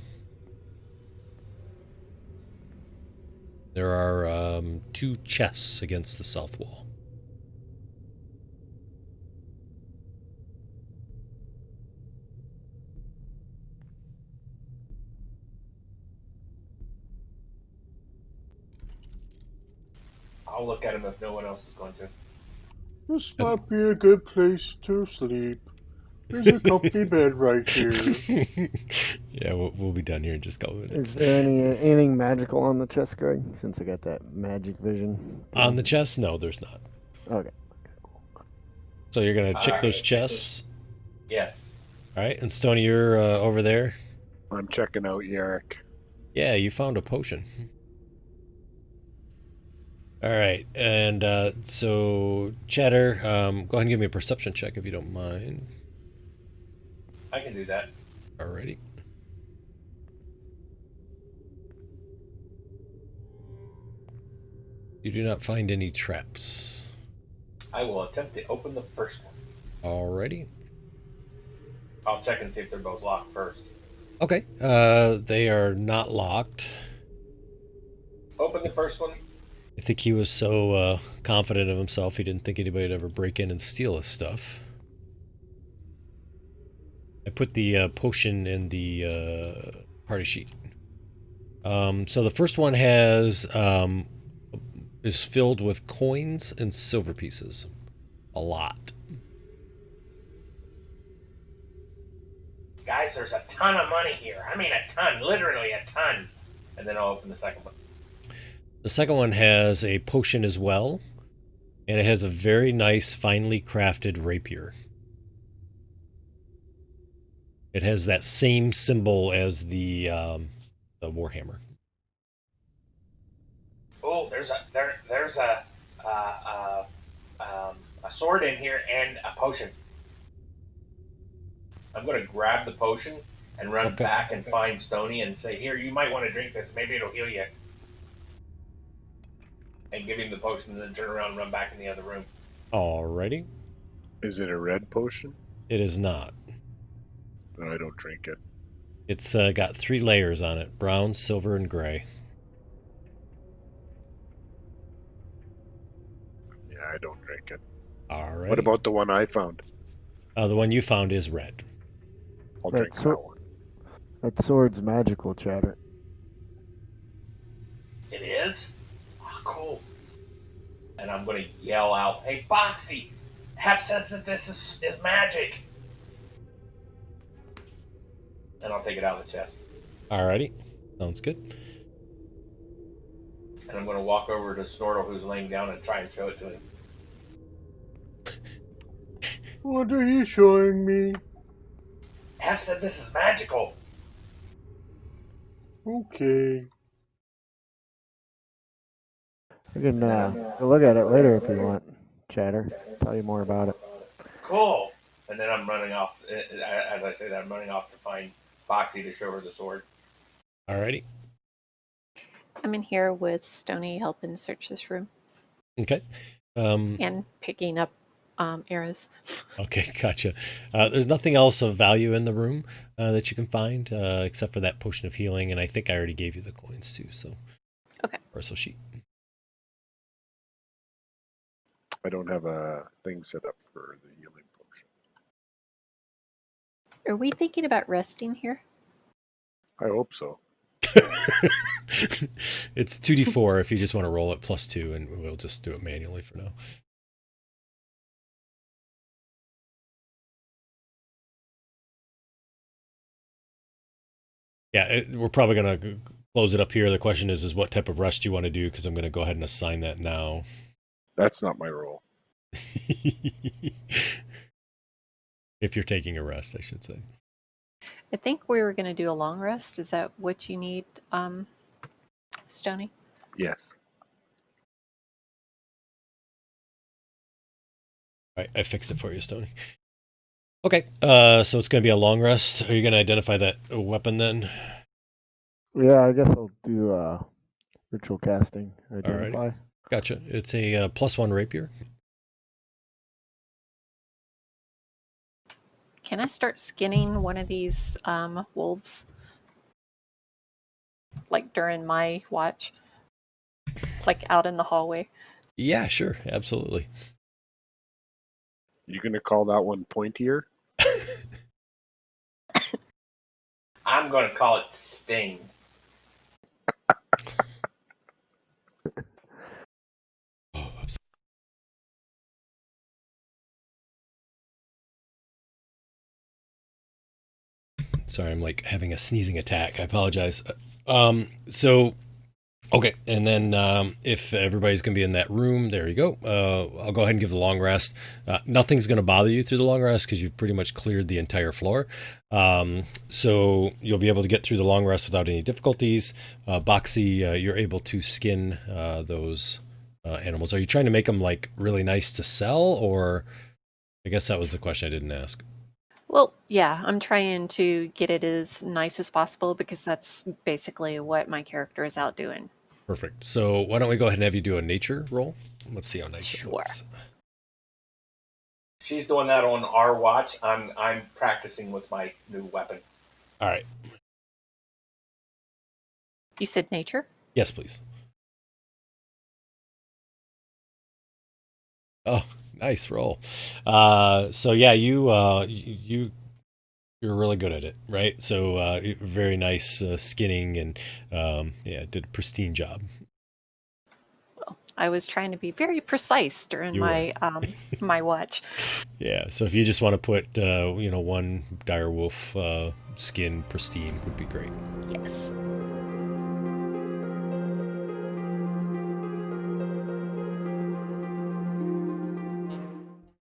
There are 2 chests against the south wall. I'll look at him if no one else is going to. This might be a good place to sleep. There's a comfy bed right here. Yeah, we'll be done here in just a couple minutes. Is there anything magical on the chest, Greg? Since I got that magic vision. On the chest? No, there's not. Okay. So you're going to check those chests? Yes. All right, and Stoney, you're over there? I'm checking out Yarrick. Yeah, you found a potion. All right, and so Chatter, go ahead and give me a perception check if you don't mind. I can do that. Alrighty. You do not find any traps. I will attempt to open the first one. Alrighty. I'll check and see if they're both locked first. Okay. They are not locked. Open the first one. I think he was so confident of himself he didn't think anybody would ever break in and steal his stuff. I put the potion in the party sheet. So the first one has is filled with coins and silver pieces. A lot. Guys, there's a ton of money here. I mean, a ton, literally a ton. And then I'll open the second one. The second one has a potion as well, and it has a very nice, finely crafted rapier. It has that same symbol as the warhammer. Oh, there's a sword in here and a potion. I'm gonna grab the potion and run Okay. back and find Stoney and say, "Here, you might want to drink this. Maybe it'll heal you." And give him the potion, and then turn around and run back in the other room. Alrighty. Is it a red potion? It is not. No, I don't drink it. It's got 3 layers on it: brown, silver, and gray. Yeah, I don't drink it. Alright. What about the one I found? The one you found is red. I'll That drink that one. That sword's magical, Chatter. It is? Oh, cool. And I'm gonna yell out, "Hey, Boxy! Hef says that this is magic!" And I'll take it out of the chest. Alrighty. Sounds good. And I'm gonna walk over to Snortle, who's laying down, and try and show it to him. What are you showing me? Hef said this is magical. Okay. You can go look at it later if you want, Chatter. Tell you more about it. Cool. And then I'm running off. As I say that, I'm running off to find Boxy to show her the sword. Alrighty. I'm in here with Stoney helping search this room Okay. and picking up arrows. Okay, gotcha. There's nothing else of value in the room that you can find except for that potion of healing, and I think I already gave you the coins too. So, Okay. Parcel sheet. I don't have a thing set up for the healing potion. Are we thinking about resting here? I hope so. It's 2d4 if you just want to roll it +2, and we'll just do it manually for now. Yeah, we're probably going to close it up here. The question is what type of rest you want to do, because I'm going to go ahead and assign that now. That's not my role. If you're taking a rest, I should say. I think we were going to do a long rest. Is that what you need, Stoney? Yes. I fixed it for you, Stoney. Okay, so it's going to be a long rest. Are you going to identify that weapon then? Yeah, I guess I'll do ritual casting. Identify. Alrighty. Gotcha. It's a +1 rapier. Can I start skinning one of these wolves? Like during my watch? Like out in the hallway? Yeah, sure. Absolutely. You gonna call that one pointier? I'm going to call it Sting. Oh, sorry, I'm like having a sneezing attack. I apologize. Okay, and then if everybody's going to be in that room, there you go. I'll go ahead and give the long rest. Nothing's going to bother you through the long rest because you've pretty much cleared the entire floor. So you'll be able to get through the long rest without any difficulties. Boxy, you're able to skin those animals. Are you trying to make them like really nice to sell, or I guess that was the question I didn't ask. Well, yeah, I'm trying to get it as nice as possible because that's basically what my character is out doing. Perfect. So why don't we go ahead and have you do a nature roll? Let's see how nice Sure. it looks. She's doing that on our watch. I'm practicing with my new weapon. All right. You said nature? Yes, please. Oh, nice roll. So yeah, you You're really good at it, right? So very nice skinning, and did a pristine job. I was trying to be very precise during You were. my watch. Yeah. So if you just want to put one dire wolf skin pristine would be great. Yes.